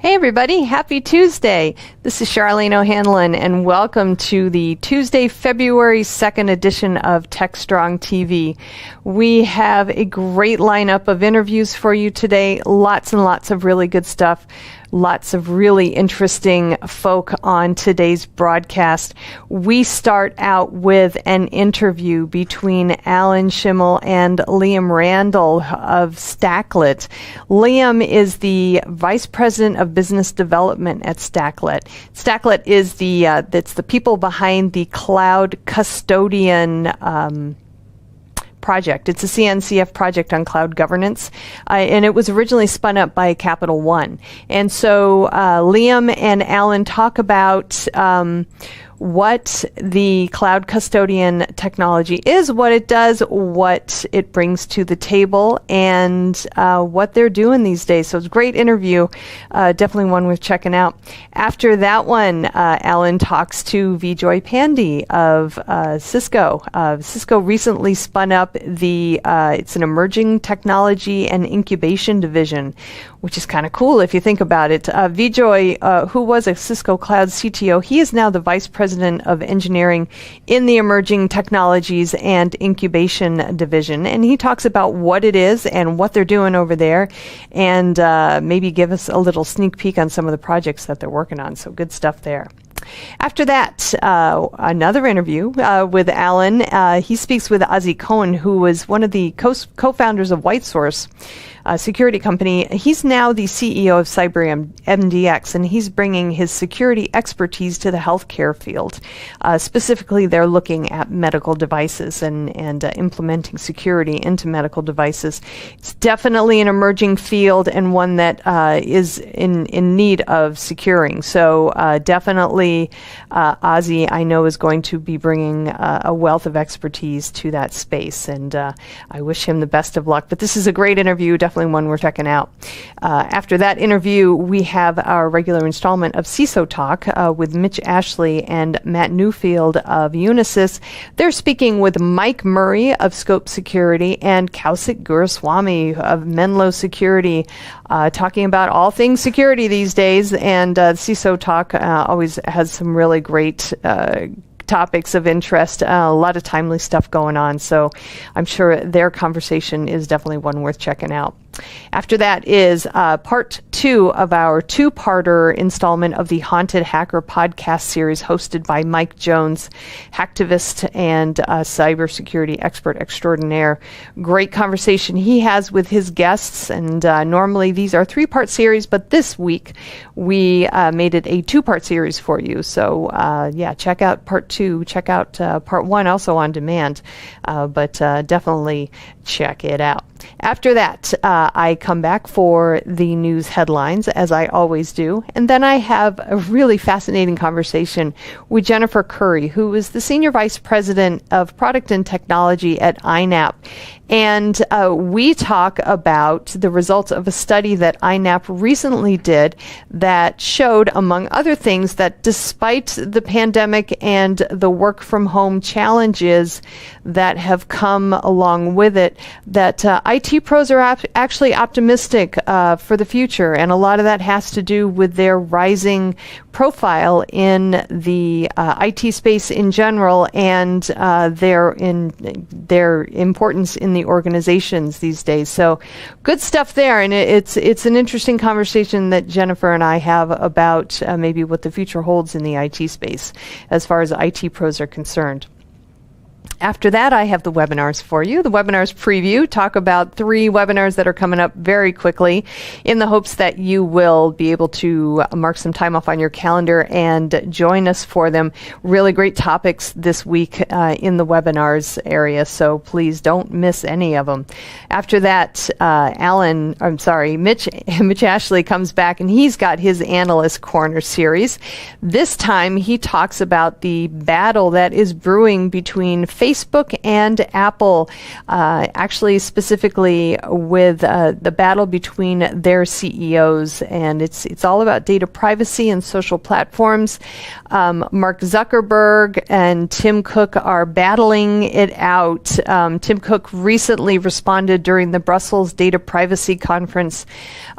Hey everybody, happy Tuesday. This is Charlene O'Hanlon and welcome to the Tuesday, February 2nd edition of TechStrong TV. We have a great lineup of interviews for you today, lots and lots of really good stuff. Lots of really interesting folk on today's broadcast. We start out with an interview between Alan Schimel and Liam Randall of Stacklet. Liam is the Vice President of Business Development at Stacklet. Stacklet is it's the people behind the Cloud Custodian project. It's a CNCF project on cloud governance, and it was originally spun up by Capital One. And so Liam and Alan talk about what the cloud custodian technology is, what it does, what it brings to the table, and what they're doing these days. So it's a great interview, definitely one worth checking out. After that one, Alan talks to Vijay Pandey of Cisco. Cisco recently spun up it's an emerging technology and incubation division, which is kind of cool if you think about it. Vijay, who was a Cisco Cloud CTO, he is now the Vice President of Engineering in the Emerging Technologies and Incubation Division. And he talks about what it is and what they're doing over there, and maybe give us a little sneak peek on some of the projects that they're working on. So good stuff there. After that, another interview with Alan. He speaks with Ozzie Cohen, who was one of the co-founders of WhiteSource, a security company. He's now the CEO of CyberMDX, and he's bringing his security expertise to the healthcare field. Specifically, they're looking at medical devices and implementing security into medical devices. It's definitely an emerging field and one that is in need of securing. So definitely Ozzie, I know, is going to be bringing a wealth of expertise to that space, and I wish him the best of luck. But this is a great interview, definitely one we're checking out. After that interview, we have our regular installment of CISO Talk with Mitch Ashley and Matt Newfield of Unisys. They're speaking with Mike Murray of Scope Security and Kaushik Guruswamy of Menlo Security, talking about all things security these days. And CISO Talk always has some really great topics of interest, a lot of timely stuff going on. So I'm sure their conversation is definitely one worth checking out. After that is part 2 of our 2-parter installment of the Haunted Hacker podcast series hosted by Mike Jones, hacktivist and cybersecurity expert extraordinaire. Great conversation he has with his guests, and normally these are 3-part series, but this week we made it a 2-part series for you. So yeah, check out part 2, check out part 1 also on demand, but definitely check it out. After that, I come back for the news headlines, as I always do, and then I have a really fascinating conversation with Jennifer Curry, who is the Senior Vice President of Product and Technology at INAP. And we talk about the results of a study that INAP recently did that showed, among other things, that despite the pandemic and the work from home challenges that have come along with it, that IT pros are actually optimistic for the future. And a lot of that has to do with their rising profile in the IT space in general, and their importance in the organizations these days. So good stuff there, and it's an interesting conversation that Jennifer and I have about maybe what the future holds in the IT space as far as IT pros are concerned. After that, I have the webinars for you. The webinars preview talk about 3 webinars that are coming up very quickly in the hopes that you will be able to mark some time off on your calendar and join us for them. Really great topics this week in the webinars area, so please don't miss any of them. After that, Mitch Ashley comes back, and he's got his Analyst Corner series. This time, he talks about the battle that is brewing between Facebook and Apple, actually specifically with the battle between their CEOs, and it's all about data privacy and social platforms. Mark Zuckerberg and Tim Cook are battling it out. Tim Cook recently responded during the Brussels Data Privacy Conference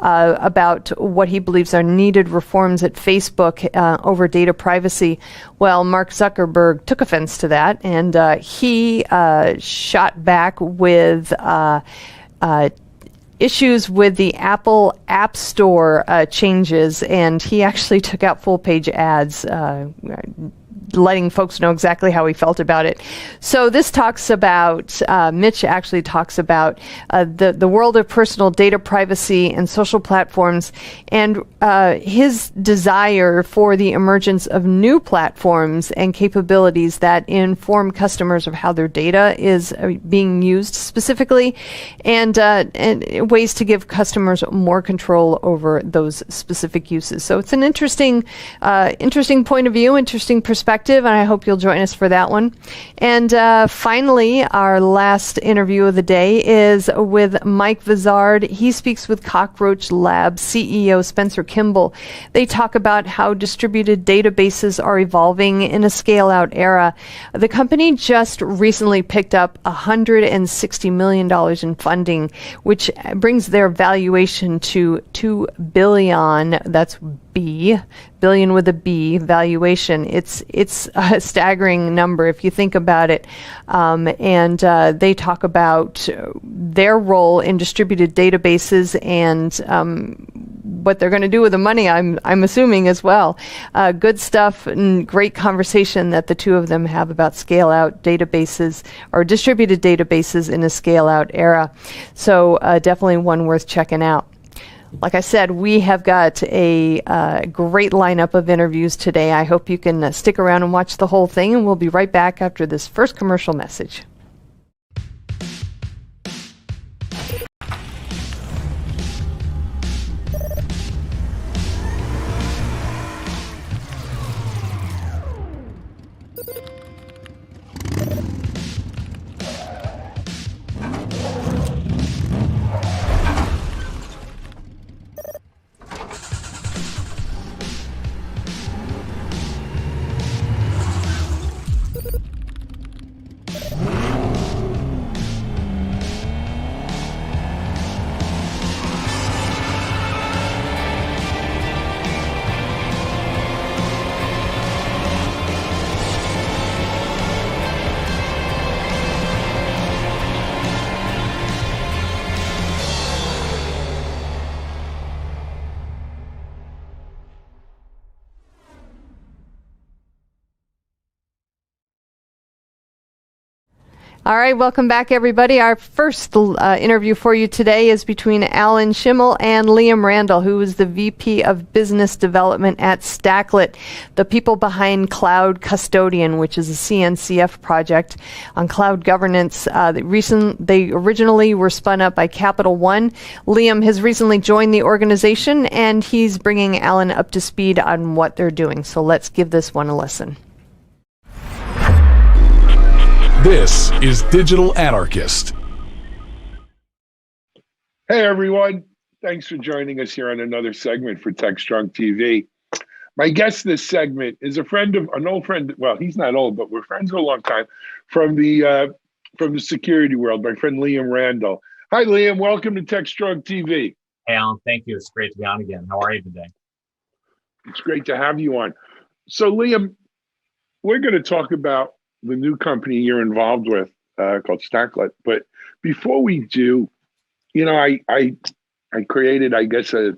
about what he believes are needed reforms at Facebook over data privacy. Well, Mark Zuckerberg took offense to that, and he shot back with issues with the Apple App Store changes, and he actually took out full-page ads, letting folks know exactly how he felt about it. So this talks about, Mitch actually talks about the world of personal data privacy and social platforms, and his desire for the emergence of new platforms and capabilities that inform customers of how their data is being used specifically, and ways to give customers more control over those specific uses. So it's an interesting point of view, interesting perspective, and I hope you'll join us for that one. And finally, our last interview of the day is with Mike Vizard. He speaks with Cockroach Labs CEO Spencer Kimball. They talk about how distributed databases are evolving in a scale-out era. The company just recently picked up $160 million in funding, which brings their valuation to $2 billion. That's billion with a B valuation. It's a staggering number if you think about it. And they talk about their role in distributed databases and what they're going to do with the money, I'm assuming as well. Good stuff and great conversation that the two of them have about scale-out databases or distributed databases in a scale-out era. So definitely one worth checking out. Like I said, we have got a great lineup of interviews today. I hope you can stick around and watch the whole thing, and we'll be right back after this first commercial message. All right, welcome back, everybody. Our first interview for you today is between Alan Schimel and Liam Randall, who is the VP of Business Development at Stacklet, the people behind Cloud Custodian, which is a CNCF project on cloud governance. They originally were spun up by Capital One. Liam has recently joined the organization, and he's bringing Alan up to speed on what they're doing. So let's give this one a listen. This is Digital Anarchist. Hey, everyone. Thanks for joining us here on another segment for TechStrong TV. My guest this segment is an old friend. Well, he's not old, but we're friends for a long time from the security world, my friend Liam Randall. Hi, Liam. Welcome to TechStrong TV. Hey, Alan. Thank you. It's great to be on again. How are you today? It's great to have you on. So, Liam, we're going to talk about the new company you're involved with called Stacklet. But before we do, I created, I guess, I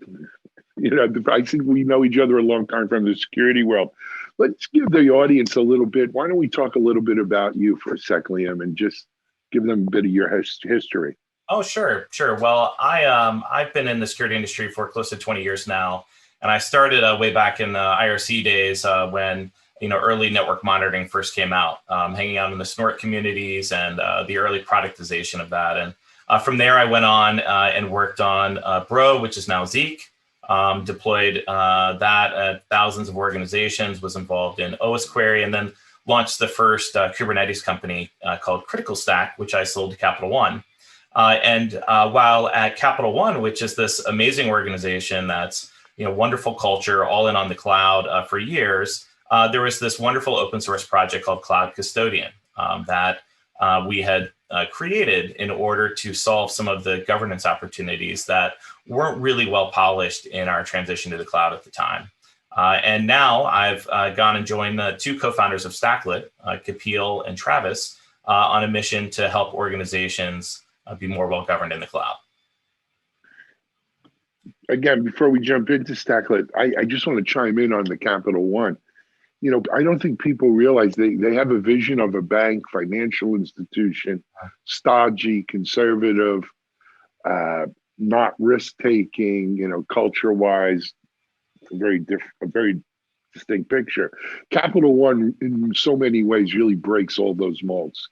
think we know each other a long time from the security world. Let's give the audience a little bit. Why don't we talk a little bit about you for a sec, Liam, and just give them a bit of your history. Oh, sure. Well, I've been in the security industry for close to 20 years now. And I started way back in the IRC days when early network monitoring first came out, hanging out in the snort communities and the early productization of that. And from there, I went on and worked on Bro, which is now Zeek, deployed that at thousands of organizations, was involved in OS Query, and then launched the first Kubernetes company called Critical Stack, which I sold to Capital One. And while at Capital One, which is this amazing organization that's wonderful culture, all in on the cloud for years, there was this wonderful open source project called Cloud Custodian that we had created in order to solve some of the governance opportunities that weren't really well polished in our transition to the cloud at the time. And now I've gone and joined the two co-founders of Stacklet, Kimball and Travis, on a mission to help organizations be more well governed in the cloud. Again, before we jump into Stacklet, I just want to chime in on the Capital One. I don't think people realize they have a vision of a bank, financial institution, stodgy, conservative, not risk-taking, culture-wise, a very distinct picture. Capital One, in so many ways, really breaks all those molds.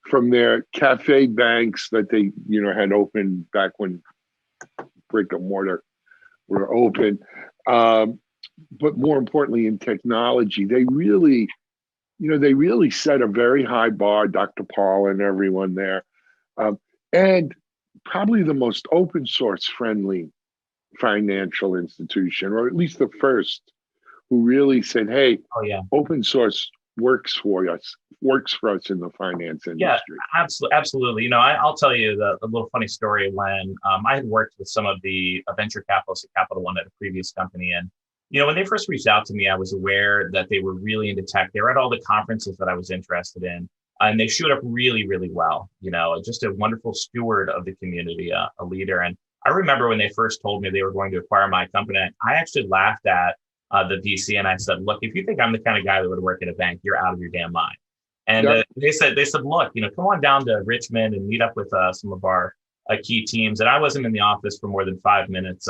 From their cafe banks that they, had opened back when brick and mortar were open, but more importantly in technology, they really set a very high bar. Dr. Paul and everyone there, and probably the most open source friendly financial institution, or at least the first who really said, "Hey, open source works for us in the finance industry." Yeah, absolutely. I'll tell you a little funny story. When I had worked with some of the venture capitalists at Capital One at a previous company, and when they first reached out to me, I was aware that they were really into tech. They were at all the conferences that I was interested in, and they showed up really, really well. Just a wonderful steward of the community, a leader. And I remember when they first told me they were going to acquire my company, I actually laughed at the VC and I said, "Look, if you think I'm the kind of guy that would work at a bank, you're out of your damn mind." And they said, "Look, come on down to Richmond and meet up with some of our key teams." And I wasn't in the office for more than 5 minutes.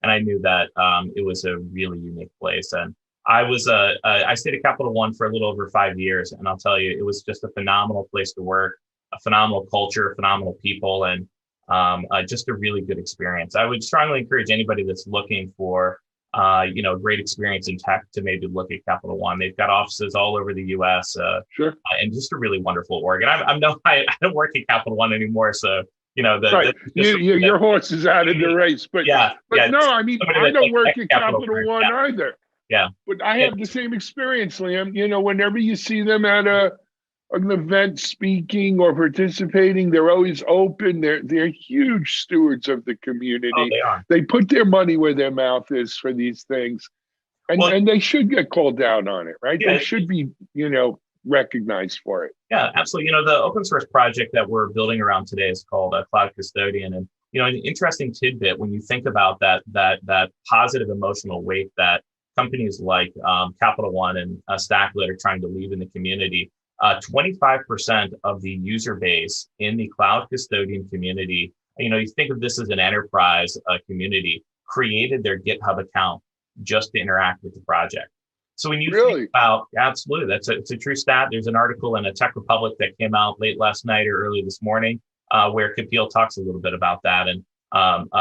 And I knew that it was a really unique place. And I stayed at Capital One for a little over 5 years. And I'll tell you, it was just a phenomenal place to work, a phenomenal culture, phenomenal people, and just a really good experience. I would strongly encourage anybody that's looking for great experience in tech to maybe look at Capital One. They've got offices all over the U.S. Sure. And just a really wonderful org. And I don't work at Capital One anymore, so right. Your horse is out of the race. But no, I mean, I don't work at Capital One either. Yeah. But I have the same experience, Liam. Whenever you see them at an event speaking or participating, they're always open. They're huge stewards of the community. Oh, they are. They put their money where their mouth is for these things. And they should get called out on it, right? They should be, recognized for it. Yeah, absolutely. The open source project that we're building around today is called Cloud Custodian. And, an interesting tidbit when you think about that positive emotional weight that companies like Capital One and Stacklet are trying to leave in the community. 25% of the user base in the Cloud Custodian community, you think of this as an enterprise community, created their GitHub account just to interact with the project. So when you think about, absolutely, it's a true stat. There's an article in a Tech Republic that came out late last night or early this morning where Kimball talks a little bit about that. And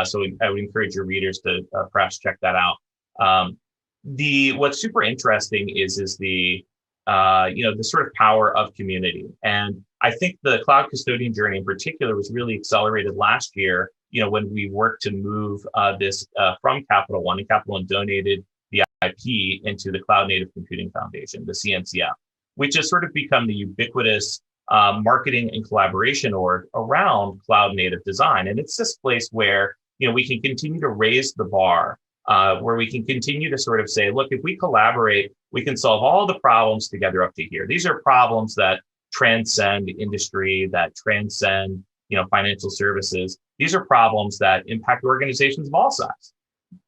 so I would encourage your readers to perhaps check that out. What's super interesting is the sort of power of community. And I think the Cloud Custodian journey in particular was really accelerated last year, when we worked to move this from Capital One, and Capital One donated the IP into the Cloud Native Computing Foundation, the CNCF, which has sort of become the ubiquitous marketing and collaboration org around cloud native design. And it's this place where, we can continue to raise the bar, where we can continue to sort of say, look, if we collaborate, we can solve all the problems together up to here. These are problems that transcend industry, that transcend, financial services. These are problems that impact organizations of all size.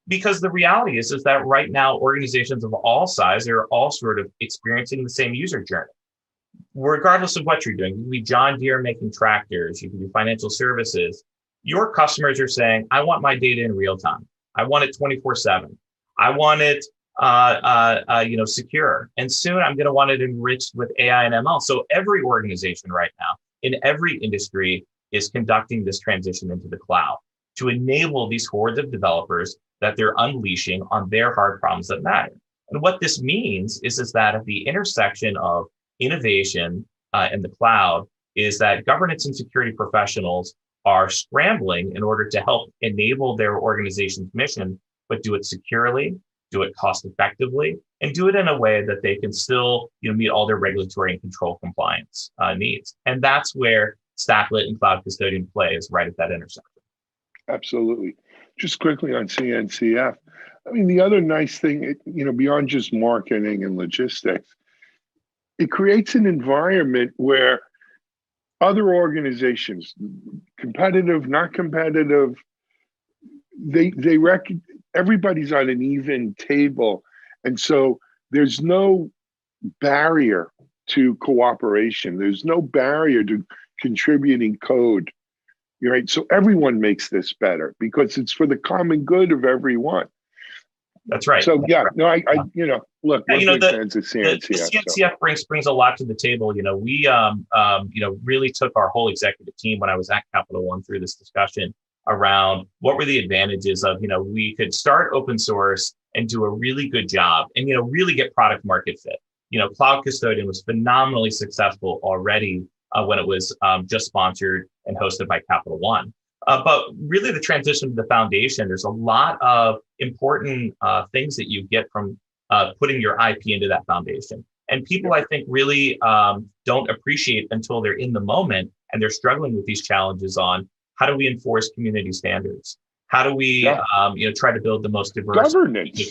Because the reality is that right now, organizations of all size, they're all sort of experiencing the same user journey. Regardless of what you're doing, you can be John Deere making tractors, you can do financial services. Your customers are saying, I want my data in real time. I want it 24/7. I want it, secure. And soon I'm going to want it enriched with AI and ML. So every organization right now in every industry is conducting this transition into the cloud to enable these hordes of developers that they're unleashing on their hard problems that matter. And what this means is that at the intersection of innovation in the cloud is that governance and security professionals are scrambling in order to help enable their organization's mission, but do it securely, do it cost effectively, and do it in a way that they can still meet all their regulatory and control compliance needs. And that's where Stacklet and Cloud Custodian plays right at that intersection. Absolutely. Just quickly on CNCF. I mean, the other nice thing, beyond just marketing and logistics, it creates an environment where other organizations, competitive, not competitive, everybody's on an even table. And so there's no barrier to cooperation. There's no barrier to contributing code. Right. So everyone makes this better because it's for the common good of everyone. That's right. So yeah, no, look, the CNCF brings a lot to the table. We really took our whole executive team when I was at Capital One through this discussion around what were the advantages of, we could start open source and do a really good job and, really get product market fit. Cloud Custodian was phenomenally successful already when it was just sponsored and hosted by Capital One. But really the transition to the foundation, there's a lot of important things that you get from putting your IP into that foundation. And people, I think, really don't appreciate until they're in the moment and they're struggling with these challenges on how do we enforce community standards? How do we try to build the most diverse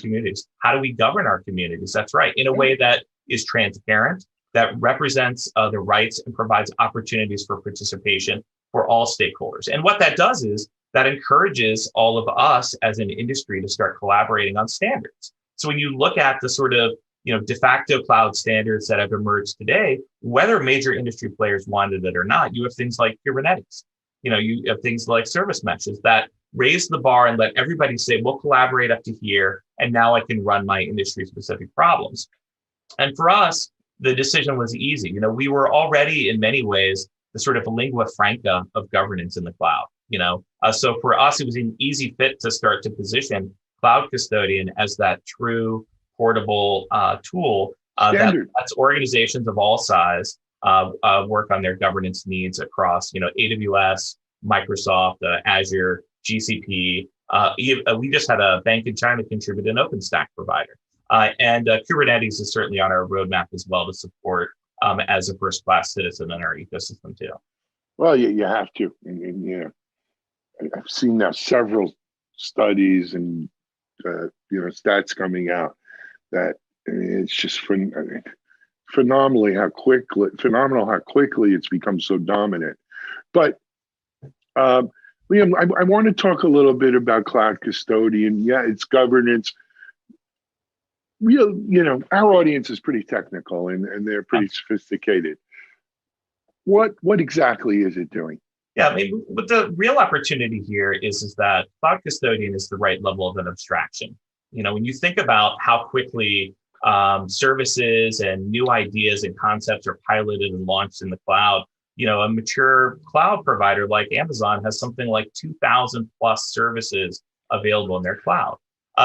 communities? How do we govern our communities? That's right, in a way that is transparent, that represents the rights and provides opportunities for participation for all stakeholders. And what that does is that encourages all of us as an industry to start collaborating on standards. So when you look at the sort of de facto cloud standards that have emerged today, whether major industry players wanted it or not, you have things like Kubernetes. You have things like service meshes that raise the bar and let everybody say, we'll collaborate up to here, and now I can run my industry-specific problems. And for us, the decision was easy. We were already in many ways the sort of lingua franca of governance in the cloud. So for us, it was an easy fit to start to position Cloud Custodian as that true portable tool that's organizations of all size work on their governance needs across, AWS, Microsoft, Azure, GCP. We just had a bank in China contribute an OpenStack provider. And Kubernetes is certainly on our roadmap as well to support as a first-class citizen in our ecosystem too. Well, you have to. And, I've seen now several studies and stats coming out that it's just phenomenal how quickly it's become so dominant. But Liam, I want to talk a little bit about Cloud Custodian. Yeah, it's governance. Our audience is pretty technical and they're pretty sophisticated. What exactly is it doing? Yeah, but the real opportunity here is that Cloud Custodian is the right level of an abstraction. When you think about how quickly services and new ideas and concepts are piloted and launched in the cloud, a mature cloud provider like Amazon has something like 2,000 plus services available in their cloud.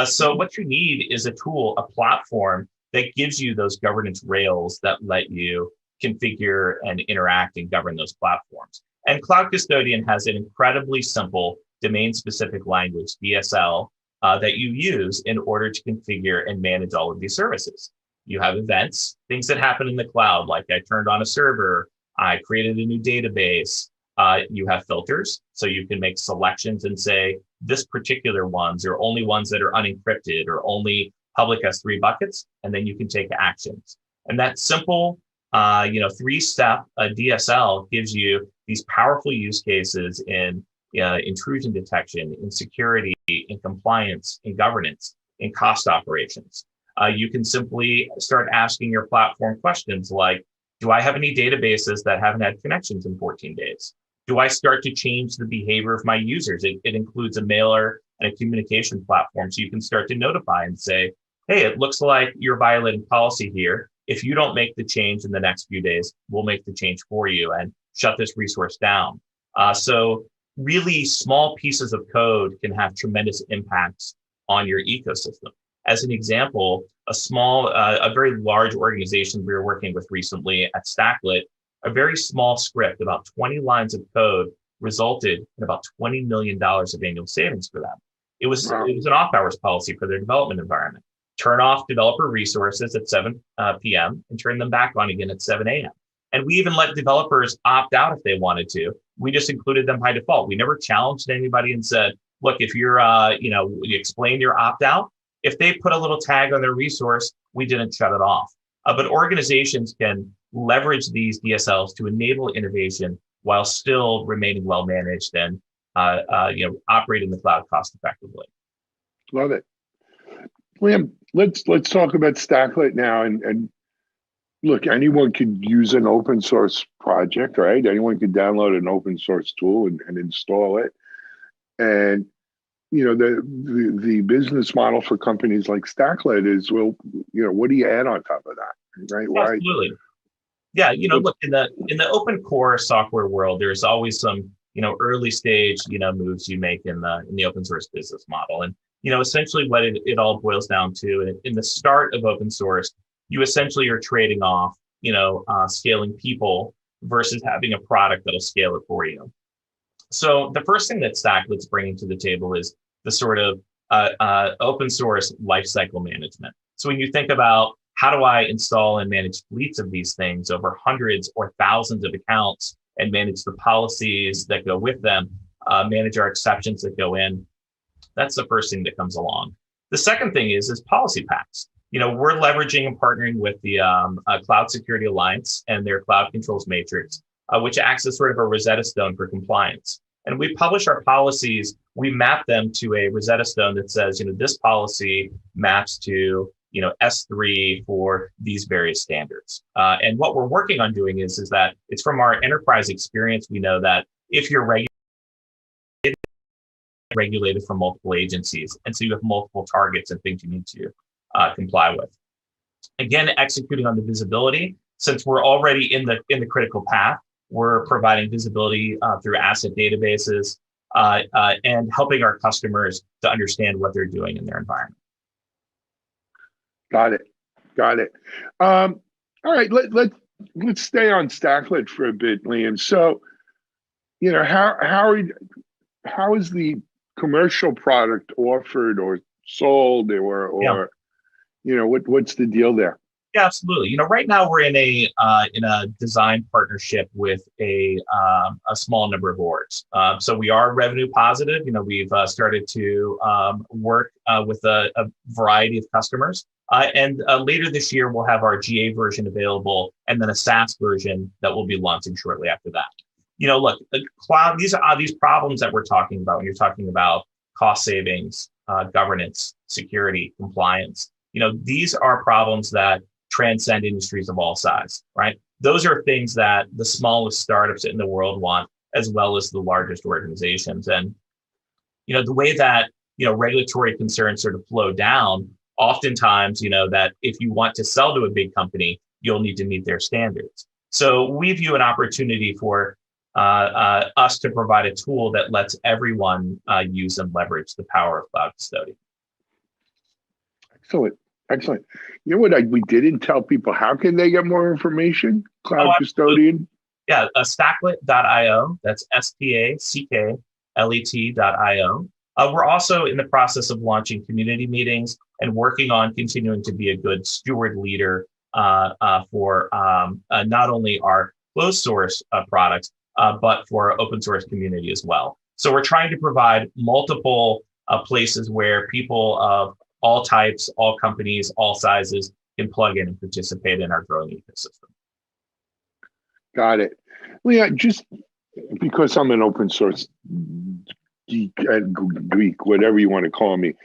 So what you need is a tool, a platform that gives you those governance rails that let you configure and interact and govern those platforms. And Cloud Custodian has an incredibly simple domain-specific language, DSL, that you use in order to configure and manage all of these services. You have events, things that happen in the cloud, like I turned on a server, I created a new database. You have filters, so you can make selections and say, this particular ones are only ones that are unencrypted or only public S3 buckets, and then you can take actions. And that simple, three-step DSL gives you these powerful use cases in intrusion detection, in security, in compliance, in governance, in cost operations. You can simply start asking your platform questions like, do I have any databases that haven't had connections in 14 days? Do I start to change the behavior of my users? It includes a mailer and a communication platform. So you can start to notify and say, hey, it looks like you're violating policy here. If you don't make the change in the next few days, we'll make the change for you and shut this resource down. So really small pieces of code can have tremendous impacts on your ecosystem. As an example, a very large organization we were working with recently at Stacklet, a very small script, about 20 lines of code, resulted in about $20 million of annual savings for them. It was an off-hours policy for their development environment. Turn off developer resources at 7 p.m. and turn them back on again at 7 a.m. And we even let developers opt out if they wanted to. We just included them by default. We never challenged anybody and said, look, if you're, you explain your opt out. If they put a little tag on their resource, we didn't shut it off. But organizations can leverage these DSLs to enable innovation while still remaining well managed and operating the cloud cost effectively. Love it. Liam, let's talk about Stacklet now. And look, anyone could use an open source project, right? Anyone could download an open source tool and install it. And the business model for companies like Stacklet is, well, what do you add on top of that, right? Absolutely. Yeah, look, in the open core software world, there's always some early stage moves you make in the open source business model, and essentially what it all boils down to in the start of open source, you essentially are trading off scaling people versus having a product that'll scale it for you. So the first thing that Stacklet's bringing to the table is the sort of open source lifecycle management. So when you think about how do I install and manage fleets of these things over hundreds or thousands of accounts and manage the policies that go with them, manage our exceptions that go in, that's the first thing that comes along. The second thing is policy packs. We're leveraging and partnering with the Cloud Security Alliance and their Cloud Controls Matrix, which acts as sort of a Rosetta Stone for compliance. And we publish our policies, we map them to a Rosetta Stone that says, this policy maps to, S3 for these various standards. And what we're working on doing is that it's from our enterprise experience, we know that if you're regulated from multiple agencies, and so you have multiple targets and things you need to comply with. Again, executing on the visibility, since we're already in the critical path, we're providing visibility through asset databases and helping our customers to understand what they're doing in their environment. Got it. All right, let's stay on Stacklet for a bit, Liam. So, how is the commercial product offered or sold, or what's the deal there? Yeah, absolutely. Right now we're in a design partnership with a small number of orgs. So we are revenue positive. We've started to work with a variety of customers. And later this year, we'll have our GA version available, and then a SaaS version that will be launching shortly after that. Look, the cloud, these problems that we're talking about when you're talking about cost savings, governance, security, compliance, these are problems that transcend industries of all size, right? Those are things that the smallest startups in the world want, as well as the largest organizations. And, the way that, regulatory concerns sort of flow down, oftentimes, that if you want to sell to a big company, you'll need to meet their standards. So we view an opportunity for us to provide a tool that lets everyone use and leverage the power of cloud custodian. Excellent. You know what we didn't tell people? How can they get more information? Cloud Custodian? Yeah, stacklet.io. That's stacklet.io. We're also in the process of launching community meetings and working on continuing to be a good steward leader for not only our closed source products, but for our open source community as well. So we're trying to provide multiple places where people of all types, all companies, all sizes can plug in and participate in our growing ecosystem. Got it. Leah, just because I'm an open source geek, Greek, whatever you want to call me,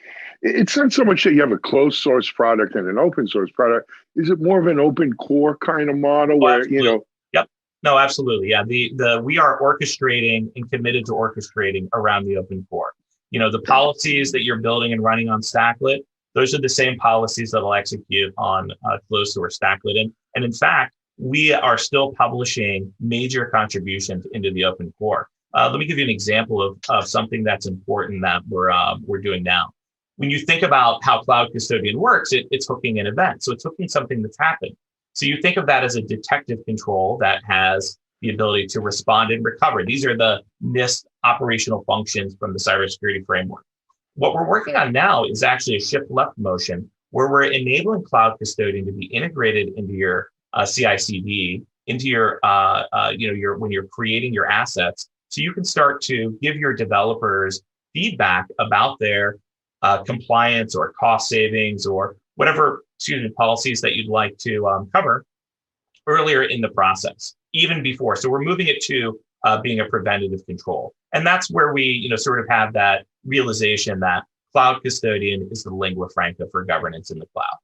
it's not so much that you have a closed source product and an open source product. Is it more of an open core kind of model where, absolutely. Yep. No, absolutely. Yeah. We are orchestrating and committed to orchestrating around the open core. The policies that you're building and running on Stacklet, those are the same policies that will execute on closed source Stacklet. And in fact, we are still publishing major contributions into the open core. Let me give you an example of something that's important that we're doing now. when you think about how Cloud Custodian works, it's hooking an event. So it's hooking something that's happened. So you think of that as a detective control that has the ability to respond and recover. These are the NIST operational functions from the cybersecurity framework. What we're working on now is actually a shift left motion where we're enabling Cloud Custodian to be integrated into your CI/CD, into your, when you're creating your assets, so you can start to give your developers feedback about their compliance or cost savings or whatever, policies that you'd like to cover earlier in the process, even before. So we're moving it to being a preventative control. And that's where we, sort of have that realization that Cloud Custodian is the lingua franca for governance in the cloud.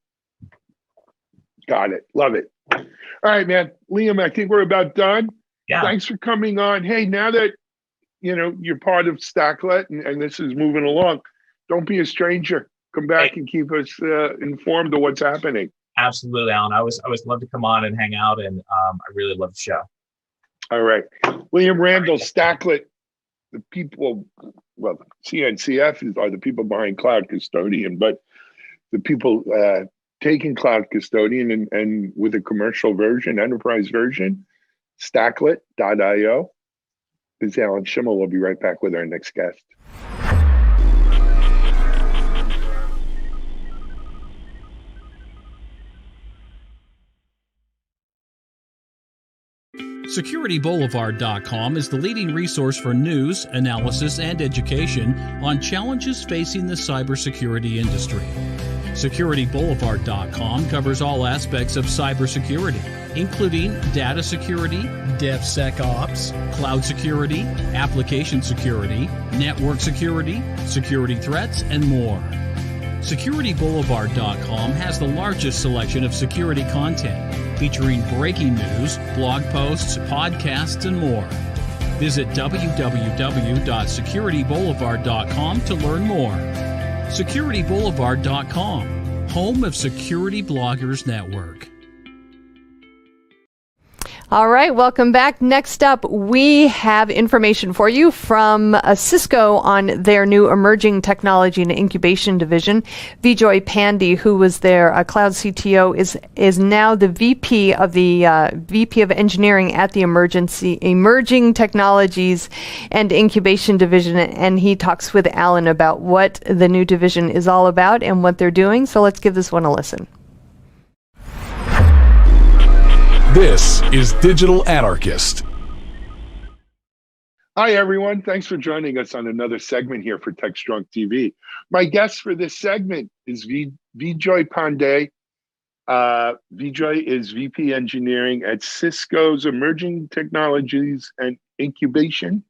Got it. Love it. All right, man. Liam, I think we're about done. Yeah. Thanks for coming on. Hey, now that, you're part of Stacklet and this is moving along, don't be a stranger. Come back and keep us informed of what's happening. Absolutely, Alan. I always love to come on and hang out, and I really love the show. All right. William Randall, Stacklet, the people, well, CNCF are the people behind Cloud Custodian, but the people taking Cloud Custodian and with a commercial version, enterprise version, Stacklet.io. This is Alan Schimel. We'll be right back with our next guest. SecurityBoulevard.com is the leading resource for news, analysis, and education on challenges facing the cybersecurity industry. SecurityBoulevard.com covers all aspects of cybersecurity, including data security, DevSecOps, cloud security, application security, network security, security threats, and more. SecurityBoulevard.com has the largest selection of security content, featuring breaking news, blog posts, podcasts, and more. Visit www.securityboulevard.com to learn more. SecurityBoulevard.com, home of Security Bloggers Network. All right, welcome back. Next up, we have information for you from Cisco on their new emerging technology and incubation division. Vijay Pandey, who was their cloud CTO, is now the VP of engineering at the emerging technologies and incubation division, and he talks with Alan about what the new division is all about and what they're doing. So let's give this one a listen. This is Digital Anarchist. Hi, everyone. Thanks for joining us on another segment here for TechStrong TV. My guest for this segment is Vijay Pandey. Vijay is VP Engineering at Cisco's Emerging Technologies and Incubation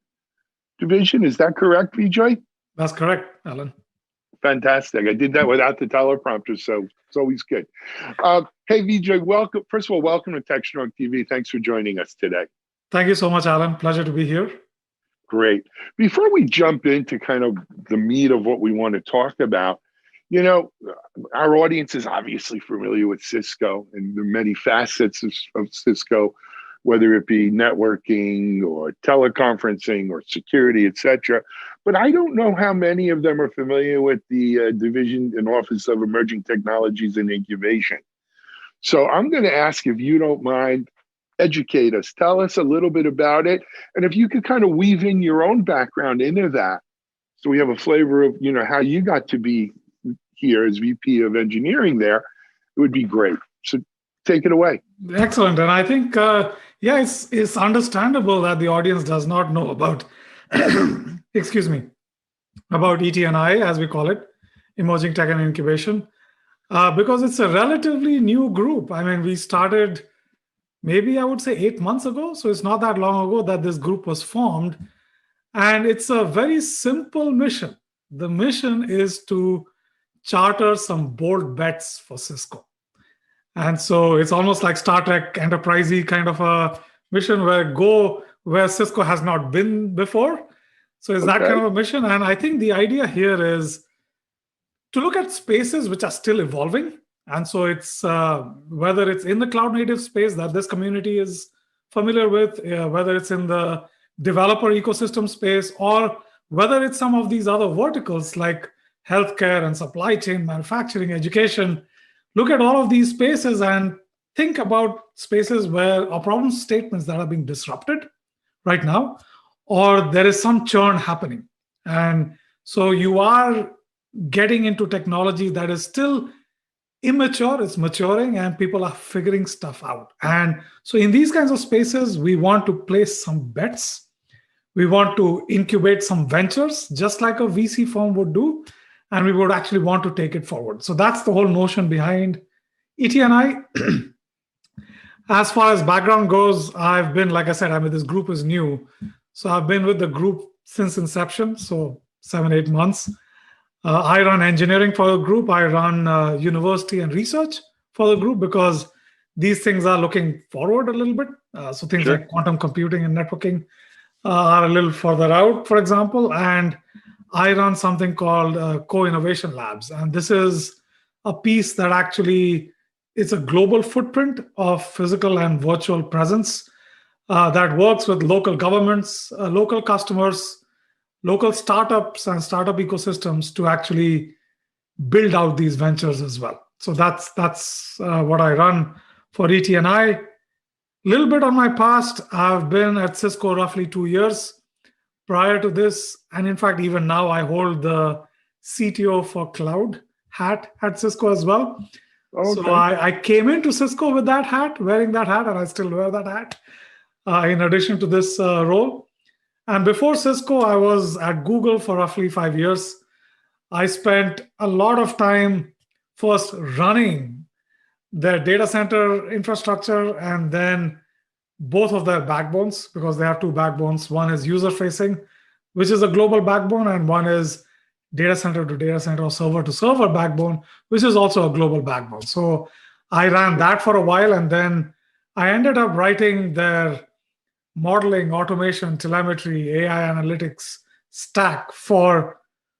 Division. Is that correct, Vijay? That's correct, Alan. Fantastic. I did that without the teleprompter, so it's always good. Hey, Vijay, welcome. First of all, welcome to TechStrong TV. Thanks for joining us today. Thank you so much, Alan. Pleasure to be here. Great. Before we jump into kind of the meat of what we want to talk about, our audience is obviously familiar with Cisco and the many facets of Cisco, whether it be networking or teleconferencing or security, et cetera. But I don't know how many of them are familiar with the Division and Office of Emerging Technologies and Incubation. So I'm going to ask, if you don't mind, educate us. Tell us a little bit about it. And if you could kind of weave in your own background into that, so we have a flavor of, how you got to be here as VP of Engineering there, it would be great. So take it away. Excellent. And I think, it's understandable that the audience does not know about, about ET&I, as we call it, Emerging Tech and Incubation, because it's a relatively new group. I mean, we started maybe, I would say, 8 months ago. So it's not that long ago that this group was formed. And it's a very simple mission. The mission is to charter some bold bets for Cisco. And so it's almost like Star Trek Enterprise-y kind of a mission where go where Cisco has not been before. So it's that kind of a mission. And I think the idea here is to look at spaces which are still evolving. And so it's whether it's in the cloud native space that this community is familiar with, whether it's in the developer ecosystem space, or whether it's some of these other verticals like healthcare and supply chain, manufacturing, education. Look at all of these spaces and think about spaces where are problem statements that are being disrupted right now, or there is some churn happening. And so you are getting into technology that is still immature, it's maturing, and people are figuring stuff out. And so in these kinds of spaces, we want to place some bets. We want to incubate some ventures, just like a VC firm would do, and we would actually want to take it forward. So that's the whole notion behind ET&I. As far as background goes, I've been, like I said, this group is new. So I've been with the group since inception, so 7-8 months. I run engineering for the group. I run university and research for the group because these things are looking forward a little bit. So things like quantum computing and networking are a little further out, for example. And I run something called Co-Innovation Labs. And this is a piece that actually is a global footprint of physical and virtual presence that works with local governments, local customers, local startups and startup ecosystems to actually build out these ventures as well. So that's what I run for ET&I. A little bit on my past, I've been at Cisco roughly 2 years. Prior to this, and in fact, even now, I hold the CTO for cloud hat at Cisco as well. Okay. So I came into Cisco with that hat, wearing that hat, and I still wear that hat in addition to this role. And before Cisco, I was at Google for roughly 5 years. I spent a lot of time first running their data center infrastructure and then both of their backbones, because they have two backbones. One is user-facing, which is a global backbone, and one is data center to data center or server to server backbone, which is also a global backbone. So I ran that for a while, and then I ended up writing their modeling, automation, telemetry, AI analytics stack for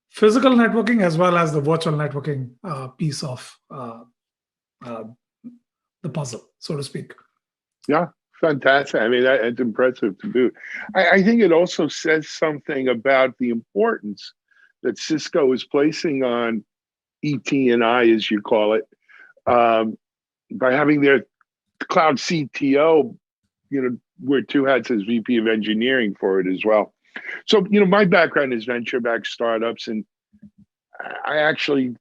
physical networking as well as the virtual networking piece of the puzzle, so to speak. Yeah, fantastic. I mean, it's impressive to do. I think it also says something about the importance that Cisco is placing on ET&I, as you call it, by having their cloud CTO, wear two hats as VP of engineering for it as well. So, my background is venture-backed startups, and I actually,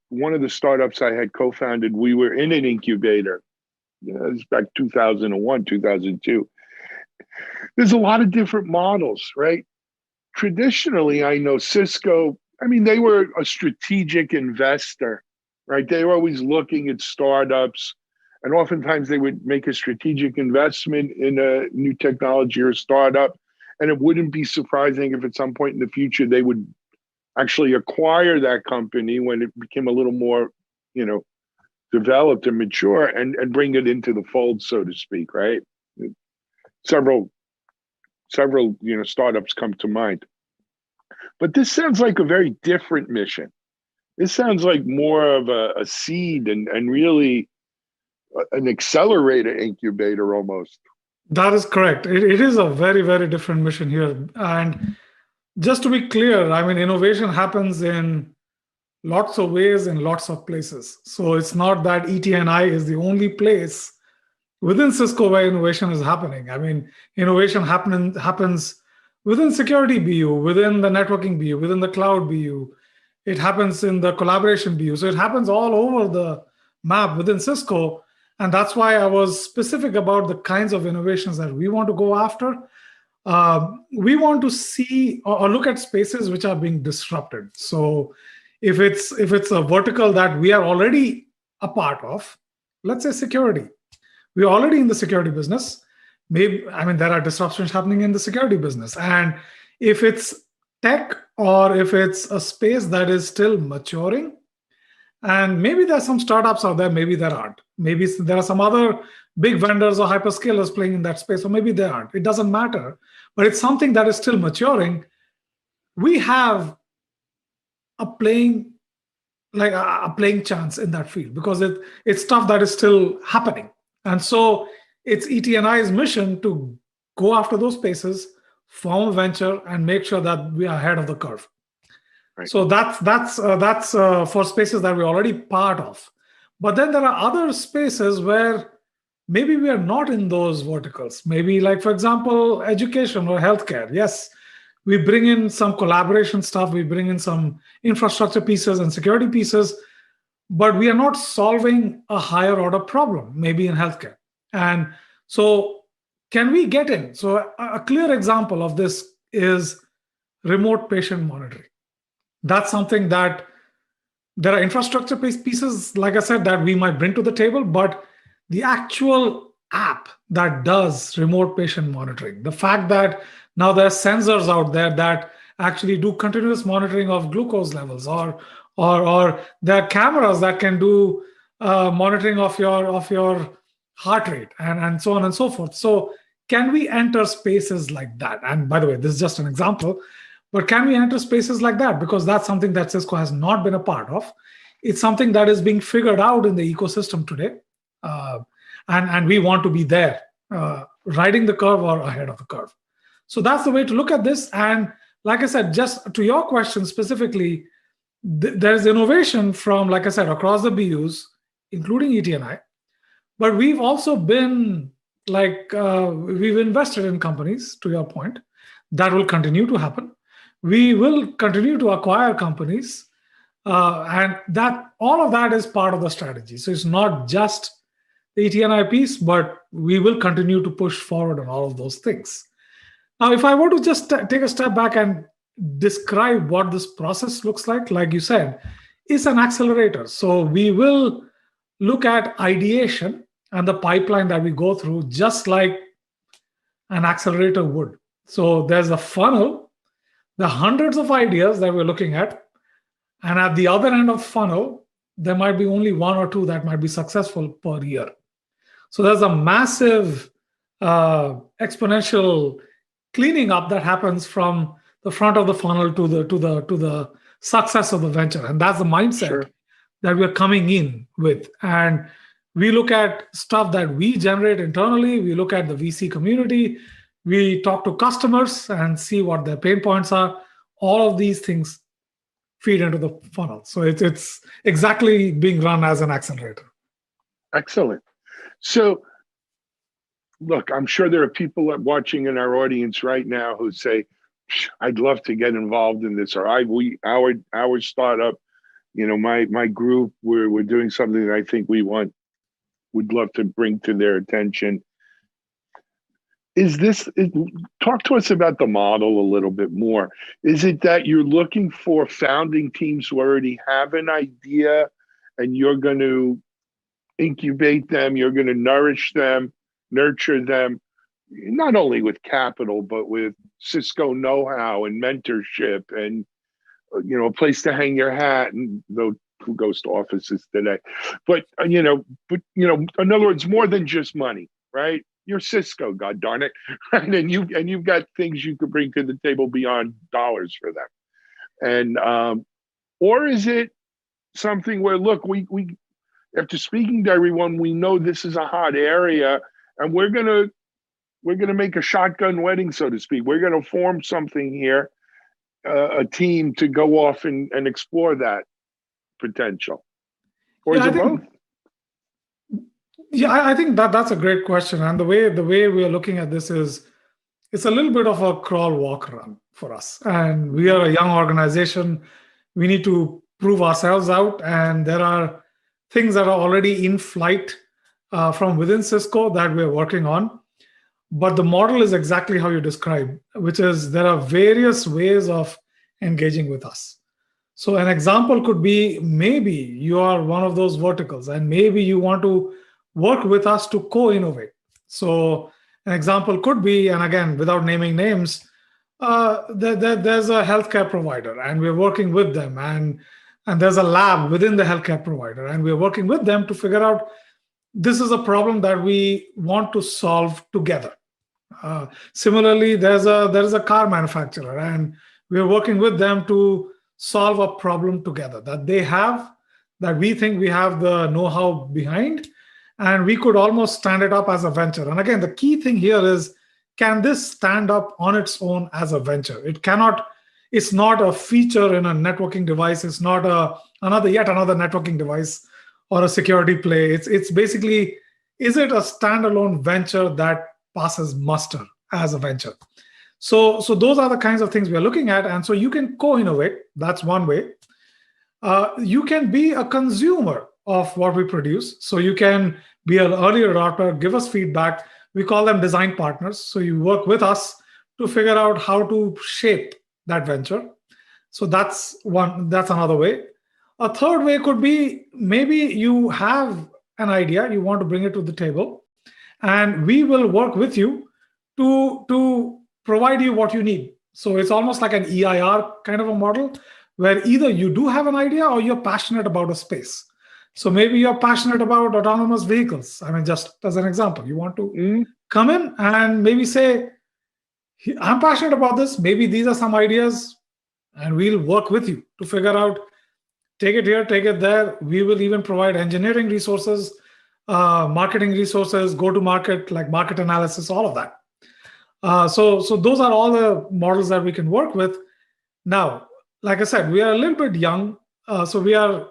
one of the startups I had co-founded, we were in an incubator. It was back 2001, 2002. There's a lot of different models, right? Traditionally, I know Cisco, they were a strategic investor, right? They were always looking at startups, and oftentimes they would make a strategic investment in a new technology or startup. And it wouldn't be surprising if at some point in the future, they would actually acquire that company when it became a little more, developed and mature and bring it into the fold, so to speak, right? Several, startups come to mind. But this sounds like a very different mission. This sounds like more of a seed and really an accelerator incubator almost. That is correct. It is a very, very different mission here. And just to be clear, innovation happens in lots of ways in lots of places. So it's not that ET&I is the only place within Cisco where innovation is happening. Innovation happens within security BU, within the networking BU, within the cloud BU. It happens in the collaboration BU. So it happens all over the map within Cisco. And that's why I was specific about the kinds of innovations that we want to go after. We want to see or look at spaces which are being disrupted. So if it's a vertical that we are already a part of, let's say security, we're already in the security business. Maybe there are disruptions happening in the security business. And if it's tech or if it's a space that is still maturing, and maybe there's some startups out there, maybe there aren't. Maybe there are some other big vendors or hyperscalers playing in that space, or maybe there aren't. It doesn't matter. But it's something that is still maturing. We have a playing chance in that field because it's stuff that is still happening. And so it's ET&I's mission to go after those spaces, form a venture, and make sure that we are ahead of the curve. Right. So that's for spaces that we're already part of. But then there are other spaces where maybe we are not in those verticals. Maybe, like, for example, education or healthcare. Yes, we bring in some collaboration stuff, we bring in some infrastructure pieces and security pieces, but we are not solving a higher order problem, maybe in healthcare. And so can we get in? So a clear example of this is remote patient monitoring. That's something that there are infrastructure pieces, like I said, that we might bring to the table, but the actual app that does remote patient monitoring, the fact that now there are sensors out there that actually do continuous monitoring of glucose levels, or there are cameras that can do monitoring of your heart rate, and so on and so forth. So can we enter spaces like that? And by the way, this is just an example, but can we enter spaces like that? Because that's something that Cisco has not been a part of. It's something that is being figured out in the ecosystem today. And we want to be there, riding the curve or ahead of the curve. So that's the way to look at this. And like I said, just to your question specifically, there's innovation from, like I said, across the BUs, including ET&I. But we've also been we've invested in companies, to your point. That will continue to happen. We will continue to acquire companies. And that all of that is part of the strategy. So it's not just the ET&I piece, but we will continue to push forward on all of those things. Now, if I were to just take a step back and describe what this process looks like you said, it's an accelerator. So we will look at ideation and the pipeline that we go through just like an accelerator would. So there's a funnel, the hundreds of ideas that we're looking at, and at the other end of the funnel, there might be only one or two that might be successful per year. So there's a massive exponential cleaning up that happens from the front of the funnel to the success of the venture, and that's the mindset that we're coming in with. And we look at stuff that we generate internally. We look at the VC community. We talk to customers and see what their pain points are. All of these things feed into the funnel. So it's exactly being run as an accelerator. Excellent. So, look, I'm sure there are people watching in our audience right now who say, "I'd love to get involved in this," or our startup, my group, we're doing something that I think would love to bring to their attention. Talk to us about the model a little bit more. Is it that you're looking for founding teams who already have an idea and you're going to incubate them, you're going to nourish them, nurture them, not only with capital, but with Cisco know-how and mentorship and, a place to hang your hat, and though who goes to offices today, but in other words, more than just money, right? You're Cisco, God darn it, right? And you've got things you could bring to the table beyond dollars for them. And or is it something where, look, we after speaking to everyone, we know this is a hot area, and we're gonna make a shotgun wedding, so to speak. We're gonna form something here, a team to go off and explore that potential, or is it both? Yeah, I think that's a great question. And the way we are looking at this is, it's a little bit of a crawl, walk, run for us. And we are a young organization. We need to prove ourselves out. And there are things that are already in flight from within Cisco that we're working on. But the model is exactly how you described, which is there are various ways of engaging with us. So an example could be, maybe you are one of those verticals and maybe you want to work with us to co-innovate. So an example could be, and again, without naming names, there's a healthcare provider and we're working with them, and there's a lab within the healthcare provider, and we're working with them to figure out this is a problem that we want to solve together. Similarly, there's a car manufacturer, and we're working with them to solve a problem together that they have, that we think we have the know-how behind, and we could almost stand it up as a venture. And again, the key thing here is, can this stand up on its own as a venture? It cannot It's not a feature in a networking device. It's not yet another networking device or a security play. It's basically, is it a standalone venture that passes muster as a venture? So those are the kinds of things we are looking at. And so you can co-innovate. That's one way. You can be a consumer of what we produce. So you can be an early adopter, give us feedback. We call them design partners. So you work with us to figure out how to shape that venture. So that's another way. A third way could be, maybe you have an idea, you want to bring it to the table, and we will work with you to provide you what you need. So it's almost like an EIR kind of a model, where either you do have an idea or you're passionate about a space. So maybe you're passionate about autonomous vehicles. I mean, just as an example, you want to come in and maybe say, I'm passionate about this. Maybe these are some ideas, and we'll work with you to figure out, take it here, take it there. We will even provide engineering resources, marketing resources, go-to-market, like market analysis, all of that. So those are all the models that we can work with. Now, like I said, we are a little bit young, so we are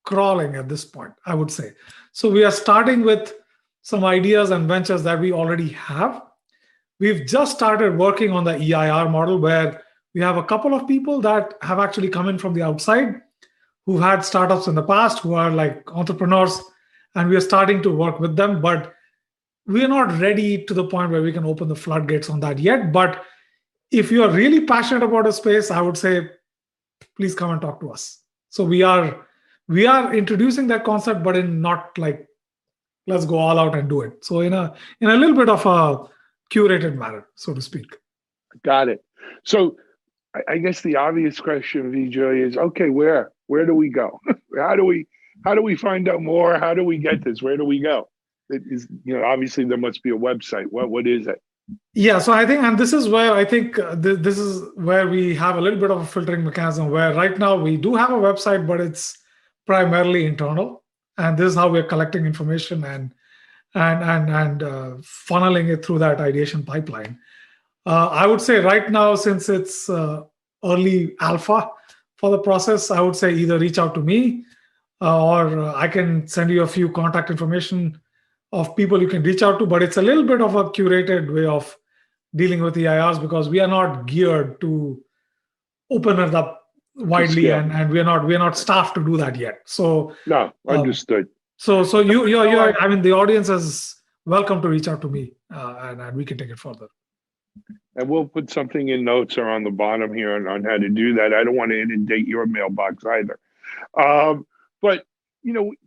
crawling at this point, I would say. So we are starting with some ideas and ventures that we already have. We've just started working on the EIR model, where we have a couple of people that have actually come in from the outside, who've had startups in the past, who are like entrepreneurs, and we are starting to work with them. But we are not ready to the point where we can open the floodgates on that yet. But if you are really passionate about a space, I would say, please come and talk to us. So we are introducing that concept, but in not like, let's go all out and do it. So in a little bit of a curated manner, so to speak. Got it. So I guess the obvious question, Vijay, is, okay, where do we go? How do we find out more? How do we get this? Where do we go? It is, obviously there must be a website. What is it? Yeah, so I think, and this is where I think this is where we have a little bit of a filtering mechanism, where right now we do have a website, but it's primarily internal, and this is how we're collecting information and funneling it through that ideation pipeline. I would say right now, since it's early alpha for the process, I would say either reach out to me or I can send you a few contact information of people you can reach out to. But it's a little bit of a curated way of dealing with EIRs, because we are not geared to open it up widely, and we're not staffed to do that yet. So no, understood. So you're I mean, the audience is welcome to reach out to me, and we can take it further. And we'll put something in notes or on the bottom here on how to do that. I don't want to inundate your mailbox either. But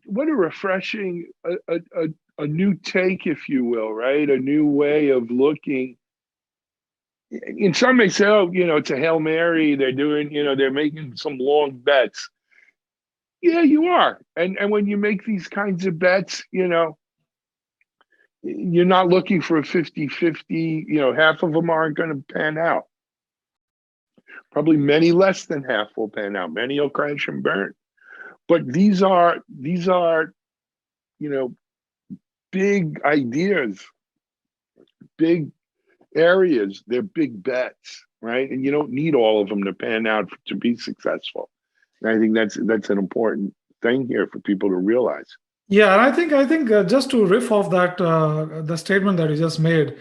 what a refreshing, a new take, if you will, right? A new way of looking. And some may say, oh, it's a Hail Mary. They're doing, they're making some long bets. Yeah, you are. And when you make these kinds of bets, you're not looking for a 50-50, half of them aren't going to pan out. Probably many less than half will pan out. Many will crash and burn. But these are, big ideas, big areas. They're big bets, right? And you don't need all of them to pan out to be successful. And I think that's an important thing here for people to realize. Yeah, and I think just to riff off that the statement that you just made,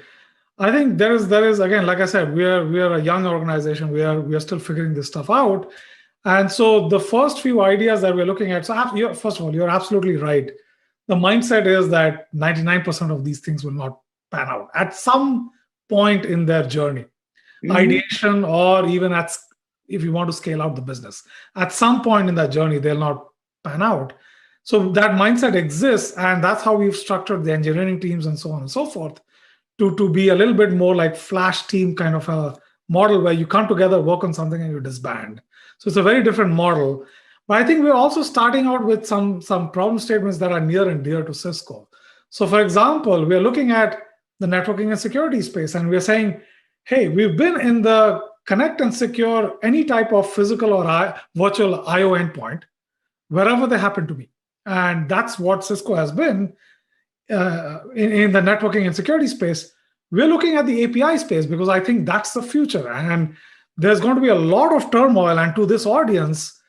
I think there is again, like I said, we are a young organization. We are still figuring this stuff out, and so the first few ideas that we're looking at. So first of all, you're absolutely right. The mindset is that 99% of these things will not pan out at some point in their journey, ideation, or even if you want to scale out the business, at some point in that journey they'll not pan out. So that mindset exists, and that's how we've structured the engineering teams and so on and so forth, to be a little bit more like Flash team kind of a model, where you come together, work on something, and you disband. So it's a very different model. But I think we're also starting out with some problem statements that are near and dear to Cisco. So for example, we're looking at the networking and security space, and we're saying, hey, we've been in the connect and secure any type of physical or virtual IO endpoint, wherever they happen to be. And that's what Cisco has been in the networking and security space. We're looking at the API space, because I think that's the future. And there's going to be a lot of turmoil. And to this audience,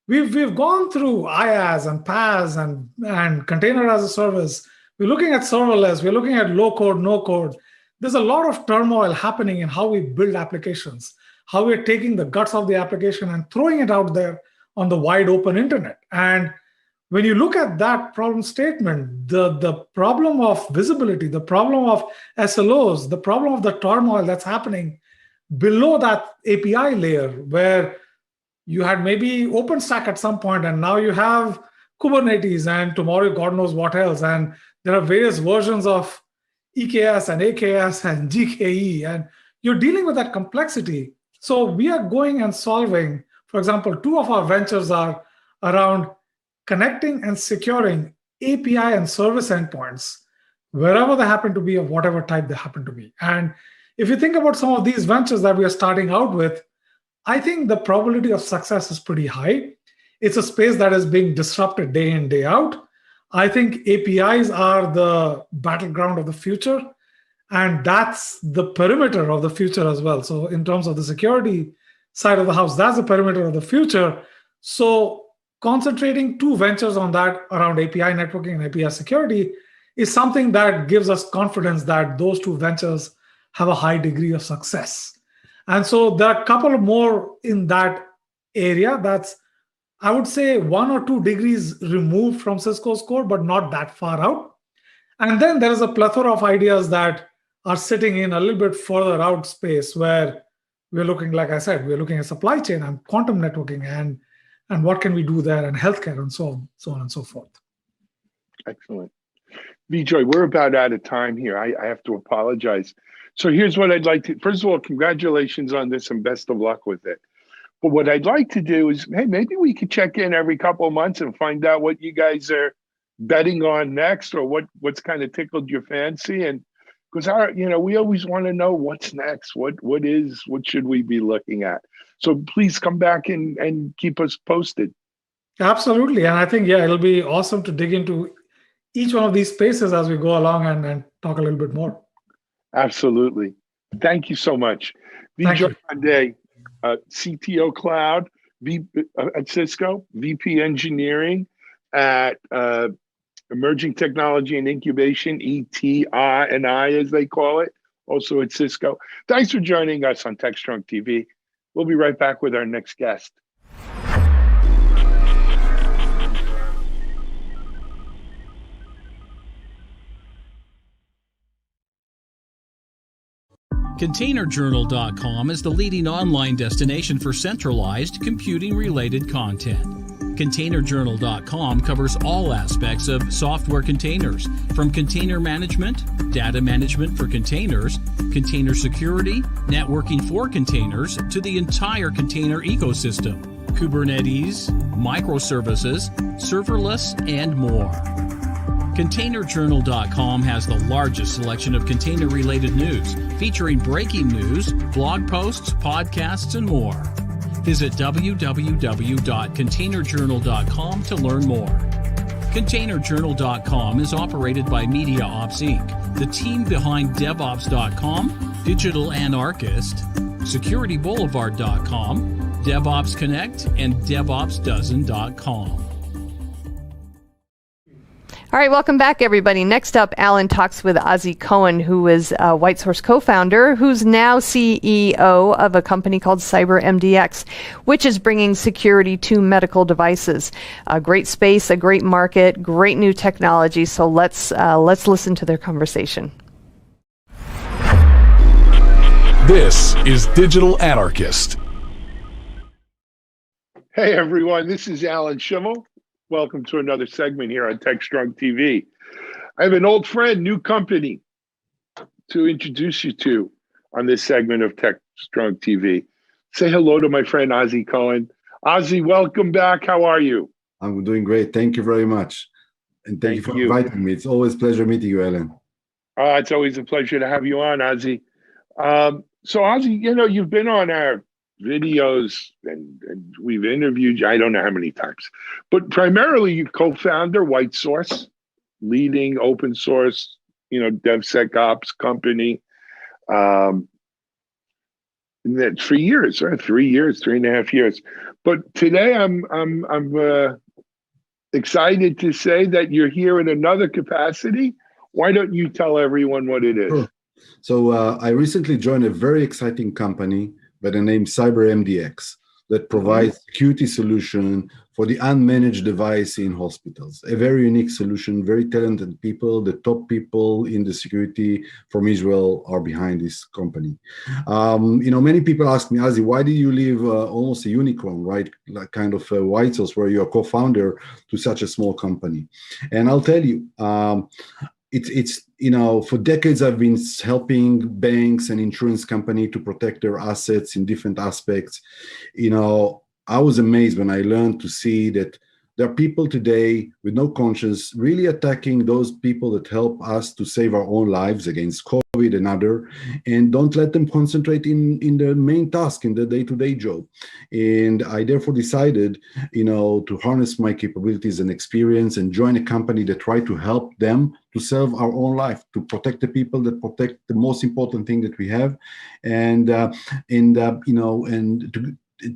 we've gone through IaaS and PaaS and container as a service. We're looking at serverless. We're looking at low code, no code. There's a lot of turmoil happening in how we build applications, how we're taking the guts of the application and throwing it out there on the wide open internet. And when you look at that problem statement, the problem of visibility, the problem of SLOs, the problem of the turmoil that's happening below that API layer, where you had maybe OpenStack at some point, and now you have Kubernetes, and tomorrow God knows what else. And there are various versions of EKS and AKS and GKE, and you're dealing with that complexity. So we are going and solving, for example, two of our ventures are around connecting and securing API and service endpoints, wherever they happen to be, of whatever type they happen to be. And if you think about some of these ventures that we are starting out with, I think the probability of success is pretty high. It's a space that is being disrupted day in, day out. I think APIs are the battleground of the future, and that's the perimeter of the future as well. So in terms of the security side of the house, that's the perimeter of the future. So concentrating two ventures on that around API networking and API security is something that gives us confidence that those two ventures have a high degree of success. And so there are a couple more in that area that's, I would say, 1 or 2 degrees removed from Cisco's core, but not that far out. And then there is a plethora of ideas that are sitting in a little bit further out space where we're looking, like I said, we're looking at supply chain and quantum networking and what can we do there, and healthcare and so on and so forth. Excellent. Vijay, we're about out of time here. I have to apologize. So here's what I'd like to, first of all, congratulations on this and best of luck with it. But what I'd like to do is, hey, maybe we could check in every couple of months and find out what you guys are betting on next, or what's kind of tickled your fancy. And because we always want to know what's next, what should we be looking at. So please come back and keep us posted. Absolutely. And I think, it'll be awesome to dig into each one of these spaces as we go along and talk a little bit more. Absolutely. Thank you so much. Vijay Pandey, CTO Cloud at Cisco, VP Engineering at Emerging Technology and Incubation, ETI as they call it, also at Cisco. Thanks for joining us on TechStrong TV. We'll be right back with our next guest. ContainerJournal.com is the leading online destination for centralized computing-related content. ContainerJournal.com covers all aspects of software containers, from container management, data management for containers, container security, networking for containers, to the entire container ecosystem, Kubernetes, microservices, serverless, and more. ContainerJournal.com has the largest selection of container-related news, featuring breaking news, blog posts, podcasts, and more. Visit www.containerjournal.com to learn more. ContainerJournal.com is operated by MediaOps Inc., the team behind DevOps.com, Digital Anarchist, SecurityBoulevard.com, DevOps Connect, and DevOpsDozen.com. All right, welcome back, everybody. Next up, Alan talks with Ozzie Cohen, who is a White Source co-founder, who's now CEO of a company called CyberMDX, which is bringing security to medical devices. A great space, a great market, great new technology. So let's listen to their conversation. This is Digital Anarchist. Hey, everyone. This is Alan Schimel. Welcome to another segment here on TechStrong TV. I have an old friend, new company to introduce you to on this segment of TechStrong TV. Say hello to my friend Ozzie Cohen. Ozzie, welcome back. How are you? I'm doing great. Thank you very much. And thank you for inviting me. It's always a pleasure meeting you, Alan. It's always a pleasure to have you on, Ozzie. So Ozzie, you've been on our videos and we've interviewed you, I don't know how many times, but primarily you co-founder White Source, leading open source, DevSecOps company. that for years, right? 3 years, 3.5 years. But today I'm excited to say that you're here in another capacity. Why don't you tell everyone what it is? Sure. So I recently joined a very exciting company by the name CyberMDX that provides security solution for the unmanaged device in hospitals. A very unique solution, very talented people. The top people in the security from Israel are behind this company. Many people ask me, Azi, why did you leave almost a unicorn, right? Like kind of a White House where you're a co-founder to such a small company? And I'll tell you, for decades I've been helping banks and insurance company to protect their assets in different aspects. I was amazed when I learned to see that there are people today with no conscience really attacking those people that help us to save our own lives against COVID and other, and don't let them concentrate in the main task, in the day-to-day job. And I therefore decided, to harness my capabilities and experience and join a company that try to help them to serve our own life, to protect the people, that protect the most important thing that we have, and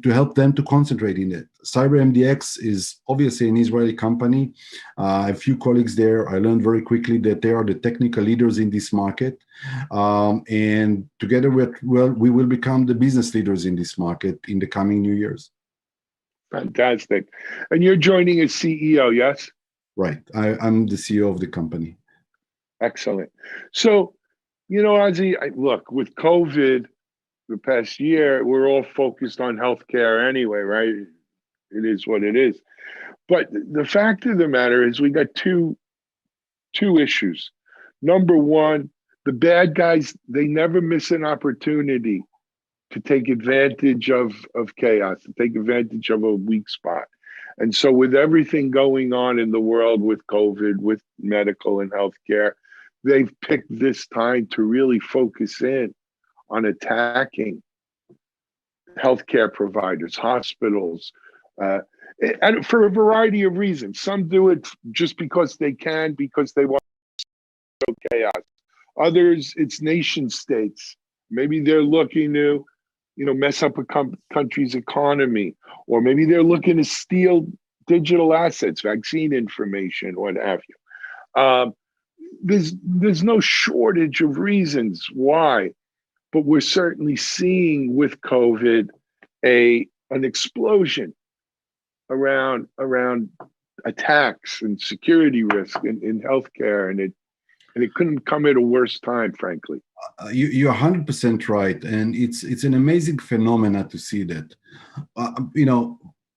to help them to concentrate in it. CyberMDX is obviously an Israeli company. I have a few colleagues there. I learned very quickly that they are the technical leaders in this market. And together we will become the business leaders in this market in the coming new years. Fantastic. And you're joining as CEO, yes? Right. I'm the CEO of the company. Excellent. So, Ozzy, look, with COVID, the past year, we're all focused on healthcare anyway, right? It is what it is. But the fact of the matter is we got two issues. Number one, the bad guys, they never miss an opportunity to take advantage of chaos, to take advantage of a weak spot. And so with everything going on in the world with COVID, with medical and healthcare, they've picked this time to really focus in on attacking healthcare providers, hospitals, and for a variety of reasons. Some do it just because they can, because they want to show chaos. Others, it's nation states. Maybe they're looking to, mess up a country's economy, or maybe they're looking to steal digital assets, vaccine information, what have you. There's no shortage of reasons why. But we're certainly seeing with COVID an explosion around attacks and security risk in healthcare, and it couldn't come at a worse time, frankly. You're 100% right, and it's an amazing phenomena to see that.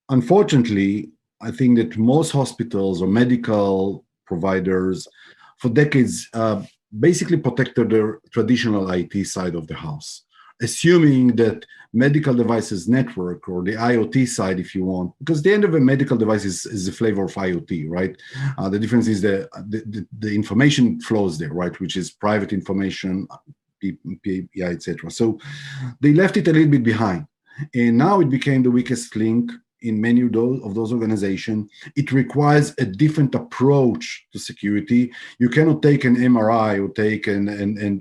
Unfortunately, I think that most hospitals or medical providers for decades basically protected their traditional IT side of the house, assuming that medical devices network, or the IoT side, if you want, because the end of a medical device is the flavor of IoT, right? The difference is the information flows there, right? Which is private information, PII, etc. So they left it a little bit behind, and now it became the weakest link in many of those organizations. It requires a different approach to security. You cannot take an MRI or take an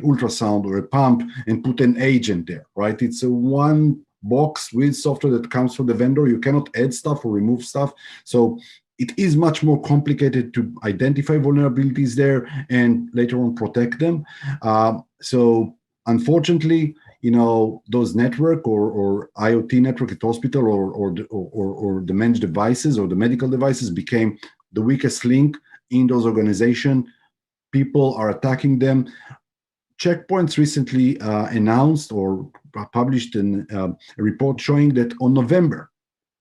ultrasound or a pump and put an agent there, right? It's a one box with software that comes from the vendor. You cannot add stuff or remove stuff. So it is much more complicated to identify vulnerabilities there and later on protect them. So unfortunately, those network or IoT network at hospital or the managed devices or the medical devices became the weakest link in those organizations. People are attacking them. Checkpoints recently announced or published a report showing that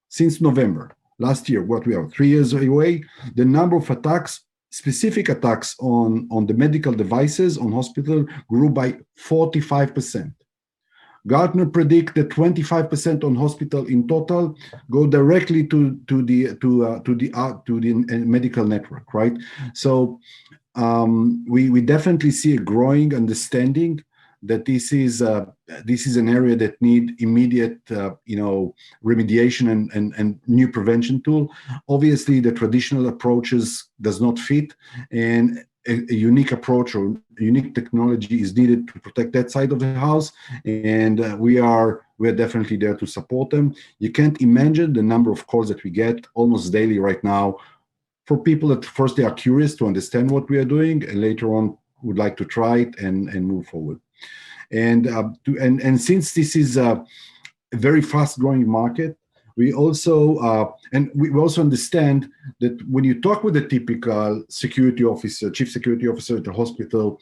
since November last year, what we are 3 years away, the number of attacks, specific attacks on the medical devices on hospital grew by 45%. Gartner predict that 25% on hospital in total go directly to the medical network, right? So we definitely see a growing understanding that this is an area that need immediate remediation and new prevention tool. Obviously, the traditional approaches does not fit, and a unique approach or unique technology is needed to protect that side of the house, and we are definitely there to support them. You can't imagine the number of calls that we get almost daily right now for people that first they are curious to understand what we are doing, and later on would like to try it and move forward. And since this is a very fast-growing market, we also understand that when you talk with a typical security officer, chief security officer at the hospital,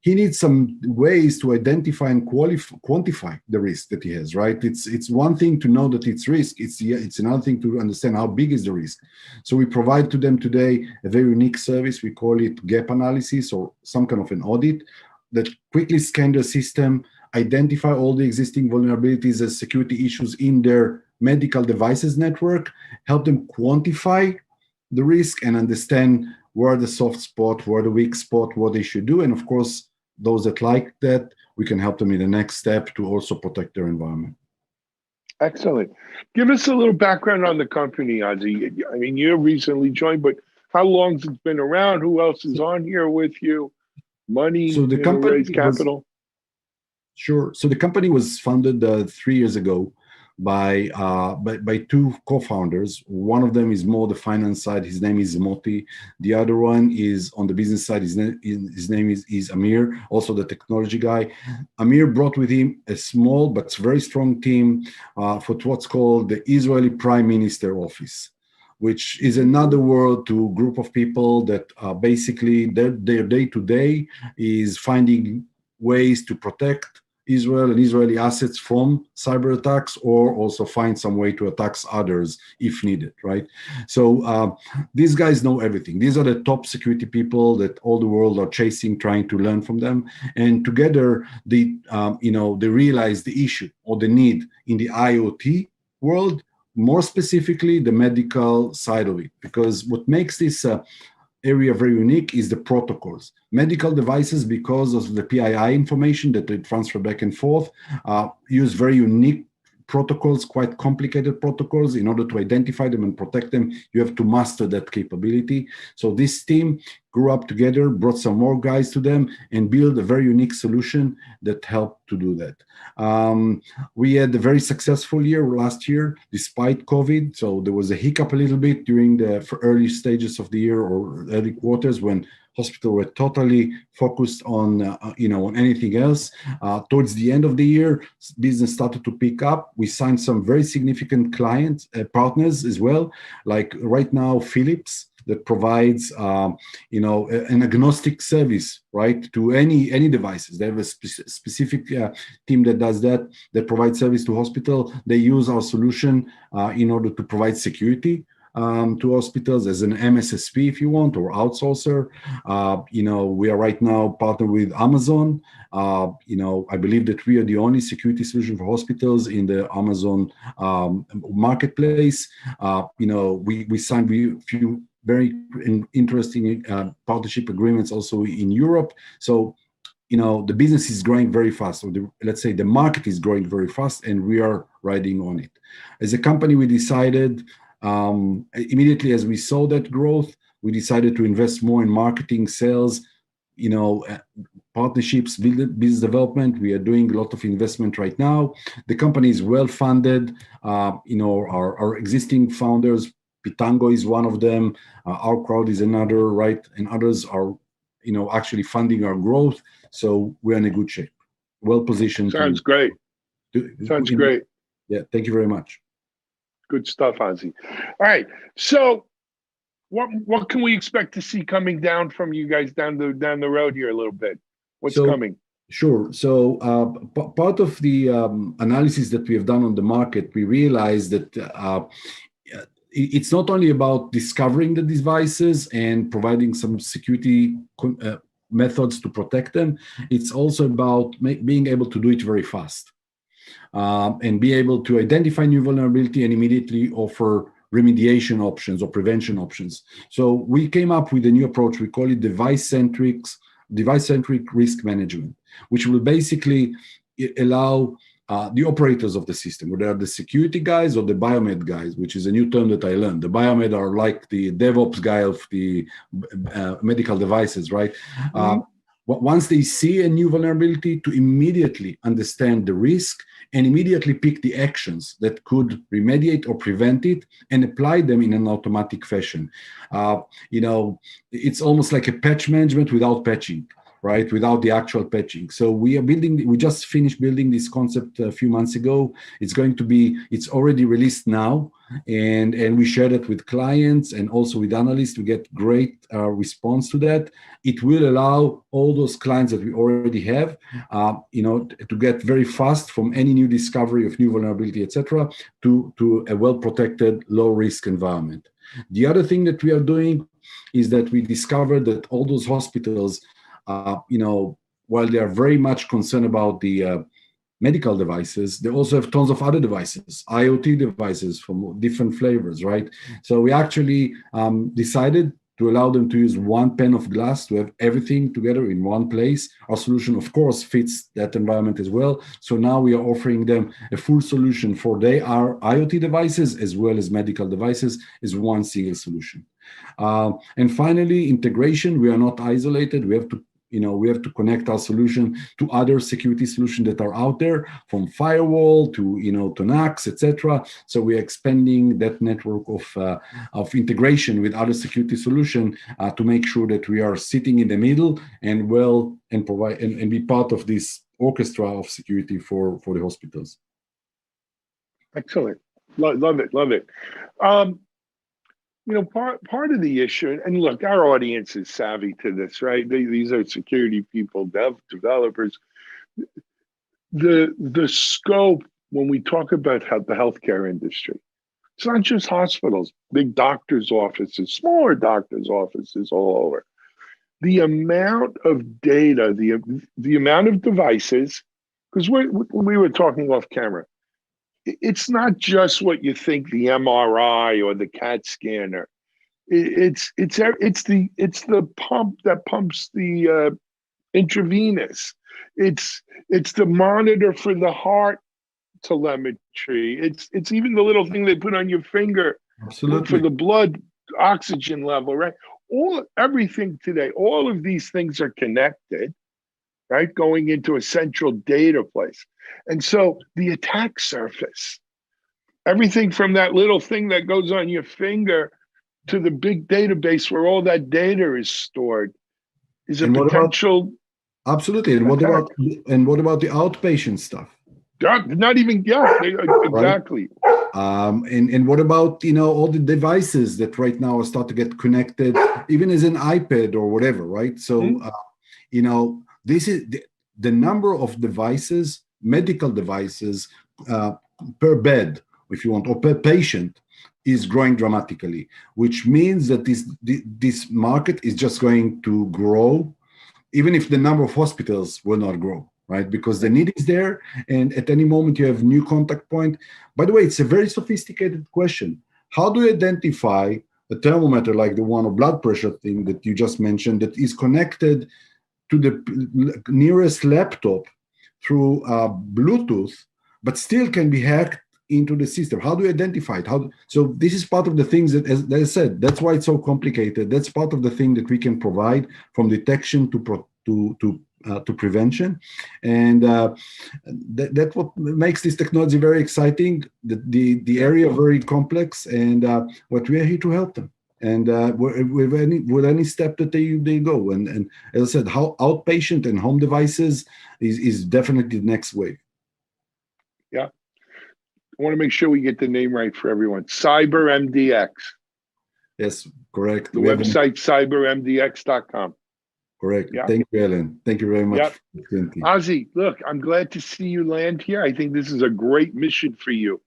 he needs some ways to identify and quantify the risk that he has, right? It's one thing to know that it's risk. It's another thing to understand how big is the risk. So we provide to them today a very unique service. We call it gap analysis, or some kind of an audit that quickly scan their system, identify all the existing vulnerabilities as security issues in their medical devices network, help them quantify the risk and understand where the soft spot, where the weak spot, what they should do. And of course, those that like that, we can help them in the next step to also protect their environment. Excellent. Give us a little background on the company, Ozzy. I mean, you recently joined, but how long has it been around? Who else is on here with you? Money, so the company raise capital? Sure. So the company was founded 3 years ago by two co-founders. One of them is more the finance side. His name is Moti. The other one is on the business side. His name is Amir, also the technology guy. Amir brought with him a small but very strong team for what's called the Israeli Prime Minister Office, which is another word to a group of people that basically their day-to-day is finding ways to protect Israel and Israeli assets from cyber attacks, or also find some way to attack others if needed, right? So these guys know everything. These are the top security people that all the world are chasing, trying to learn from them. And together, they realize the issue or the need in the IoT world, more specifically the medical side of it, because what makes this area very unique is the protocols. Medical devices, because of the PII information that they transfer back and forth, use very unique protocols, quite complicated protocols. In order to identify them and protect them, you have to master that capability. So this team grew up together, brought some more guys to them, and built a very unique solution that helped to do that. We had a very successful year last year, despite COVID. So there was a hiccup a little bit during the early stages of the year or early quarters when hospitals were totally focused on on anything else. Towards the end of the year, business started to pick up. We signed some very significant clients, partners as well, like right now Philips, that provides an agnostic service, right, to any devices. They have a specific team that does that provides service to hospital. They use our solution in order to provide security to hospitals as an MSSP, if you want, or outsourcer. We are right now partnered with Amazon. I believe that we are the only security solution for hospitals in the Amazon marketplace. We signed a few very interesting partnership agreements also in Europe. So, the business is growing very fast, or let's say the market is growing very fast, and we are riding on it. As a company, we decided immediately as we saw that growth, we decided to invest more in marketing, sales, partnerships, business development. We are doing a lot of investment right now. The company is well funded. Our existing founders, Pitango is one of them. Our crowd is another, right? And others are, actually funding our growth. So we're in a good shape, well positioned. Sounds great. Sounds great. Yeah, thank you very much. Good stuff, Ozzy. All right. So what can we expect to see coming down from you guys down the road here a little bit? What's coming? Sure. So part of the analysis that we have done on the market, we realized that it's not only about discovering the devices and providing some security methods to protect them. It's also about being able to do it very fast and be able to identify new vulnerability and immediately offer remediation options or prevention options. So we came up with a new approach. We call it device-centric risk management, which will basically allow the operators of the system, whether they're the security guys or the biomed guys, which is a new term that I learned. The biomed are like the DevOps guy of the medical devices, right? Once they see a new vulnerability, to immediately understand the risk and immediately pick the actions that could remediate or prevent it and apply them in an automatic fashion. It's almost like a patch management without patching, right? Without the actual patching. So we just finished building this concept a few months ago. It's already released now. And we shared it with clients and also with analysts to get great response to that. It will allow all those clients that we already have, to get very fast from any new discovery of new vulnerability, etc., to a well-protected, low-risk environment. The other thing that we are doing is that we discovered that all those hospitals, while they are very much concerned about the medical devices, they also have tons of other devices, IoT devices from different flavors, right? So we actually decided to allow them to use one pane of glass to have everything together in one place. Our solution, of course, fits that environment as well. So now we are offering them a full solution for our IoT devices as well as medical devices as one single solution. And finally, integration. We are not isolated. We have to connect our solution to other security solutions that are out there, from firewall to NACs, etc. So we're expanding that network of integration with other security solutions to make sure that we are sitting in the middle and provide and be part of this orchestra of security for the hospitals. Excellent, love it. Part of the issue, and look, our audience is savvy to this, right? These are security people, developers. The scope, when we talk about the healthcare industry, it's not just hospitals, big doctors' offices, smaller doctors' offices all over. The amount of data, the amount of devices, because we were talking off camera, it's not just what you think, the MRI or the CAT scanner. It's the pump that pumps the intravenous. It's the monitor for the heart telemetry. It's even the little thing they put on your finger. Absolutely. For the blood oxygen level, right? Everything today, all of these things are connected, right? Going into a central data place. And so the attack surface, everything from that little thing that goes on your finger to the big database where all that data is stored, is a potential. Absolutely. And what about the outpatient stuff? Not even, exactly. Right. And what about all the devices that right now are starting to get connected, even as an iPad or whatever, right? So this is the number of devices, medical devices per bed, if you want, or per patient, is growing dramatically, which means that this market is just going to grow, even if the number of hospitals will not grow, right? Because the need is there, and at any moment you have new contact point. By the way, it's a very sophisticated question. How do you identify a thermometer like the one or blood pressure thing that you just mentioned that is connected to the nearest laptop through Bluetooth, but still can be hacked into the system? How do you identify it? So this is part of the things that, as I said, that's why it's so complicated. That's part of the thing that we can provide, from detection to prevention, and that's what makes this technology very exciting. The area very complex, and what we are here to help them. And with any step that they go, and as I said, how outpatient and home devices is definitely the next wave. Yeah, I want to make sure we get the name right for everyone. CyberMDX. Yes, correct. The website cybermdx.com. Correct. Yeah. Thank you, Ellen. Thank you very much. Yep. Ozzy, look, I'm glad to see you land here. I think this is a great mission for you.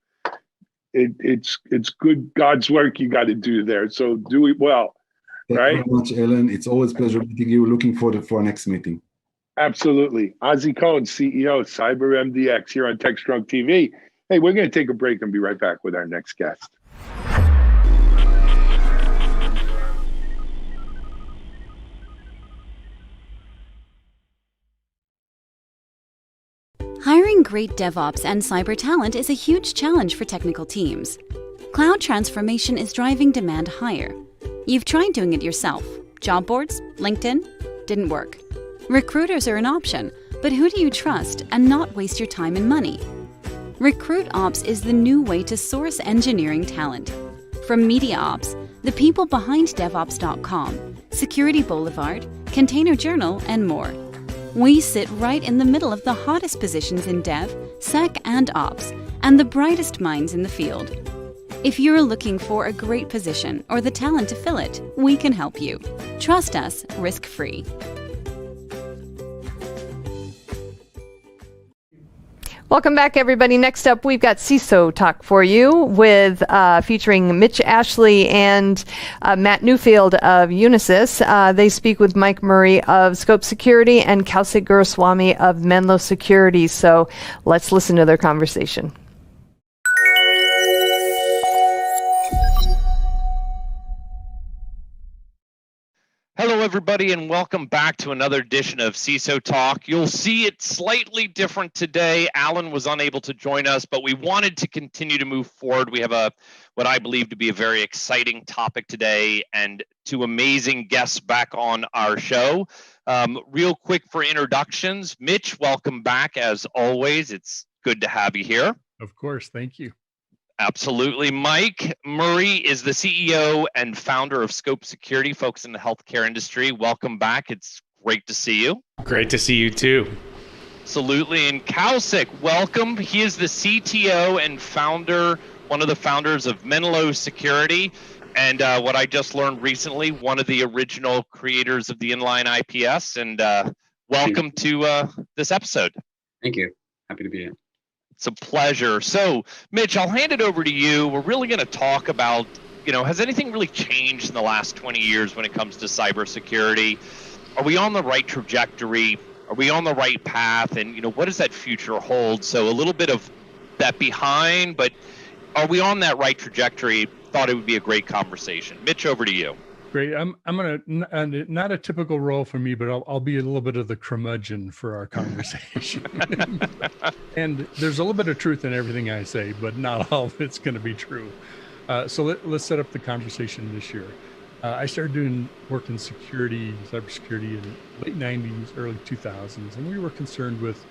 It's good God's work you got to do there. So do it well. Thank you very much, Ellen. It's always a pleasure meeting you. Looking forward for our next meeting. Absolutely. Ozzy Cohen, CEO, CyberMDX, here on TechStrong TV. Hey, we're going to take a break and be right back with our next guest. Hiring great DevOps and cyber talent is a huge challenge for technical teams. Cloud transformation is driving demand higher. You've tried doing it yourself. Job boards, LinkedIn, didn't work. Recruiters are an option, but who do you trust and not waste your time and money? Recruit Ops is the new way to source engineering talent. From Media Ops, the people behind DevOps.com, Security Boulevard, Container Journal, and more. We sit right in the middle of the hottest positions in Dev, Sec, and Ops, and the brightest minds in the field. If you're looking for a great position or the talent to fill it, we can help you. Trust us, risk-free. Welcome back, everybody. Next up, we've got CISO Talk for you with featuring Mitch Ashley and Matt Newfield of Unisys. They speak with Mike Murray of Scope Security and Kaushik Guruswamy of Menlo Security. So let's listen to their conversation. Hello, everybody, and welcome back to another edition of CISO Talk. You'll see it slightly different today. Alan was unable to join us, but we wanted to continue to move forward. We have what I believe to be a very exciting topic today and two amazing guests back on our show. Real quick for introductions, Mitch, welcome back as always. It's good to have you here. Of course, thank you. Absolutely. Mike Murray is the CEO and founder of Scope Security, focused in the healthcare industry. Welcome back. It's great to see you. Great to see you too. Absolutely. And Kaushik, welcome. He is the CTO and founder, one of the founders of Menlo Security. And what I just learned recently, one of the original creators of the inline IPS. And welcome to this episode. Thank you. Happy to be here. It's a pleasure. So, Mitch, I'll hand it over to you. We're really going to talk about, has anything really changed in the last 20 years when it comes to cybersecurity? Are we on the right trajectory? Are we on the right path? And, what does that future hold? So a little bit of that behind, but are we on that right trajectory? Thought it would be a great conversation. Mitch, over to you. Great. I'm going to, not a typical role for me, but I'll be a little bit of the curmudgeon for our conversation. And there's a little bit of truth in everything I say, but not all of it's going to be true. So let's set up the conversation this year. I started doing work in cybersecurity in late 90s, early 2000s, and we were concerned with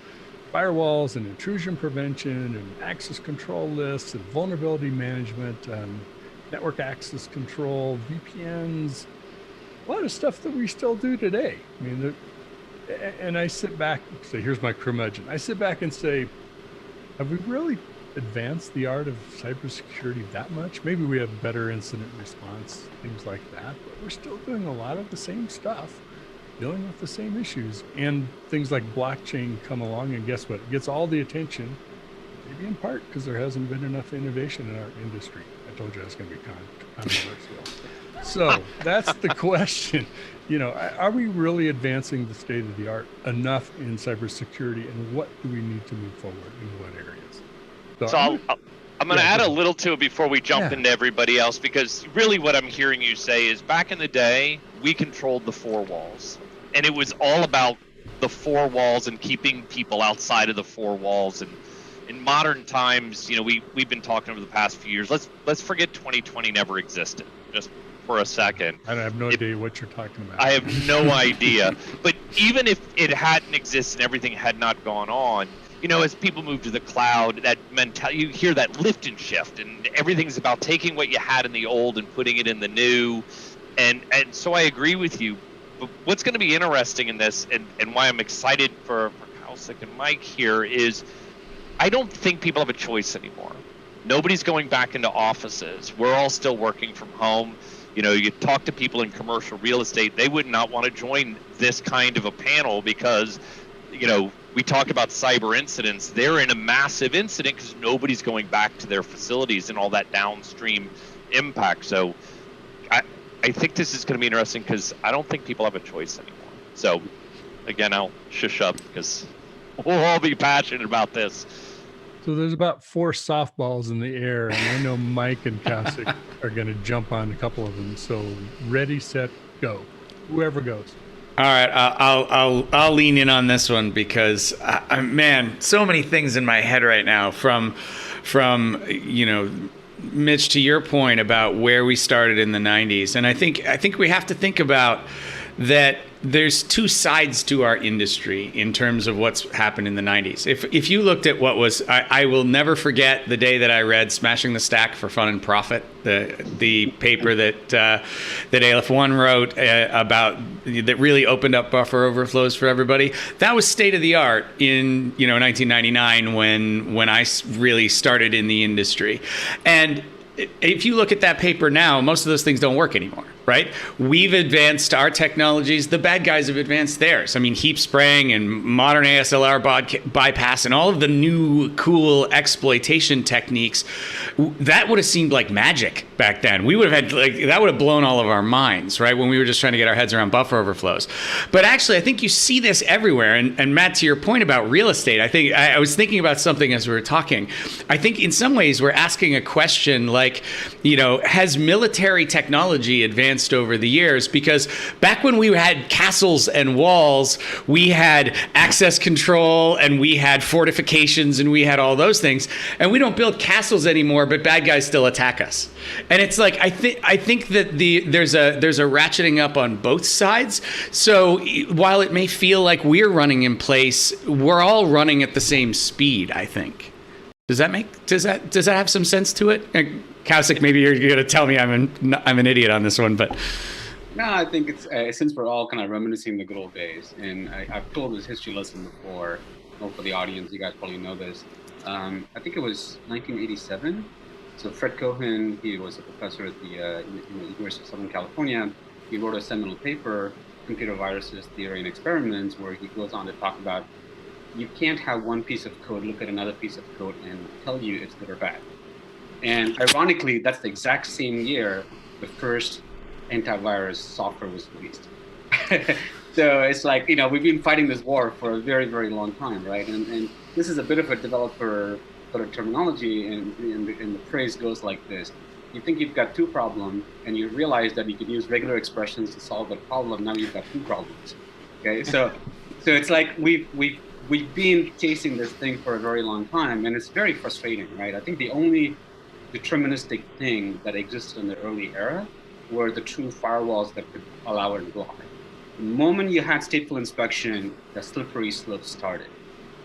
firewalls and intrusion prevention and access control lists and vulnerability management, network access control, VPNs, a lot of stuff that we still do today. I mean, and I sit back and say, here's my curmudgeon. I sit back and say, have we really advanced the art of cybersecurity that much? Maybe we have better incident response, things like that, but we're still doing a lot of the same stuff, dealing with the same issues. And things like blockchain come along, and guess what? It gets all the attention, maybe in part because there hasn't been enough innovation in our industry. I told you I was going to be controversial. So that's the question. Are we really advancing the state of the art enough in cybersecurity, and what do we need to move forward in what areas? So I'm going to add a little to it before we jump into everybody else, because really what I'm hearing you say is back in the day, we controlled the four walls, and it was all about the four walls and keeping people outside of the four walls. And in modern times, we've been talking over the past few years. Let's forget 2020 never existed, just for a second. I have no idea what you're talking about. I have no idea. But even if it hadn't existed and everything had not gone on, as people move to the cloud, that mentality, you hear that lift and shift, and everything's about taking what you had in the old and putting it in the new. And so I agree with you. But what's going to be interesting in this, and why I'm excited for Kaushik and Mike here, is I don't think people have a choice anymore. Nobody's going back into offices. We're all still working from home. You talk to people in commercial real estate, they would not want to join this kind of a panel because, we talk about cyber incidents. They're in a massive incident because nobody's going back to their facilities and all that downstream impact. So I think this is going to be interesting because I don't think people have a choice anymore. So again, I'll shush up because we'll all be passionate about this. So there's about 4 softballs in the air, and I know Mike and Kaushik are going to jump on a couple of them. So ready, set, go. Whoever goes. All right, I'll lean in on this one because man, so many things in my head right now from Mitch, to your point about where we started in the 90s. And I think we have to think about that there's two sides to our industry in terms of what's happened in the 90s. If you looked at what was, I will never forget the day that I read Smashing the Stack for Fun and Profit, the paper that Aleph One wrote about that really opened up buffer overflows for everybody. That was state of the art in 1999 when I really started in the industry. And if you look at that paper now, most of those things don't work anymore, right? We've advanced our technologies. The bad guys have advanced theirs. I mean, heap spraying and modern ASLR bypass and all of the new cool exploitation techniques, that would have seemed like magic back then. We would have had, that would have blown all of our minds, right? When we were just trying to get our heads around buffer overflows. But actually, I think you see this everywhere. And Matt, to your point about real estate, I was thinking about something as we were talking. I think in some ways we're asking a question like, has military technology advanced over the years? Because back when we had castles and walls, we had access control and we had fortifications and we had all those things. And we don't build castles anymore, but bad guys still attack us. And it's like, I think that there's a ratcheting up on both sides. So while it may feel like we're running in place, we're all running at the same speed, I think. Does that have some sense to it? Kausik, maybe you're going to tell me I'm an idiot on this one, but no, I think it's since we're all kind of reminiscing the good old days, and I've told this history lesson before. Well, for the audience, you guys probably know this. I think it was 1987. So Fred Cohen, he was a professor at the University of Southern California. He wrote a seminal paper, Computer Viruses, Theory and Experiments, where he goes on to talk about you can't have one piece of code look at another piece of code and tell you it's good or bad. And ironically, that's the exact same year the first antivirus software was released. So it's like, we've been fighting this war for a very, very long time, right? And this is a bit of a developer sort of terminology, and the phrase goes like this. You think you've got two problems, and you realize that you can use regular expressions to solve a problem. Now you've got two problems, okay? So it's like we've been chasing this thing for a very long time, and it's very frustrating, right? I think the only deterministic thing that existed in the early era were the true firewalls that could allow it to block. The moment you had stateful inspection, the slippery slope started.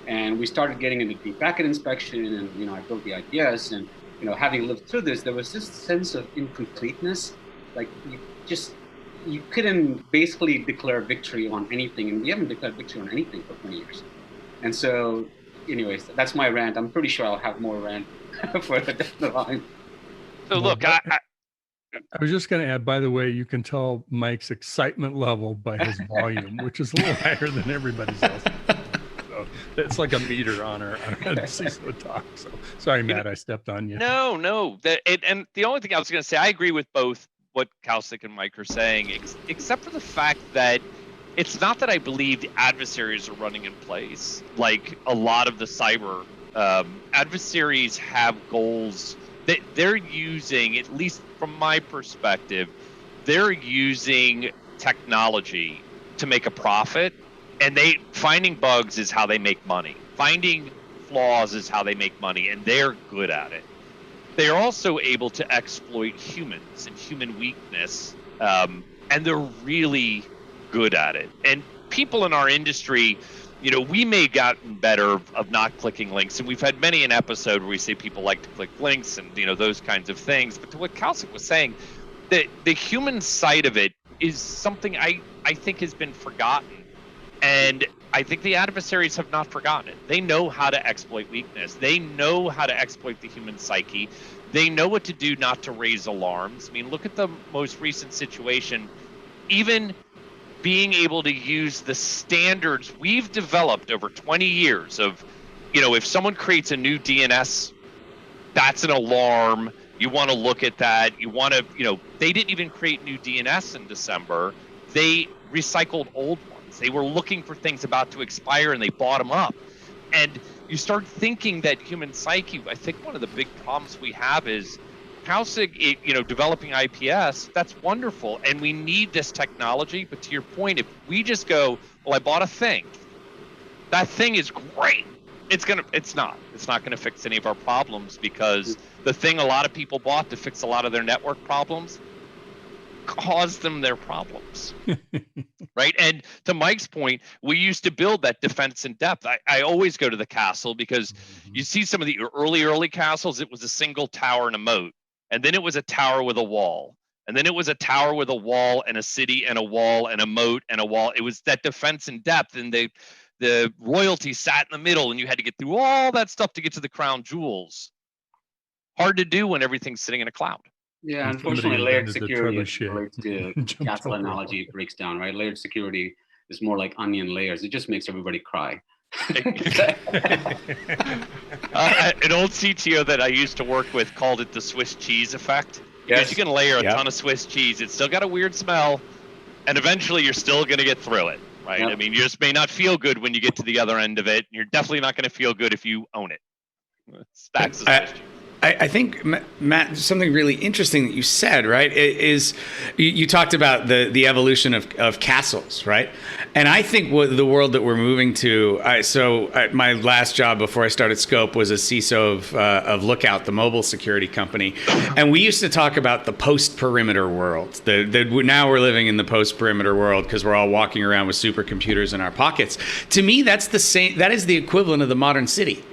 And we started getting into deep packet inspection, and I built the IPS, and having lived through this, there was this sense of incompleteness. Like you couldn't basically declare victory on anything, and we haven't declared victory on anything for 20 years. And so, anyways, that's my rant. I'm pretty sure I'll have more rant for the line. So look, I was just going to add, by the way, you can tell Mike's excitement level by his volume, which is a little higher than everybody's else. So it's like a meter on our CISO talk. So sorry, Matt, I stepped on you. No. And the only thing I was going to say, I agree with both what Kausik and Mike are saying, except for the fact that it's not that I believe the adversaries are running in place. Like a lot of the cyber adversaries have goals that they're using, at least from my perspective, they're using technology to make a profit, and finding bugs is how they make money. Finding flaws is how they make money, and they're good at it. They're also able to exploit humans and human weakness, and they're really good at it. And people in our industry, we may have gotten better of not clicking links, and we've had many an episode where we say people like to click links and those kinds of things. But to what Kausik was saying, the human side of it is something I think has been forgotten, and I think the adversaries have not forgotten it. They know how to exploit weakness. They know how to exploit the human psyche. They know what to do not to raise alarms. I mean, look at the most recent situation. Even being able to use the standards we've developed over 20 years of, if someone creates a new DNS, that's an alarm. You want to look at that. You want to, they didn't even create new DNS in December. They recycled old ones. They were looking for things about to expire and they bought them up. And you start thinking that human psyche, I think one of the big problems we have is Kausig, developing IPS, that's wonderful. And we need this technology. But to your point, if we just go, well, I bought a thing. That thing is great. It's not going to fix any of our problems, because the thing a lot of people bought to fix a lot of their network problems caused them their problems. Right? And to Mike's point, we used to build that defense in depth. I always go to the castle, because you see some of the early castles, it was a single tower and a moat. And then it was a tower with a wall. And then it was a tower with a wall and a city and a wall and a moat and a wall. It was that defense in depth, and the royalty sat in the middle, and you had to get through all that stuff to get to the crown jewels. Hard to do when everything's sitting in a cloud. Yeah, unfortunately, layered security, like the castle analogy, breaks down, right? Layered security is more like onion layers. It just makes everybody cry. An old CTO that I used to work with called it the Swiss cheese effect. Because you can layer a ton of Swiss cheese. It's still got a weird smell, and eventually you're still going to get through it, right? Yep. I mean, you just may not feel good when you get to the other end of it. You're definitely not going to feel good if you own it. Stacks of Swiss cheese. I think, Matt, something really interesting that you said, right, is you talked about the evolution of castles, right? And I think what the world that we're moving to, my last job before I started Scope was a CISO of Lookout, the mobile security company. And we used to talk about the post-perimeter world. Now we're living in the post-perimeter world because we're all walking around with supercomputers in our pockets. To me, that is the equivalent of the modern city.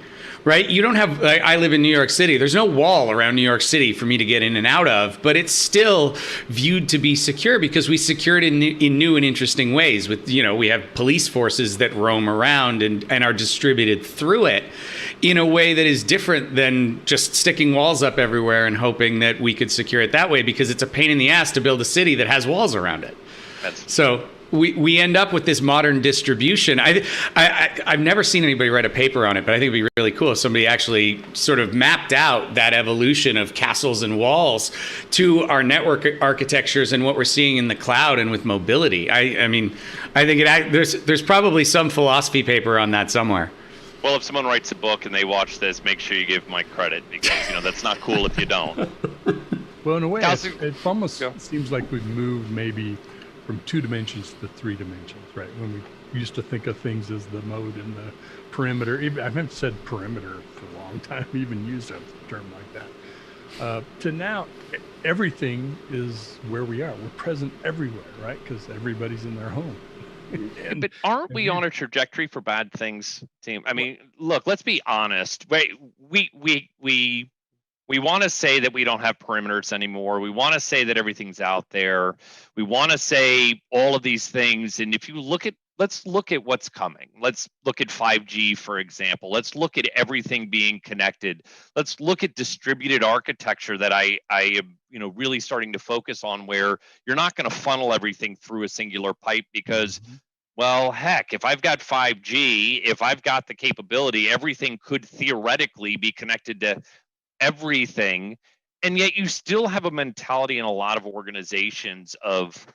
Right? You don't have, I live in New York City. There's no wall around New York City for me to get in and out of, but it's still viewed to be secure because we secure it in new and interesting ways. We have police forces that roam around and are distributed through it in a way that is different than just sticking walls up everywhere and hoping that we could secure it that way, because it's a pain in the ass to build a city that has walls around it. So we end up with this modern distribution. I've never seen anybody write a paper on it, but I think it'd be really cool if somebody actually sort of mapped out that evolution of castles and walls to our network architectures and what we're seeing in the cloud and with mobility. I think there's probably some philosophy paper on that somewhere. Well, if someone writes a book and they watch this, make sure you give Mike credit, because that's not cool if you don't. Well, in a way, it almost seems like we've moved maybe from 2 dimensions to 3 dimensions, right? When we used to think of things as the mode and the perimeter. I haven't said perimeter for a long time, even used a term like that. To now, everything is where we are. We're present everywhere, right? Because everybody's in their home. But aren't we on a trajectory for bad things, team? I mean, look, let's be honest. Right? We want to say that we don't have perimeters anymore. We want to say that everything's out there. We want to say all of these things. And if you let's look at what's coming. Let's look at 5G, for example. Let's look at everything being connected. Let's look at distributed architecture that I am, really starting to focus on, where you're not going to funnel everything through a singular pipe, because well, heck, if I've got 5G, if I've got the capability, everything could theoretically be connected to everything. And yet you still have a mentality in a lot of organizations of,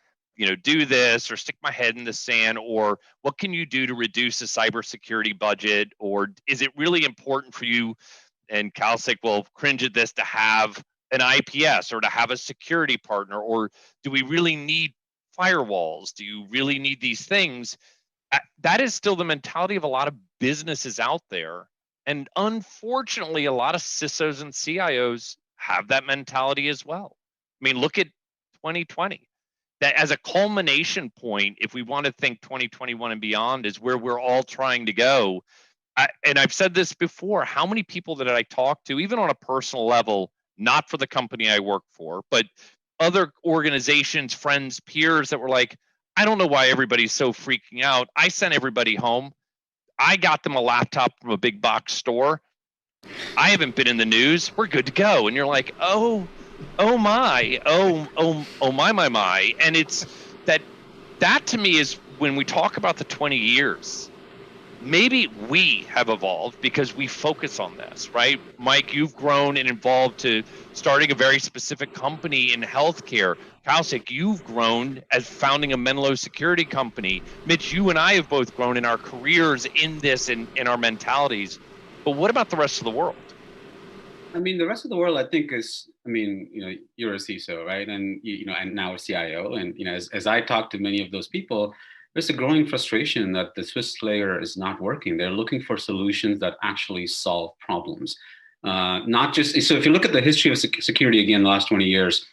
do this, or stick my head in the sand, or what can you do to reduce the cybersecurity budget? Or is it really important for you, and Kausig will cringe at this, to have an IPS or to have a security partner? Or do we really need firewalls? Do you really need these things? That is still the mentality of a lot of businesses out there. And unfortunately, a lot of CISOs and CIOs have that mentality as well. I mean, look at 2020. That as a culmination point, if we want to think 2021 and beyond is where we're all trying to go. And I've said this before, how many people that I talk to, even on a personal level, not for the company I work for, but other organizations, friends, peers, that were like, I don't know why everybody's so freaking out. I sent everybody home. I got them a laptop from a big box store. I haven't been in the news. We're good to go. And you're like, oh my. And it's that to me is when we talk about the 20 years, maybe we have evolved because we focus on this, right? Mike, you've grown and evolved to starting a very specific company in healthcare. Kausig, you've grown as founding a Menlo security company. Mitch, you and I have both grown in our careers in this and in our mentalities. But what about the rest of the world? I mean, the rest of the world, I think, is I mean, you're a CISO, right? And and now a CIO. And as I talk to many of those people, there's a growing frustration that the Swiss layer is not working. They're looking for solutions that actually solve problems. Not just so. If you look at the history of security again, the last 20 years,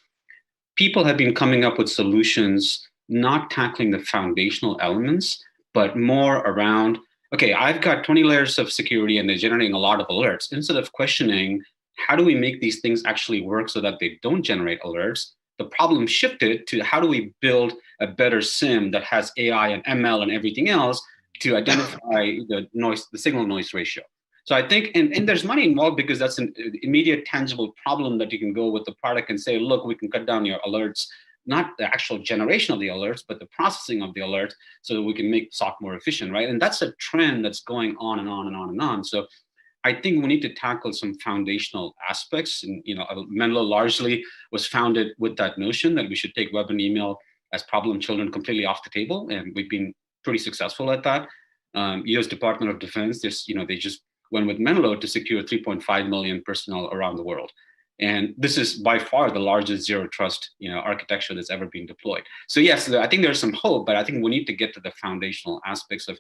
people have been coming up with solutions not tackling the foundational elements, but more around, okay, I've got 20 layers of security and they're generating a lot of alerts. Instead of questioning, how do we make these things actually work so that they don't generate alerts? The problem shifted to how do we build a better SIM that has AI and ML and everything else to identify the signal noise ratio. So I think, and there's money involved because that's an immediate tangible problem that you can go with the product and say, look, we can cut down your alerts, not the actual generation of the alerts, but the processing of the alerts so that we can make SOC more efficient, right? And that's a trend that's going on and on and on and on. So I think we need to tackle some foundational aspects. And, Menlo largely was founded with that notion that we should take web and email as problem children completely off the table. And we've been pretty successful at that. US Department of Defense, they just went with Menlo to secure 3.5 million personnel around the world. And this is by far the largest zero trust, architecture that's ever been deployed. So yes, I think there's some hope, but I think we need to get to the foundational aspects of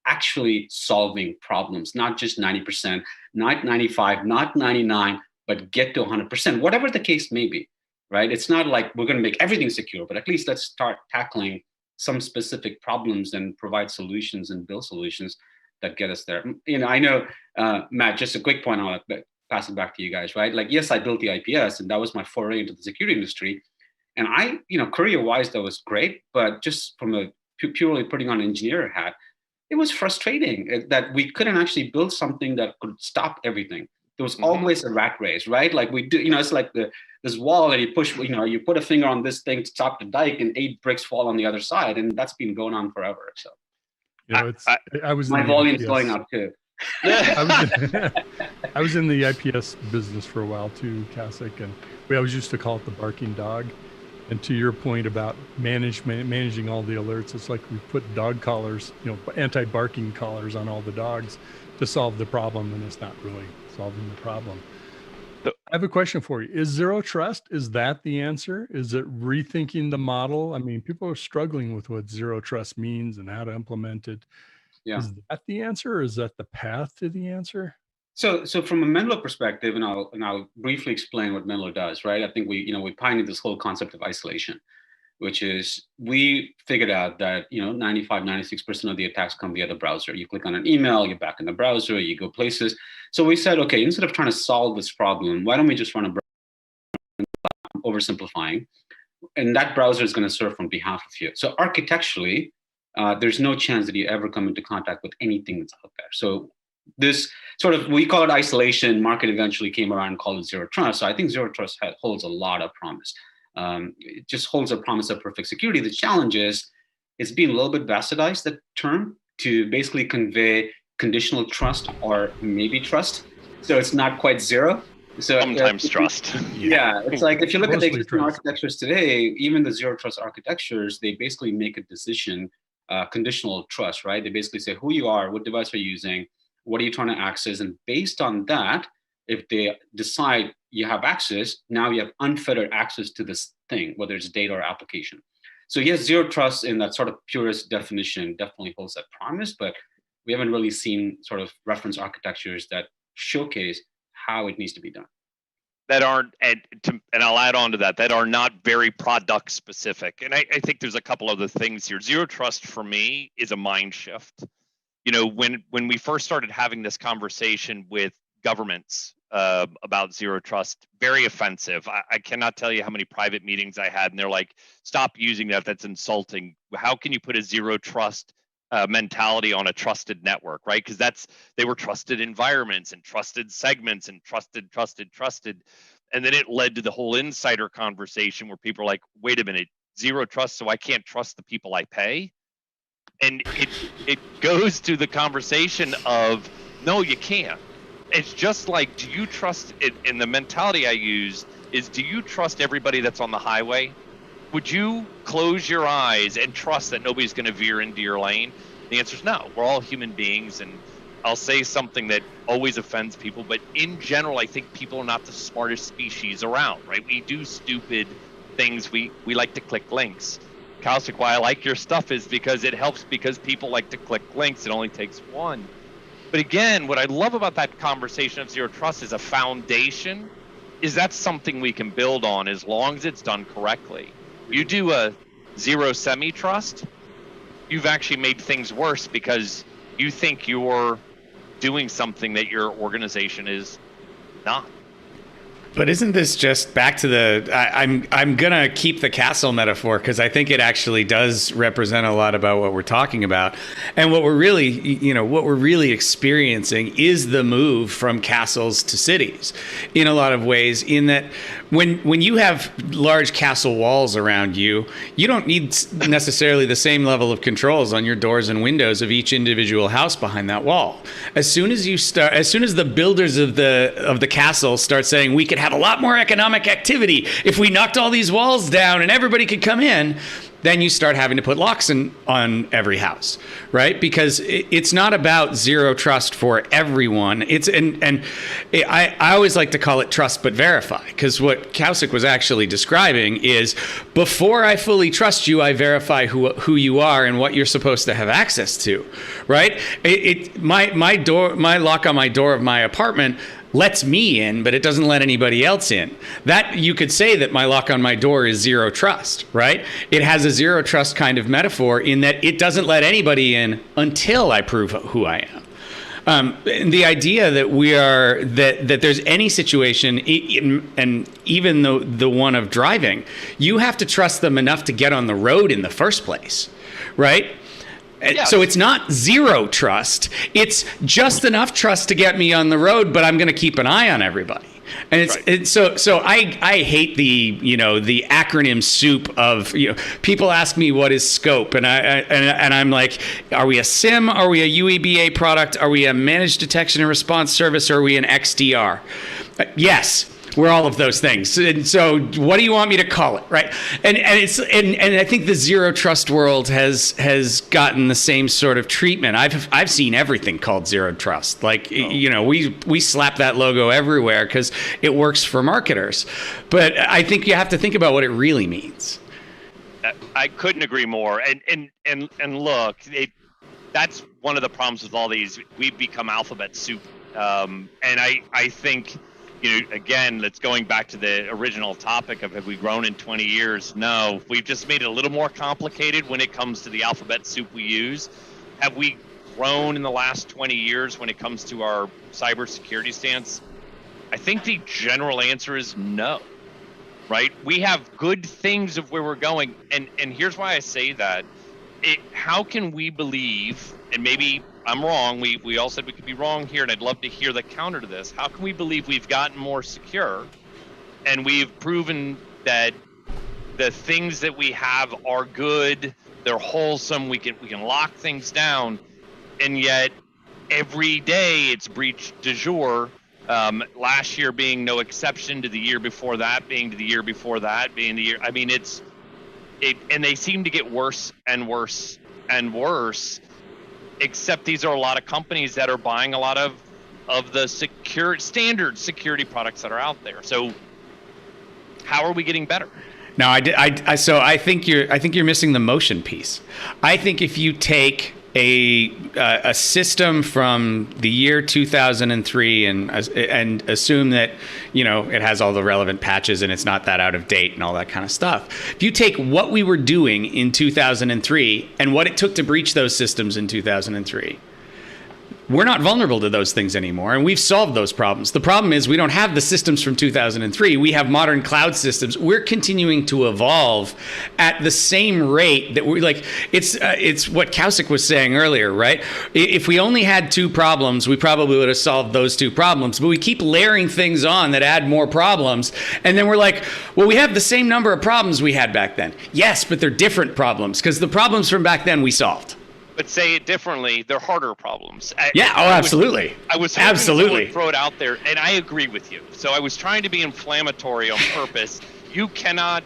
actually solving problems, not just 90%, not 95, not 99, but get to 100%, whatever the case may be, right? It's not like we're going to make everything secure, but at least let's start tackling some specific problems and provide solutions and build solutions that get us there. I know, Matt, just a quick point on it, pass it back to you guys, right? Like, yes, I built the IPS and that was my foray into the security industry. And I, career-wise, that was great, but just from a purely putting on an engineer hat, it was frustrating that we couldn't actually build something that could stop everything. There was always a rat race, right? Like we do, it's like this wall and you push, you put a finger on this thing to stop the dike and 8 bricks fall on the other side. And that's been going on forever. So I was my volume's going up too. I was in the IPS business for a while too, Kasich, and we always used to call it the barking dog. And to your point about managing all the alerts, it's like we put dog collars, anti-barking collars on all the dogs to solve the problem, and it's not really solving the problem. I have a question for you. Is zero trust, is that the answer? Is it rethinking the model? I mean, people are struggling with what zero trust means and how to implement it. Yeah. Is that the answer, or is that the path to the answer? So from a Menlo perspective, and I'll briefly explain what Menlo does, right? I think we pioneered this whole concept of isolation, which is we figured out that 95, 96% of the attacks come via the browser. You click on an email, you're back in the browser, you go places. So we said, okay, instead of trying to solve this problem, why don't we just run a browser, oversimplifying, and that browser is going to serve on behalf of you. So architecturally, there's no chance that you ever come into contact with anything that's out there. So this sort of, we call it isolation, market eventually came around and called it zero trust. So I think zero trust holds a lot of promise. It just holds a promise of perfect security. The challenge is it's been a little bit bastardized, that term, to basically convey conditional trust or maybe trust. So it's not quite zero. So sometimes trust. Yeah, it's like if you look at the existing architectures today, even the zero trust architectures, they basically make a decision, conditional trust, right? They basically say who you are, what device are you using, what are you trying to access? And based on that, if they decide you have access, now you have unfettered access to this thing, whether it's data or application. So yes, zero trust in that sort of purest definition definitely holds that promise, but we haven't really seen sort of reference architectures that showcase how it needs to be done. That aren't, and I'll add on to that, that are not very product specific. And I think there's a couple other things here. Zero trust for me is a mind shift. When we first started having this conversation with governments about zero trust, very offensive. I cannot tell you how many private meetings I had, and they're like, stop using that, that's insulting. How can you put a zero trust mentality on a trusted network, right? Because they were trusted environments and trusted segments and trusted. And then it led to the whole insider conversation where people are like, wait a minute, zero trust, so I can't trust the people I pay? And it goes to the conversation of, no, you can't. It's just like, do you trust it? And the mentality I use is, do you trust everybody that's on the highway? Would you close your eyes and trust that nobody's going to veer into your lane? The answer is no. We're all human beings, and I'll say something that always offends people, but in general, I think people are not the smartest species around, right? We do stupid things. We like to click links. Kausik, why I like your stuff is because it helps, because people like to click links. It only takes one. But again, what I love about that conversation of zero trust is a foundation, is that's something we can build on as long as it's done correctly. You do a zero semi-trust, you've actually made things worse because you think you're doing something that your organization is not. But isn't this just back to the, I'm gonna keep the castle metaphor because I think it actually does represent a lot about what we're talking about. And what we're really experiencing is the move from castles to cities in a lot of ways, in that when you have large castle walls around you, you don't need necessarily the same level of controls on your doors and windows of each individual house behind that wall. As soon as the builders of the castle start saying we could have a lot more economic activity if we knocked all these walls down and everybody could come in, then you start having to put locks on every house, right? Because it's not about zero trust for everyone. I always like to call it trust but verify, because what Kausik was actually describing is, before I fully trust you, I verify who you are and what you're supposed to have access to, right? My lock on my door of my apartment lets me in, but it doesn't let anybody else in. That, you could say that my lock on my door is zero trust, right? It has a zero trust kind of metaphor in that it doesn't let anybody in until I prove who I am. And the idea that that there's any situation, and even the one of driving, you have to trust them enough to get on the road in the first place, right? Yeah. So it's not zero trust. It's just enough trust to get me on the road, but I'm going to keep an eye on everybody. And so I hate the acronym soup of, people ask me what is scope, and I'm like, are we a SIM? Are we a UEBA product? Are we a managed detection and response service? Or are we an XDR? Yes. We're all of those things. And so what do you want me to call it, right? And I think the zero trust world has gotten the same sort of treatment. I've seen everything called zero trust. Like, we slap that logo everywhere because it works for marketers. But I think you have to think about what it really means. I couldn't agree more. And look, that's one of the problems with all these. We've become alphabet soup. And I think, again, that's going back to the original topic of, have we grown in 20 years? No, we've just made it a little more complicated when it comes to the alphabet soup we use. Have we grown in the last 20 years when it comes to our cybersecurity stance? I think the general answer is no, right? We have good things of where we're going. And here's why I say that. How can we believe, and maybe I'm wrong, we all said we could be wrong here, and I'd love to hear the counter to this. How can we believe we've gotten more secure and we've proven that the things that we have are good, they're wholesome, we can lock things down, and yet every day it's breach du jour, last year being no exception, to the year before that being, to the year before that being the year. I mean, and they seem to get worse and worse and worse. Except these are a lot of companies that are buying a lot of the standard security products that are out there. So how are we getting better? No, so I think you're missing the motion piece. I think if you take a system from the year 2003 and assume that it has all the relevant patches and it's not that out of date and all that kind of stuff. If you take what we were doing in 2003 and what it took to breach those systems in 2003, we're not vulnerable to those things anymore, and we've solved those problems. The problem is we don't have the systems from 2003. We have modern cloud systems. We're continuing to evolve at the same rate that we're like. It's what Kausik was saying earlier, right? If we only had two problems, we probably would have solved those two problems. But we keep layering things on that add more problems, and then we're like, well, we have the same number of problems we had back then. Yes, but they're different problems because the problems from back then we solved. But say it differently, they're harder problems. Absolutely. I was absolutely to throw it out there, and I agree with you. So I was trying to be inflammatory on purpose. You cannot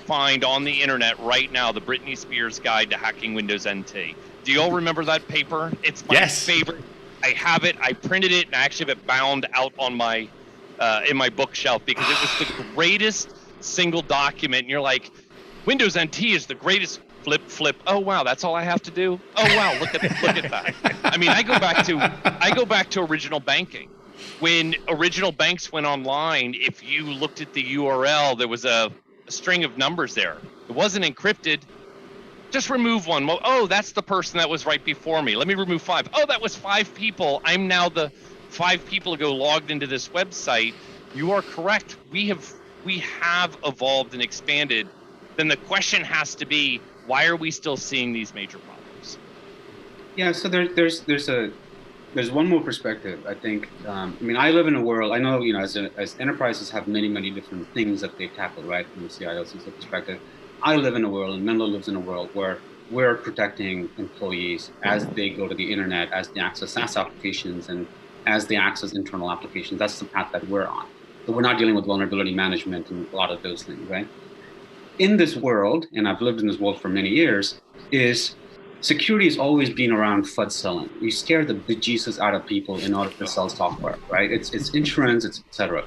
find on the internet right now the Britney Spears Guide to Hacking Windows NT. Do you all remember that paper? It's my favorite. I have it. I printed it, and I actually have it bound out on my in my bookshelf because it was the greatest single document. And you're like, Windows NT is the greatest. Flip. Oh wow, that's all I have to do. Oh wow, look at that. I mean, I go back to original banking. When original banks went online, if you looked at the URL, there was a string of numbers there. It wasn't encrypted. Just remove one. Oh, that's the person that was right before me. Let me remove 5. Oh, that was 5 people. I'm now the 5 people who go logged into this website. You are correct. We have evolved and expanded. Then the question has to be, why are we still seeing these major problems? Yeah, so there's one more perspective. I think. I mean, I live in a world. I know, as enterprises have many different things that they tackle, right, from the CIO CISO perspective. I live in a world, and Menlo lives in a world where we're protecting employees as they go to the internet, as they access SaaS applications, and as they access internal applications. That's the path that we're on. So we're not dealing with vulnerability management and a lot of those things, right? In this world, and I've lived in this world for many years, is security has always been around FUD selling. You scare the bejesus out of people in order to sell software, right? It's insurance, it's et cetera.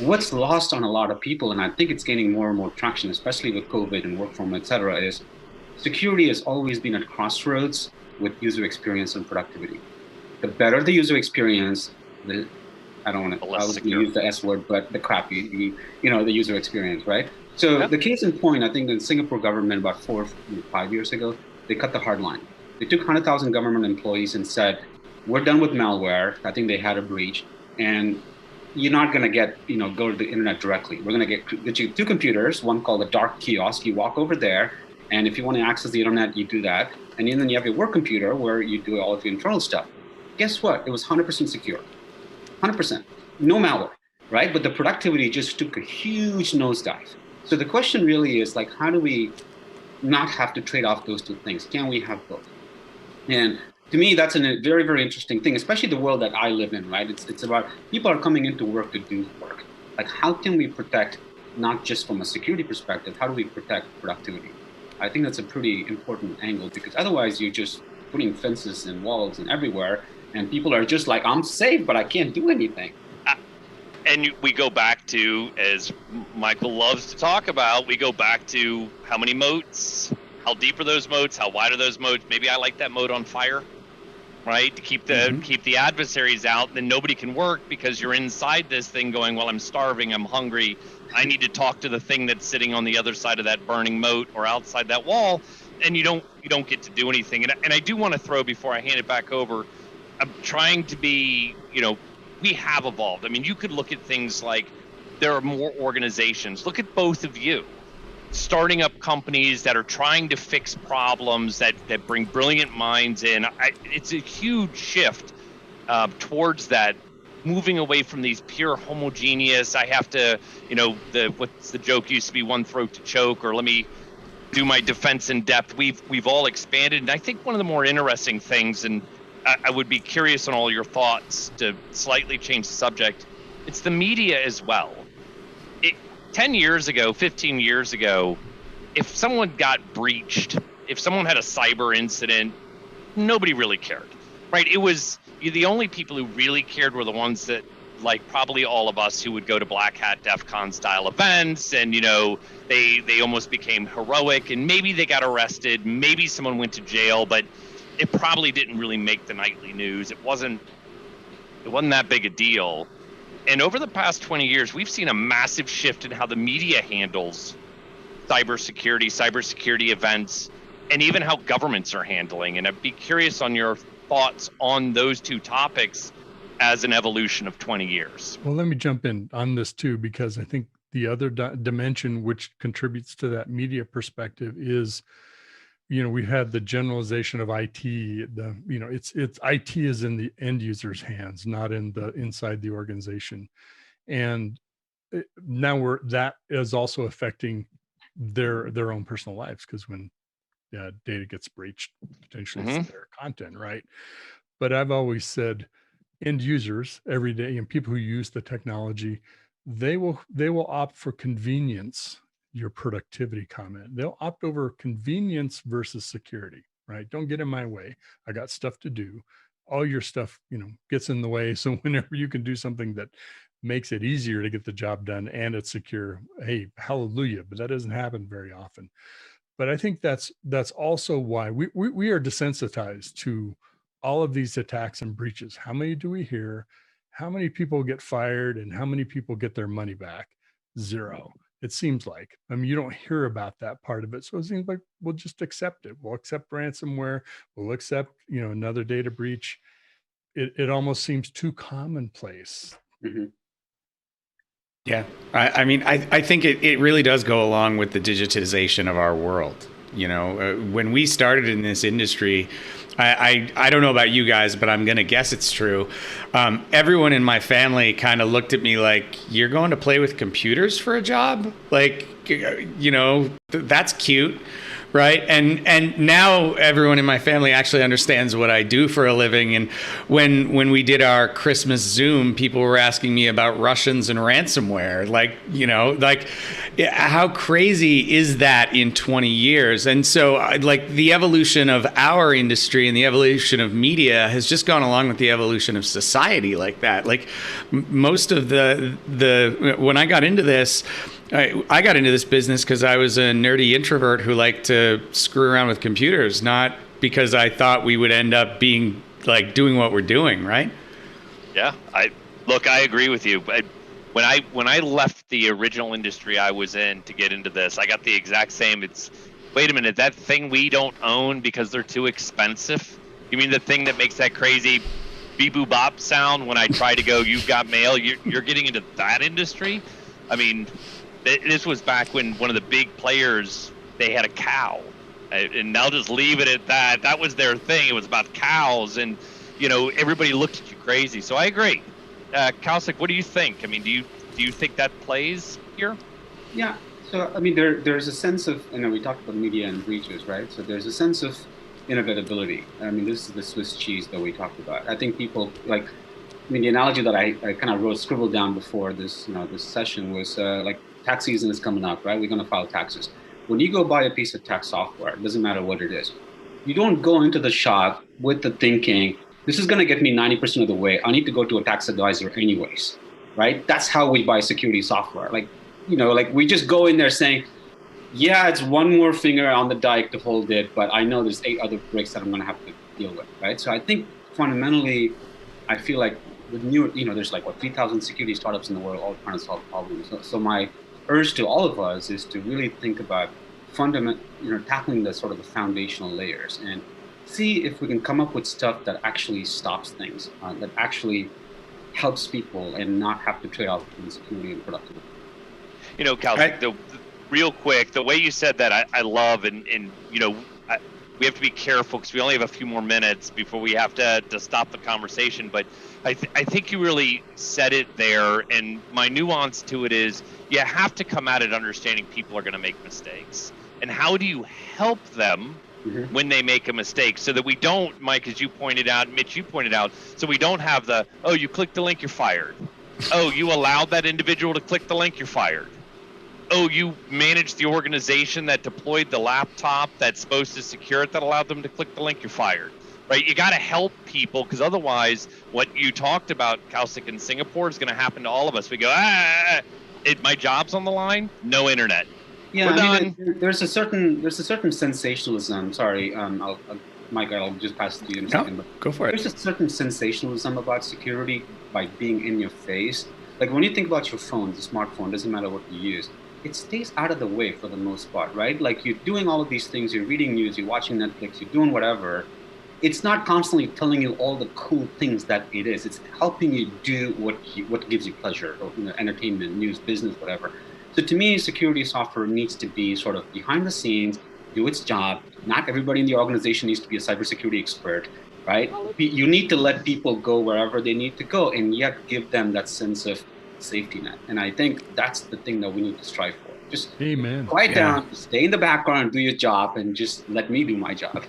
What's lost on a lot of people, and I think it's gaining more and more traction, especially with COVID and work from home, et cetera, is security has always been at crossroads with user experience and productivity. The better the user experience, I don't want to use the S word, but the crappy, the user experience, right? So the case in point, I think the Singapore government about 4 or 5 years ago, they cut the hard line. They took 100,000 government employees and said, we're done with malware. I think they had a breach, and you're not going to go to the internet directly. We're going to get you 2 computers, one called a dark kiosk. You walk over there, and if you want to access the internet, you do that. And then you have your work computer where you do all of your internal stuff. Guess what? It was 100% secure. 100%. No malware, right? But the productivity just took a huge nosedive. So the question really is, like, how do we not have to trade off those 2 things? Can we have both? And to me, that's a very, very interesting thing, especially the world that I live in, right? It's about people are coming into work to do work. Like, how can we protect, not just from a security perspective, how do we protect productivity? I think that's a pretty important angle, because otherwise you're just putting fences and walls and everywhere, and people are just like, I'm safe, but I can't do anything. And we go back to, as Michael loves to talk about, we go back to how many moats, how deep are those moats, how wide are those moats? Maybe I like that moat on fire, right? To keep the adversaries out, and then nobody can work because you're inside this thing going, well, I'm starving, I'm hungry, I need to talk to the thing that's sitting on the other side of that burning moat or outside that wall, and you don't get to do anything. And I do want to throw, before I hand it back over, I'm trying to be, we have evolved. I mean, you could look at things like there are more organizations. Look at both of you starting up companies that are trying to fix problems that bring brilliant minds in. It's a huge shift towards that, moving away from these pure homogeneous, I have to, what's the joke used to be, one throat to choke, or let me do my defense in depth. We've all expanded. And I think one of the more interesting things, and I would be curious on all your thoughts to slightly change the subject, it's the media as well. 10 years ago, 15 years ago, if someone got breached, if someone had a cyber incident, nobody really cared, right? It was the only people who really cared were the ones that, like probably all of us, who would go to Black Hat DEF CON style events, and they almost became heroic, and maybe they got arrested, maybe someone went to jail, but it probably didn't really make the nightly news. It wasn't that big a deal. And over the past 20 years, we've seen a massive shift in how the media handles cybersecurity events, and even how governments are handling. And I'd be curious on your thoughts on those 2 topics as an evolution of 20 years. Well, let me jump in on this too, because I think the other dimension which contributes to that media perspective is, we had the generalization of IT. It's IT is in the end user's hands, not inside the organization, and now that is also affecting their own personal lives, because when data gets breached, potentially it's their content, right? But I've always said, end users every day, and people who use the technology, they will opt for convenience. Your productivity comment, they'll opt over convenience versus security, right? Don't get in my way. I got stuff to do. all your stuff, gets in the way. So whenever you can do something that makes it easier to get the job done and it's secure, hey, hallelujah. But that doesn't happen very often. But I think that's also why we are desensitized to all of these attacks and breaches. How many do we hear? How many people get fired and how many people get their money back? Zero. It seems like. I mean, you don't hear about that part of it. So it seems like we'll just accept it. We'll accept ransomware. We'll accept, another data breach. It almost seems too commonplace. Mm-hmm. Yeah. I mean, I think it really does go along with the digitization of our world. When we started in this industry, I don't know about you guys, but I'm going to guess it's true. Everyone in my family kind of looked at me like, you're going to play with computers for a job? Like, that's cute. Right. And now everyone in my family actually understands what I do for a living. And when we did our Christmas Zoom, people were asking me about Russians and ransomware. How crazy is that in 20 years? And so the evolution of our industry and the evolution of media has just gone along with the evolution of society like that. Like most of when I got into this, I got into this business because I was a nerdy introvert who liked to screw around with computers, not because I thought we would end up being doing what we're doing, right? Yeah, I agree with you. When I left the original industry I was in to get into this, I got the exact same. It's, wait a minute, that thing we don't own because they're too expensive? You mean the thing that makes that crazy beep boop bop sound when I try to go, you've got mail? You're getting into that industry? I mean, this was back when one of the big players, they had a cow, and I'll just leave it at that. That was their thing. It was about cows, and everybody looked at you crazy. So I agree. Kaushik, what do you think? I mean, do you think that plays here? Yeah. So I mean, there's a sense of, we talked about media and breaches, right? So there's a sense of inevitability. I mean, this is the Swiss cheese that we talked about. I think people the analogy that I kind of scribbled down before this, this session was tax season is coming up, right? We're going to file taxes. When you go buy a piece of tax software, it doesn't matter what it is. You don't go into the shop with the thinking, this is going to get me 90% of the way. I need to go to a tax advisor anyways, right? That's how we buy security software. We just go in there saying, yeah, it's one more finger on the dike to hold it, but I know there's 8 other bricks that I'm going to have to deal with, right? So I think fundamentally, I feel like with new, there's 3,000 security startups in the world all trying to solve problems. So my urge to all of us is to really think about tackling the sort of the foundational layers and see if we can come up with stuff that actually stops things, that actually helps people and not have to trade off between security and productivity. Kaushik, real quick, the way you said that, I love, and we have to be careful because we only have a few more minutes before we have to stop the conversation. But I think you really said it there. And my nuance to it is you have to come at it understanding people are going to make mistakes. And how do you help them when they make a mistake so that we don't, Mike, as you pointed out, Mitch, you pointed out, so we don't have the, oh, you clicked the link, you're fired. Oh, you allowed that individual to click the link, you're fired. Oh, you managed the organization that deployed the laptop that's supposed to secure it that allowed them to click the link, you're fired. Right? You got to help people because otherwise what you talked about, Kaushik, in Singapore is going to happen to all of us. We go, my job's on the line, no internet. Yeah, I mean, there's a certain sensationalism. Sorry, Mike, I'll just pass it to you in a second. But go for it. There's a certain sensationalism about security by being in your face. Like when you think about your phone, the smartphone, doesn't matter what you use, it stays out of the way for the most part, right? Like you're doing all of these things, you're reading news, you're watching Netflix, you're doing whatever. It's not constantly telling you all the cool things that it is. It's helping you do what gives you pleasure, or entertainment, news, business, whatever. So to me, security software needs to be sort of behind the scenes, do its job. Not everybody in the organization needs to be a cybersecurity expert, right? You need to let people go wherever they need to go and yet give them that sense of safety net. And I think that's the thing that we need to strive for. Just quiet down, stay in the background, do your job, and just let me do my job.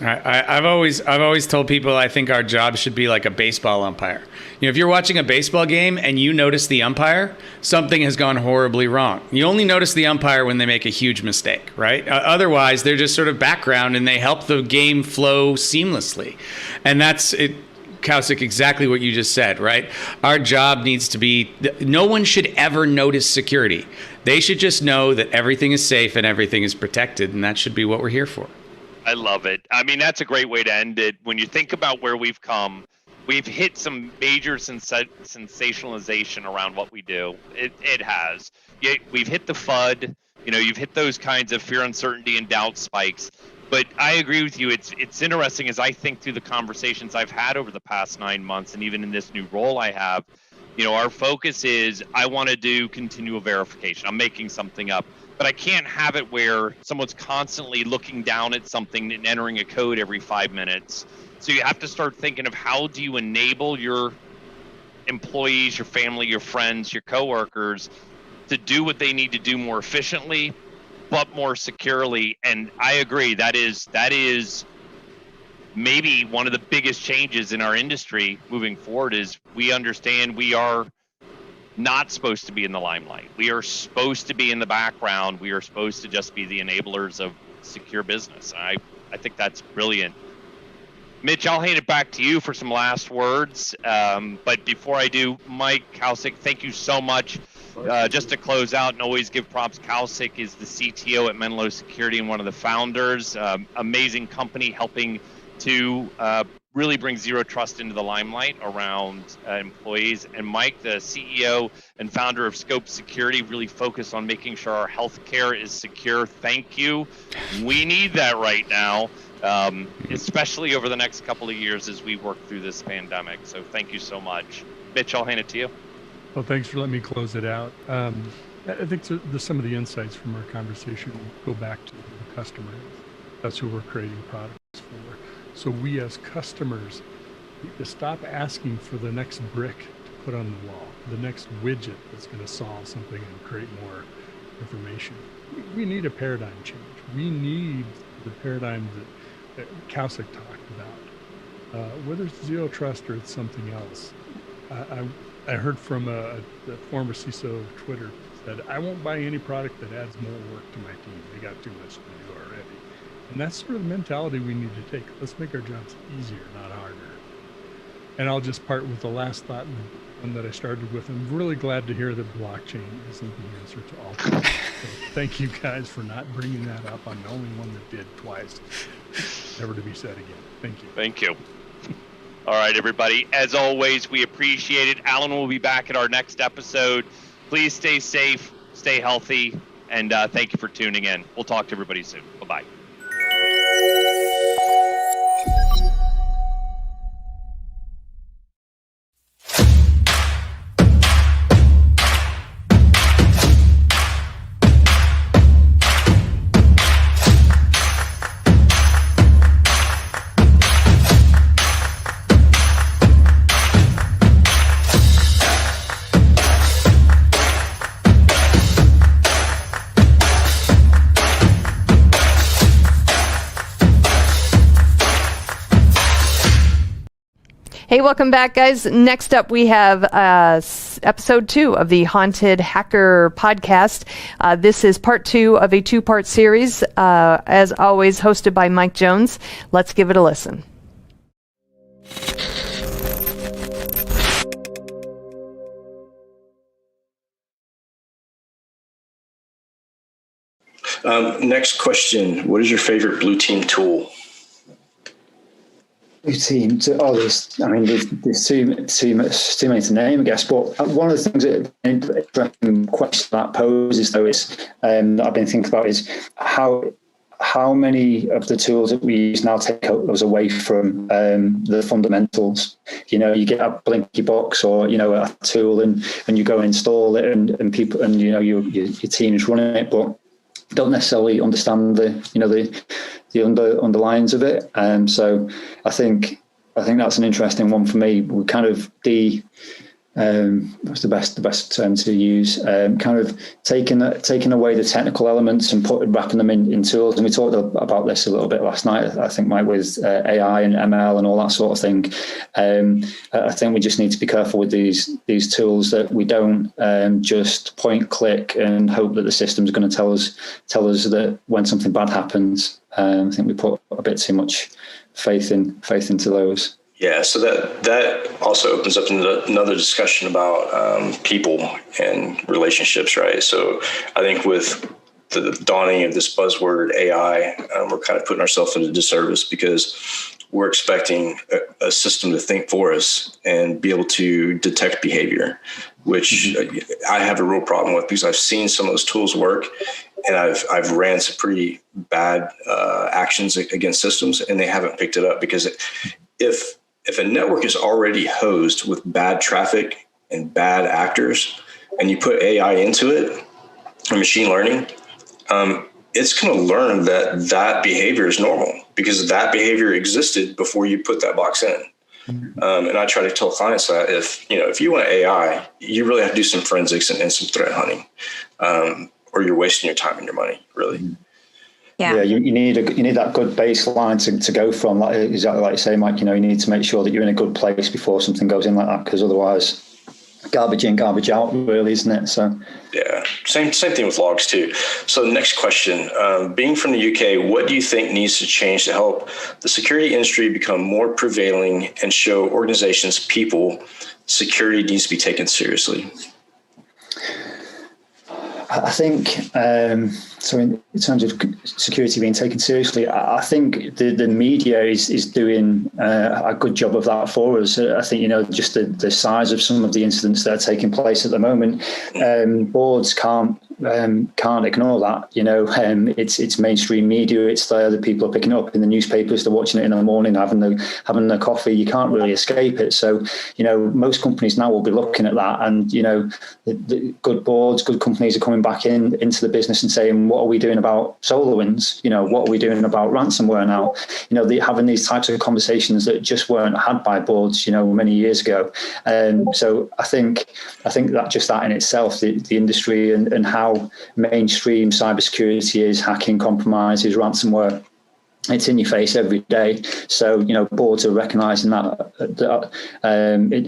I've always told people I think our job should be like a baseball umpire. If you're watching a baseball game and you notice the umpire, something has gone horribly wrong. You only notice the umpire when they make a huge mistake, right? Otherwise, they're just sort of background and they help the game flow seamlessly. And that's it. Kausic, exactly what you just said, right? Our job needs to be, no one should ever notice security. They should just know that everything is safe and everything is protected, and that should be what we're here for. I love it. I mean, that's a great way to end it. When you think about where we've come, we've hit some major sensationalization around what we do. It has. We've hit the FUD. You've hit those kinds of fear, uncertainty, and doubt spikes. But I agree with you. It's interesting as I think through the conversations I've had over the past 9 months, and even in this new role I have, our focus is I want to do continual verification. I'm making something up, but I can't have it where someone's constantly looking down at something and entering a code every 5 minutes. So you have to start thinking of how do you enable your employees, your family, your friends, your coworkers to do what they need to do more efficiently, but more securely. And I agree, that is maybe one of the biggest changes in our industry moving forward is we understand we are not supposed to be in the limelight. We are supposed to be in the background. We are supposed to just be the enablers of secure business. I think that's brilliant. Mitch, I'll hand it back to you for some last words. But before I do, Mike Kausic, thank you so much. Just to close out and always give props, Kausic is the CTO at Menlo Security and one of the founders. Amazing company helping to really bring zero trust into the limelight around employees. And Mike, the CEO and founder of Scope Security, really focused on making sure our healthcare is secure. Thank you. We need that right now, especially over the next couple of years as we work through this pandemic. So thank you so much. Mitch, I'll hand it to you. Well, thanks for letting me close it out. I think some of the insights from our conversation go back to the customer. That's who we're creating products for. So we as customers need to stop asking for the next brick to put on the wall, the next widget that's going to solve something and create more information. We need a paradigm change. We need the paradigm that Kausic talked about, whether it's zero trust or it's something else. I heard from the former CISO of Twitter said, I won't buy any product that adds more work to my team. They got too much to do already. And that's sort of the mentality we need to take. Let's make our jobs easier, not harder. And I'll just part with the last thought, one that I started with. I'm really glad to hear that blockchain isn't the answer to all problems. So thank you guys for not bringing that up. I'm the only one that did twice. Never to be said again. Thank you. Thank you. All right, everybody. As always, we appreciate it. Alan will be back at our next episode. Please stay safe, stay healthy, and thank you for tuning in. We'll talk to everybody soon. Bye-bye. Hey, welcome back, guys. Next up, we have episode 2 of the Haunted Hacker podcast. This is part 2 of a 2-part series, as always, hosted by Mike Jones. Let's give it a listen. Next question. What is your favorite blue team tool? There's too many to name, I guess. But one of the things that question that poses, though, is that I've been thinking about is how many of the tools that we use now take us away from the fundamentals. You get a blinky box or a tool and you go and install it and people and your team is running it, but don't necessarily understand the underlines of it. So I think that's an interesting one for me. We kind of what's the best term to use? Kind of taking away the technical elements and wrapping them in tools. And we talked about this a little bit last night, I think, Mike, with AI and ML and all that sort of thing. I think we just need to be careful with these tools, that we don't just point, click, and hope that the system's going to tell us that when something bad happens. I think we put a bit too much faith into those. Yeah, so that also opens up another discussion about people and relationships, right? So I think with the dawning of this buzzword AI, we're kind of putting ourselves at a disservice, because we're expecting a system to think for us and be able to detect behavior, which I have a real problem with, because I've seen some of those tools work, and I've ran some pretty bad actions against systems, and they haven't picked it up. Because if a network is already hosed with bad traffic and bad actors, and you put AI into it, or machine learning, it's going to learn that behavior is normal, because that behavior existed before you put that box in. And I try to tell clients that if you want AI, you really have to do some forensics and some threat hunting, or you're wasting your time and your money, really. Yeah, you need that good baseline to go from. Like, exactly like you say, Mike. You need to make sure that you're in a good place before something goes in like that, because otherwise, garbage in, garbage out, really, isn't it? So yeah, same thing with logs too. So next question: being from the UK, what do you think needs to change to help the security industry become more prevailing and show organizations, people, security needs to be taken seriously? I think, so in terms of security being taken seriously, I think the media is doing a good job of that for us. I think, just the size of some of the incidents that are taking place at the moment, boards can't ignore that. It's mainstream media. It's there. The people are picking it up in the newspapers. They're watching it in the morning, having their coffee. You can't really escape it. So, most companies now will be looking at that, and the good boards, good companies are coming back into the business and saying, what are we doing about SolarWinds? What are we doing about ransomware now? They're having these types of conversations that just weren't had by boards, many years ago. So I think that in itself, the industry and how mainstream cybersecurity is, hacking, compromises, ransomware, it's in your face every day. So, boards are recognizing that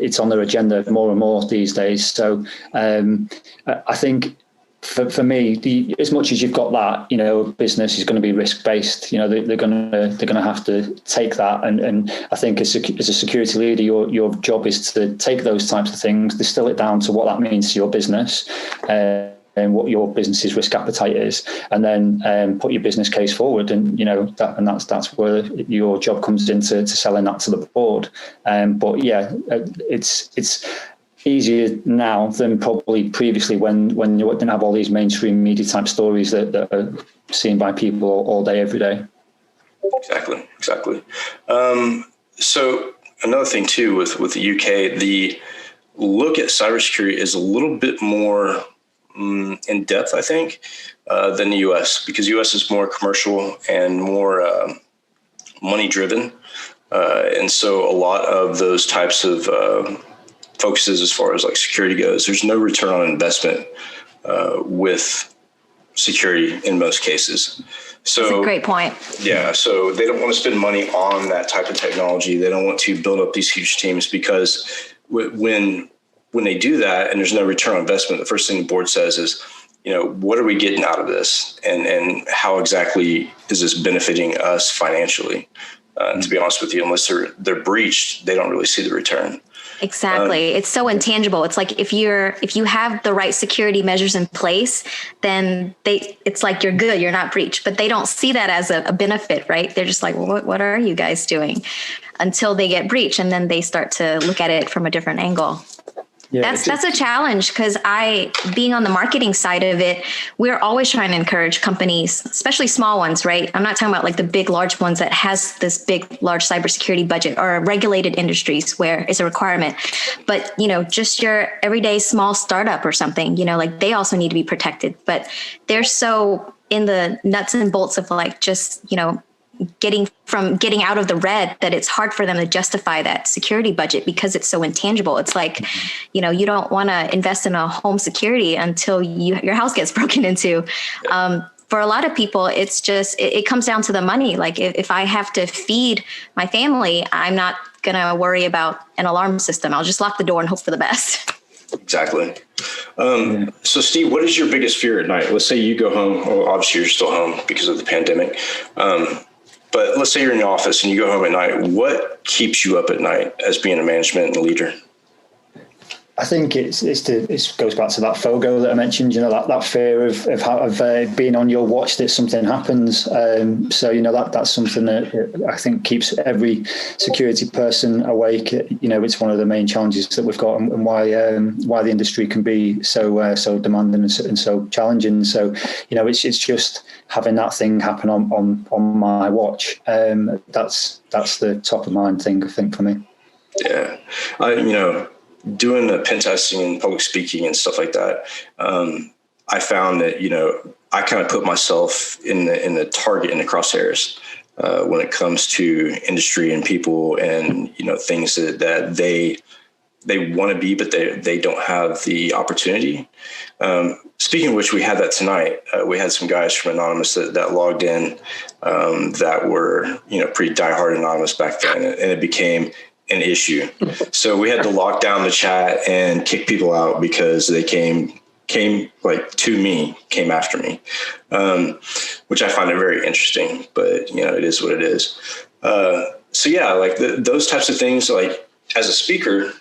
it's on their agenda more and more these days. So I think for me, as much as you've got that, business is going to be risk-based. They're going to have to take that. And I think as a security leader, your job is to take those types of things, distill it down to what that means to your business, and what your business's risk appetite is, and then put your business case forward. And that's where your job comes into selling that to the board. But yeah, it's easier now than probably previously when you didn't have all these mainstream media type stories that are seen by people all day, every day. Exactly. So another thing too with the UK, the look at cybersecurity is a little bit more in depth, I think, than the US, because US is more commercial and more money driven. And so a lot of those types of focuses as far as like security goes, there's no return on investment with security in most cases. So that's a great point. Yeah. So they don't want to spend money on that type of technology. They don't want to build up these huge teams, because when they do that and there's no return on investment, the first thing the board says is, what are we getting out of this? And how exactly is this benefiting us financially? To be honest with you, unless they're breached, they don't really see the return. Exactly. It's so intangible. It's like if you have the right security measures in place, then it's like you're good, you're not breached. But they don't see that as a benefit, right? They're just like, well, what are you guys doing? Until they get breached, and then they start to look at it from a different angle. Yeah, that's a challenge, because being on the marketing side of it, we're always trying to encourage companies, especially small ones, right? I'm not talking about like the big, large ones that has this big, large cybersecurity budget, or regulated industries where it's a requirement. But, just your everyday small startup or something, like they also need to be protected. But they're so in the nuts and bolts of like just, getting out of the red, that it's hard for them to justify that security budget because it's so intangible. It's like, you know, you don't want to invest in a home security until your house gets broken into. For a lot of people, it's just, it comes down to the money. Like if I have to feed my family, I'm not going to worry about an alarm system. I'll just lock the door and hope for the best. Exactly. So Steve, what is your biggest fear at night? Let's say you go home. Well, obviously you're still home because of the pandemic. But let's say you're in the office and you go home at night. What keeps you up at night as being a management and leader? I think it goes back to that FOGO that I mentioned, you know, that fear of being on your watch that something happens. So, you know, that's something that I think keeps every security person awake. You know, it's one of the main challenges that we've got, and why the industry can be so demanding and so challenging. So, you know, it's just having that thing happen on my watch. That's the top of mind thing, I think, for me. Yeah, you know, doing the pen testing and public speaking and stuff like that, I found that, you know, I kind of put myself in the target, in the crosshairs when it comes to industry and people and, you know, things that they want to be, but they don't have the opportunity. Speaking of which, we had that tonight. We had some guys from Anonymous that logged in that were, you know, pretty diehard Anonymous back then, and it became an issue. So we had to lock down the chat and kick people out because they came like to me, came after me, which I find it very interesting, but you know, it is what it is. So yeah, like those types of things, like as a speaker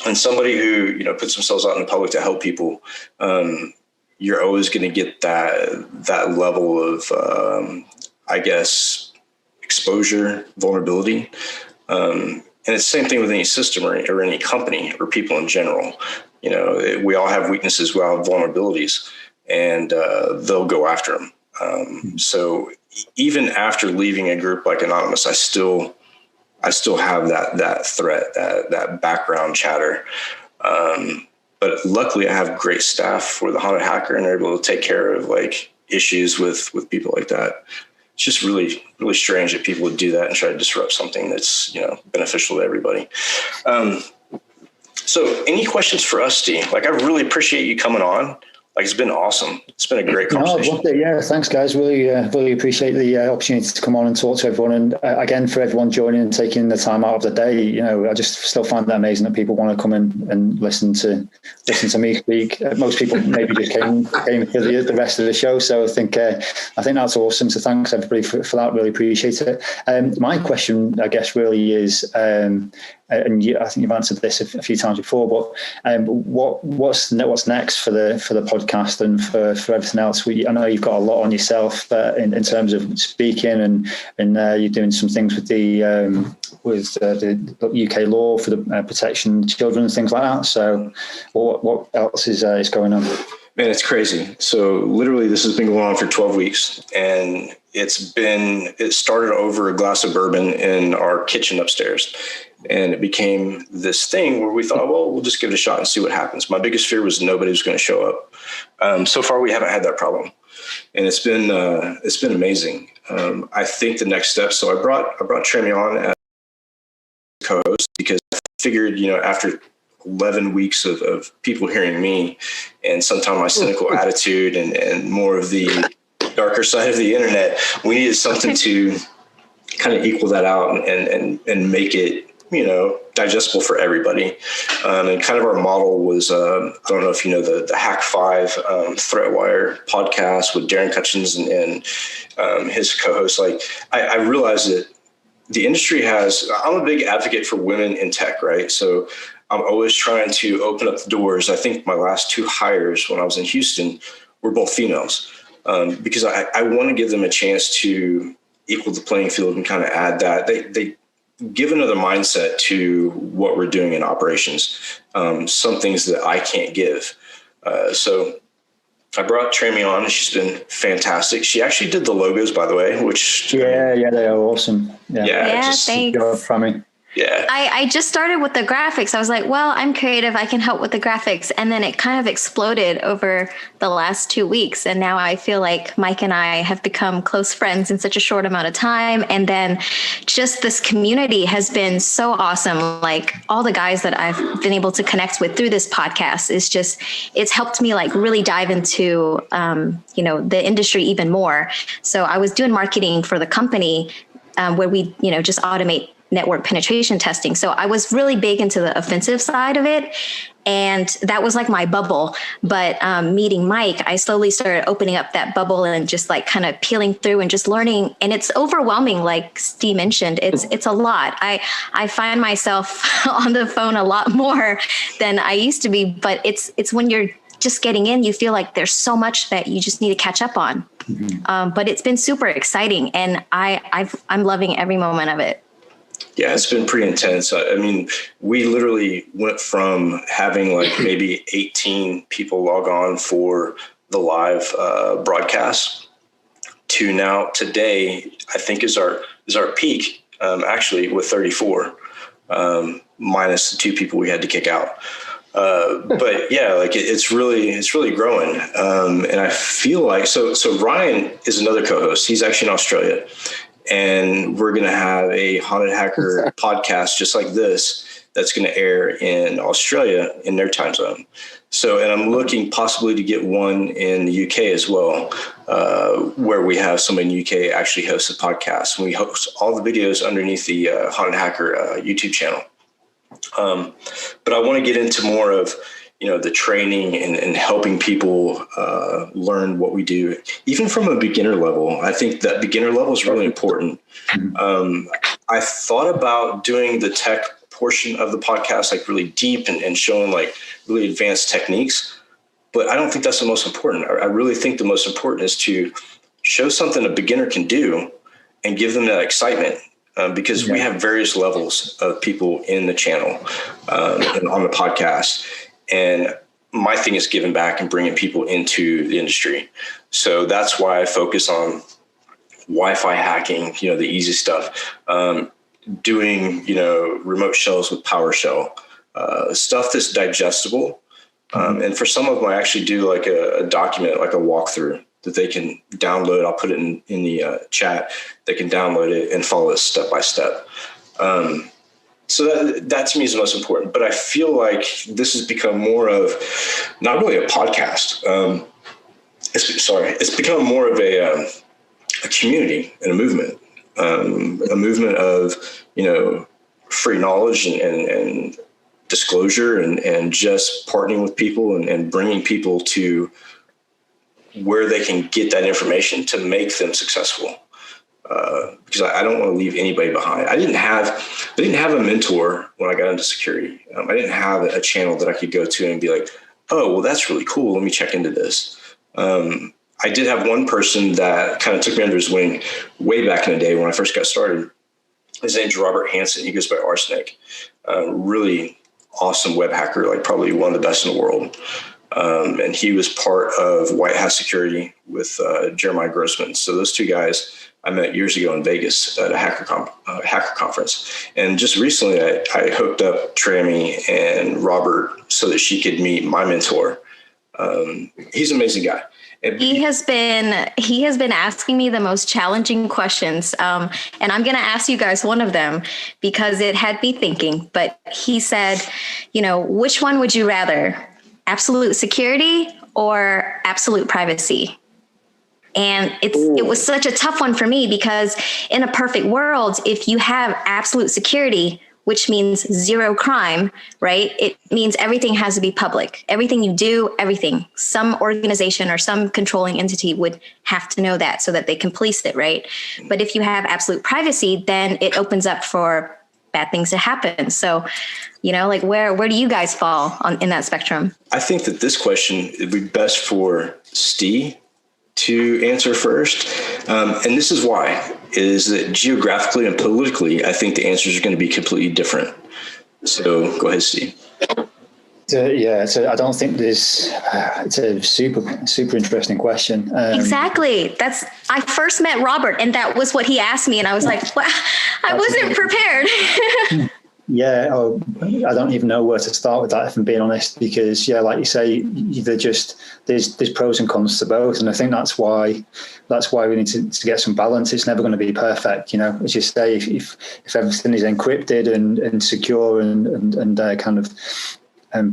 and somebody who, you know, puts themselves out in the public to help people, you're always going to get that level of, I guess, exposure, vulnerability. And it's the same thing with any system or any company or people in general. You know, we all have weaknesses, we all have vulnerabilities, and they'll go after them. So even after leaving a group like Anonymous, I still have that threat, that background chatter. But luckily, I have great staff for the Haunted Hacker, and they're able to take care of like issues with people like that. It's just really, really strange that people would do that and try to disrupt something that's, you know, beneficial to everybody. So any questions for us, Steve? Like, I really appreciate you coming on. Like, it's been awesome. It's been a great conversation. Yeah, thanks, guys. Really appreciate the opportunity to come on and talk to everyone. And again, for everyone joining and taking the time out of the day, you know, I just still find that amazing that people want to come in and listen to me speak. Most people maybe just came for the rest of the show. So I think that's awesome. So thanks everybody for that. Really appreciate it. My question, I guess, really is, and I think you've answered this a few times before, but what's next for the podcast and for everything else? I know you've got a lot on yourself in terms of speaking, and you're doing some things with the UK law for the protection of children and things like that. So what else is going on? Man, it's crazy. So literally this has been going on for 12 weeks, and it started over a glass of bourbon in our kitchen upstairs. And it became this thing where we thought, well, we'll just give it a shot and see what happens. My biggest fear was nobody was going to show up. So far, we haven't had that problem, and it's been amazing. I think the next step. So I brought Tremi on as co-host because I figured, you know, after 11 weeks of people hearing me and sometimes my cynical attitude and more of the darker side of the internet, we needed something to kind of equal that out and make it, you know, digestible for everybody. And kind of our model was, I don't know if you know the Hack 5 Threatwire podcast with Darren Cutchins and his co-host. Like, I realized that the industry I'm a big advocate for women in tech, right? So I'm always trying to open up the doors. I think my last 2 hires when I was in Houston were both females, because I want to give them a chance to equal the playing field and kind of add that. They give another mindset to what we're doing in operations. Some things that I can't give. So I brought Tremi on, and she's been fantastic. She actually did the logos, by the way, which yeah, they are awesome. Yeah, thanks. From me. Yeah. I just started with the graphics. I was like, well, I'm creative. I can help with the graphics. And then it kind of exploded over the last 2 weeks. And now I feel like Mike and I have become close friends in such a short amount of time. And then just this community has been so awesome. Like all the guys that I've been able to connect with through this podcast is just, it's helped me like really dive into, the industry even more. So I was doing marketing for the company where we, just automate network penetration testing. So I was really big into the offensive side of it. And that was like my bubble. But meeting Mike, I slowly started opening up that bubble and just like kind of peeling through and just learning. And it's overwhelming, like Steve mentioned. It's a lot. I find myself on the phone a lot more than I used to be. But it's when you're just getting in, you feel like there's so much that you just need to catch up on. But it's been super exciting. And I'm loving every moment of it. Yeah, it's been pretty intense. I mean, we literally went from having like maybe 18 people log on for the live broadcast to now today, I think is our peak, actually with 34, minus the 2 people we had to kick out. But yeah, like it's really growing. And I feel like, so Ryan is another co-host. He's actually in Australia. And we're going to have a Haunted Hacker podcast just like this that's going to air in Australia in their time zone. So, and I'm looking possibly to get one in the UK as well, where we have somebody in the UK actually host a podcast. And we host all the videos underneath the Haunted Hacker YouTube channel. But I want to get into more of, the training and helping people learn what we do, even from a beginner level. I think that beginner level is really important. I thought about doing the tech portion of the podcast, like really deep and showing like really advanced techniques, but I don't think that's the most important. I really think the most important is to show something a beginner can do and give them that excitement. Because we have various levels of people in the channel and on the podcast. And my thing is giving back and bringing people into the industry. So that's why I focus on Wi-Fi hacking, the easy stuff, doing, remote shells with PowerShell, stuff that's digestible. And for some of them, I actually do like a document, like a walkthrough that they can download. I'll put it in the chat. They can download it and follow it step by step. So that to me is the most important. But I feel like this has become more of not really a podcast. It's become more of a community and a movement of, free knowledge and disclosure and just partnering with people and bringing people to where they can get that information to make them successful. Because I don't want to leave anybody behind. I didn't have a mentor when I got into security. I didn't have a channel that I could go to and be like, oh, well, that's really cool. Let me check into this. I did have one person that kind of took me under his wing way back in the day when I first got started. His name's Robert Hansen. He goes by Arsenic. Really awesome web hacker, like probably one of the best in the world. And he was part of White Hat Security with Jeremiah Grossman. So those 2 guys I met years ago in Vegas at a hacker conference. And just recently I hooked up Trammy and Robert so that she could meet my mentor. He's an amazing guy. He has been asking me the most challenging questions. And I'm going to ask you guys one of them because it had me thinking. But he said, which one would you rather? Absolute security or absolute privacy? And it was such a tough one for me because in a perfect world, if you have absolute security, which means zero crime, right? It means everything has to be public. Everything you do, everything. Some organization or some controlling entity would have to know that so that they can police it, right? But if you have absolute privacy, then it opens up for bad things to happen. So, where do you guys fall in that spectrum? I think that this question would be best for Steve to answer first. And this is why, is that geographically and politically, I think the answers are going to be completely different. So go ahead, Steve. So I don't think it's a super interesting question. Exactly. I first met Robert and that was what he asked me. And I was like, well, I wasn't prepared. Yeah, I don't even know where to start with that, if I'm being honest, because like you say, there's pros and cons to both, and I think that's why we need to get some balance. It's never going to be perfect, as you say. If everything is encrypted and secure and kind of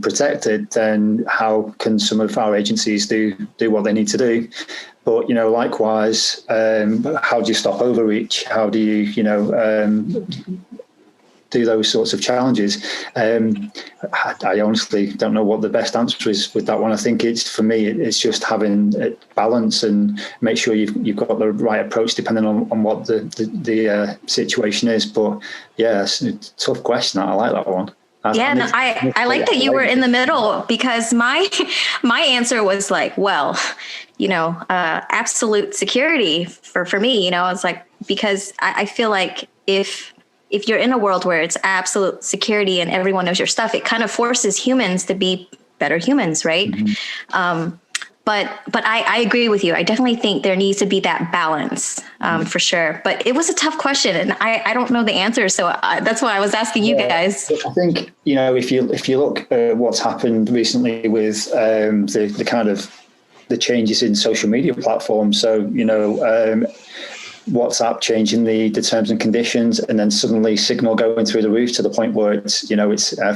protected, then how can some of our agencies do what they need to do? But likewise, how do you stop overreach? How do you do those sorts of challenges? I honestly don't know what the best answer is with that one. I think for me, it's just having balance and make sure you've got the right approach depending on what the situation is. But yeah, it's a tough question. I like that one. I like that you were in the middle, because my answer was like, well, absolute security for me. I was like, because I feel like if you're in a world where it's absolute security and everyone knows your stuff, it kind of forces humans to be better humans, right? Mm-hmm. But I agree with you. I definitely think there needs to be that balance, for sure. But it was a tough question, and I don't know the answer, so that's why I was asking you guys. I think if you look at what's happened recently with the kind of the changes in social media platforms, so WhatsApp changing the terms and conditions, and then suddenly Signal going through the roof to the point where it's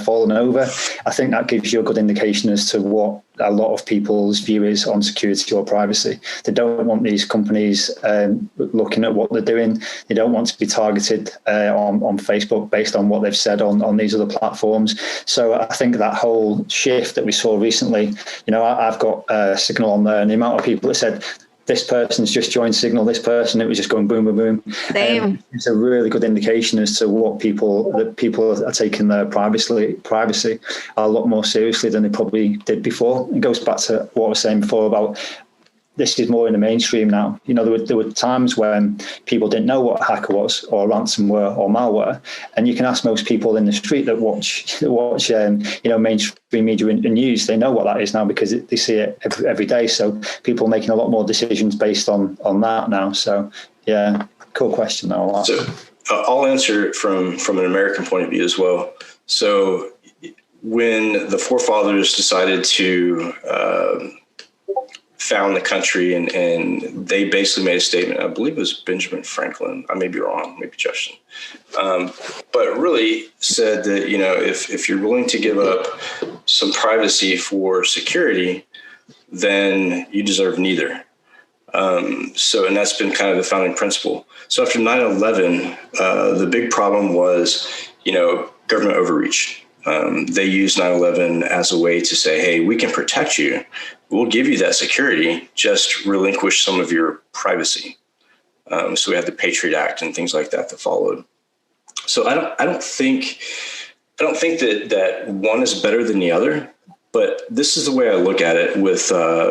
fallen over. I think that gives you a good indication as to what a lot of people's view is on security or privacy. They don't want these companies looking at what they're doing. They don't want to be targeted on Facebook based on what they've said on these other platforms. So I think that whole shift that we saw recently, I've got Signal on there, and the amount of people that said, this person's just joined Signal, this person, it was just going boom, boom, boom. Same. It's a really good indication as to what people are taking their privacy a lot more seriously than they probably did before. It goes back to what I was saying before about this is more in the mainstream now. There were times when people didn't know what a hacker was, or ransomware, or malware. And you can ask most people in the street that watch mainstream media and news. They know what that is now because they see it every day. So people are making a lot more decisions based on that now. So yeah, cool question though. So I'll answer it from an American point of view as well. So when the forefathers decided to found the country, and they basically made a statement. I believe it was Benjamin Franklin. I may be wrong, maybe Justin, but really said that if you're willing to give up some privacy for security, then you deserve neither. And that's been kind of the founding principle. So after 9/11, the big problem was government overreach. They used 9/11 as a way to say, hey, we can protect you. We'll give you that security, just relinquish some of your privacy. So we had the Patriot Act and things like that followed. So I don't think that one is better than the other, but this is the way I look at it with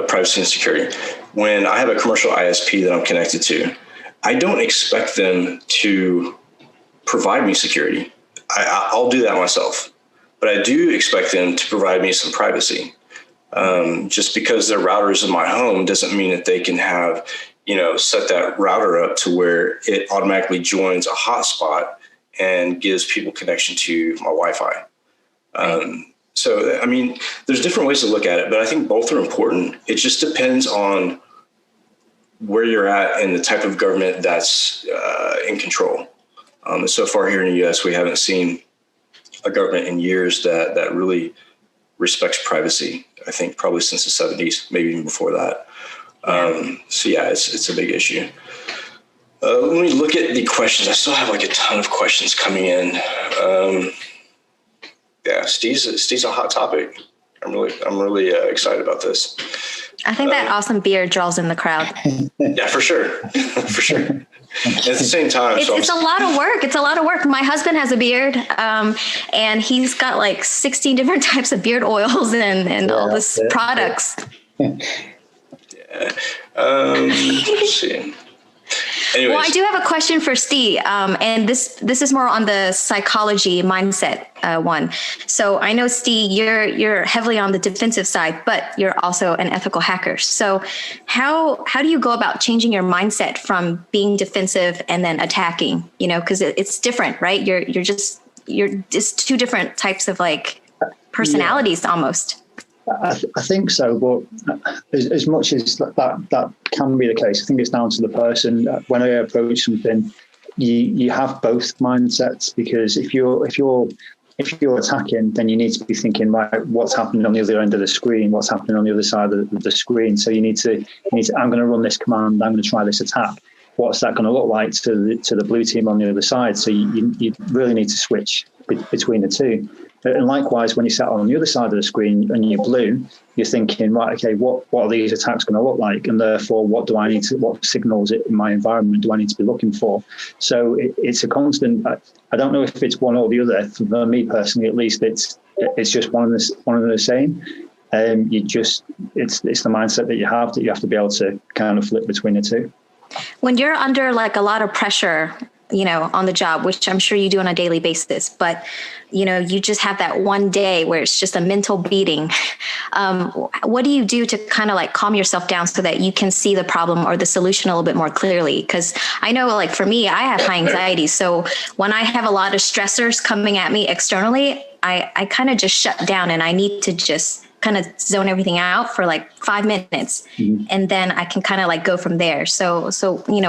privacy and security. When I have a commercial ISP that I'm connected to, I don't expect them to provide me security. I'll do that myself. But I do expect them to provide me some privacy. Just because their router is in my home doesn't mean that they can have, set that router up to where it automatically joins a hotspot and gives people connection to my Wi-Fi. So, I mean, there's different ways to look at it, but I think both are important. It just depends on where you're at and the type of government that's in control. And so far here in the U.S., we haven't seen a government in years that really respects privacy. I think probably since the 70s, maybe even before that. So yeah, it's a big issue. Let me look at the questions. I still have like a ton of questions coming in. Yeah, Steve's a hot topic. I'm really excited about this. I think that awesome beard draws in the crowd. Yeah, for sure. For sure. At the same time, it's a lot of work. It's a lot of work. My husband has a beard, and he's got like 16 different types of beard oils and all this products. Yeah. Let's see. Anyways. Well, I do have a question for Steve, and this is more on the psychology mindset one. So I know, Steve, you're heavily on the defensive side, but you're also an ethical hacker. So how do you go about changing your mindset from being defensive and then attacking? Because it's different, right? You're just you're just two different types of like personalities almost. I think so, but as much as that can be the case, I think it's down to the person. When I approach something, you have both mindsets, because if you're attacking, then you need to be thinking, right, what's happening on the other end of the screen? What's happening on the other side of the screen? So you need to. I'm going to run this command. I'm going to try this attack. What's that going to look like to the blue team on the other side? So you really need to switch between the two. And likewise, when you sat on the other side of the screen and you're blue, you're thinking, right, okay, what are these attacks going to look like? And therefore, what signals in my environment do I need to be looking for? So it's a constant. I don't know if it's one or the other. For me personally, at least, it's just one and the same. It's the mindset that you have to be able to kind of flip between the two. When you're under like a lot of pressure, on the job, which I'm sure you do on a daily basis, but, you just have that one day where it's just a mental beating. What do you do to kind of like calm yourself down so that you can see the problem or the solution a little bit more clearly? Because I know, like for me, I have high anxiety. So when I have a lot of stressors coming at me externally, I kind of just shut down, and I need to just kind of zone everything out for like 5 minutes. Mm-hmm. And then I can kind of like go from there. So,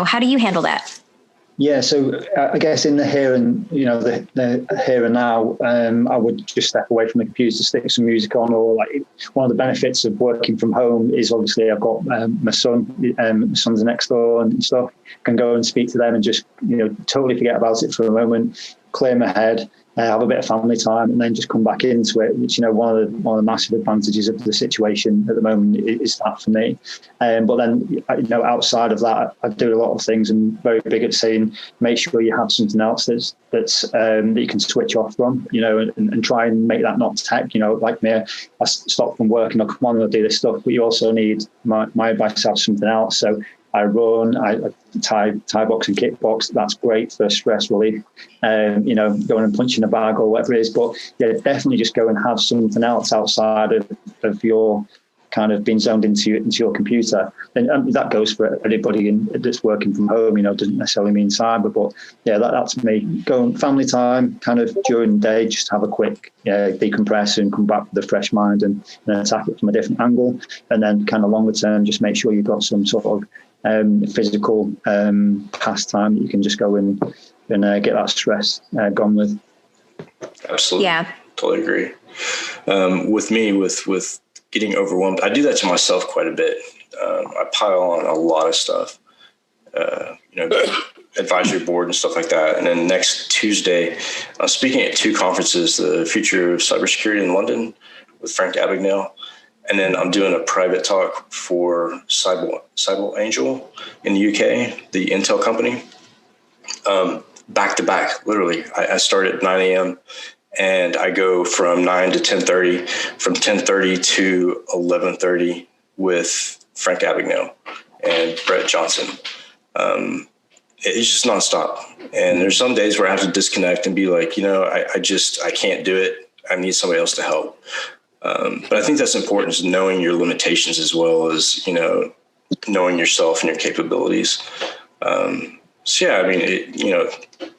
how do you handle that? Yeah, so I guess in the here and the here and now, I would just step away from the computer to stick some music on. Or like one of the benefits of working from home is obviously I've got my son, my son's next door and stuff. Can go and speak to them and just totally forget about it for a moment, clear my head. Have a bit of family time, and then just come back into it, which, one of the massive advantages of the situation at the moment is that for me. But then, outside of that, I do a lot of things, and very big at saying, make sure you have something else that you can switch off from, and try and make that not tech. Like me, I stop from work and I come on and I do this stuff, but you also need my advice to have something else. So I run, I Thai box and kickbox. That's great for stress relief. Going and punching a bag or whatever it is. But yeah, definitely just go and have something else outside of your kind of being zoned into your computer. And that goes for anybody that's working from home. Doesn't necessarily mean cyber, but yeah, that's me. Go on family time, kind of during the day, just have a quick decompress and come back with a fresh mind and attack it from a different angle. And then kind of longer term, just make sure you've got some sort of physical pastime that you can just go and get that stress gone with. Absolutely. Yeah. Totally agree. With me, with getting overwhelmed, I do that to myself quite a bit. I pile on a lot of stuff, advisory board and stuff like that. And then next Tuesday, I'm speaking at 2 conferences, the Future of Cybersecurity in London with Frank Abagnale. And then I'm doing a private talk for Cyber Angel in the UK, the Intel company, back to back, literally. I start at 9 a.m. and I go from 9 to 10:30, from 10:30 to 11:30 with Frank Abagnale and Brett Johnson. It's just nonstop. And there's some days where I have to disconnect and be like, I can't do it. I need somebody else to help. But I think that's important, is knowing your limitations as well as, knowing yourself and your capabilities. So yeah, I mean,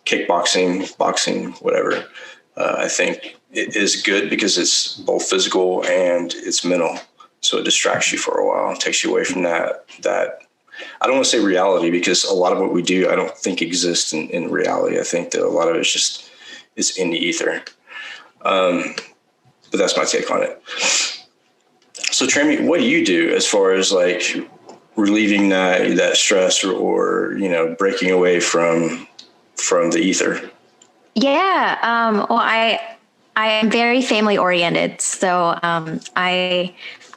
kickboxing, boxing, whatever. I think it is good because it's both physical and it's mental. So it distracts you for a while and takes you away from that. I don't want to say reality, because a lot of what we do, I don't think exists in reality. I think that a lot of it's in the ether. But that's my take on it. So Tramy, what do you do as far as like relieving that stress or breaking away from the ether? Yeah. Well, I am very family oriented. So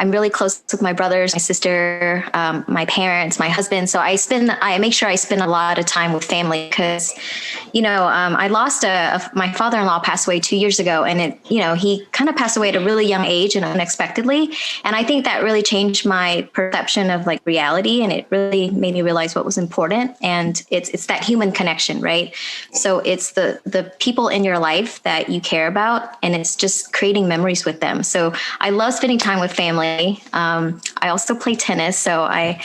I'm really close with my brothers, my sister, my parents, my husband. So I make sure I spend a lot of time with family, because, I lost my father-in-law passed away 2 years ago, and he kind of passed away at a really young age and unexpectedly. And I think that really changed my perception of like reality, and it really made me realize what was important. And it's that human connection, right? So it's the people in your life that you care about, and it's just creating memories with them. So I love spending time with family. I also play tennis, so I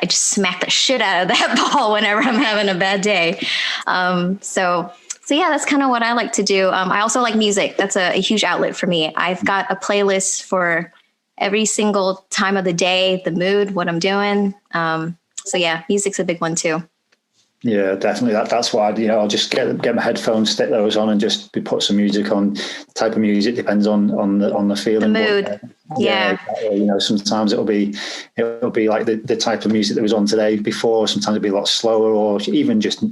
just smack the shit out of that ball whenever I'm having a bad day. So yeah, that's kind of what I like to do. I also like music. That's a huge outlet for me. I've got a playlist for every single time of the day, the mood, what I'm doing. So yeah, music's a big one too. Yeah, definitely. That's why I'll just get my headphones, stick those on, and just put some music on. The type of music depends on the feeling, the mood. Yeah. Sometimes it'll be like the type of music that was on today before. Sometimes it'll be a lot slower, or even just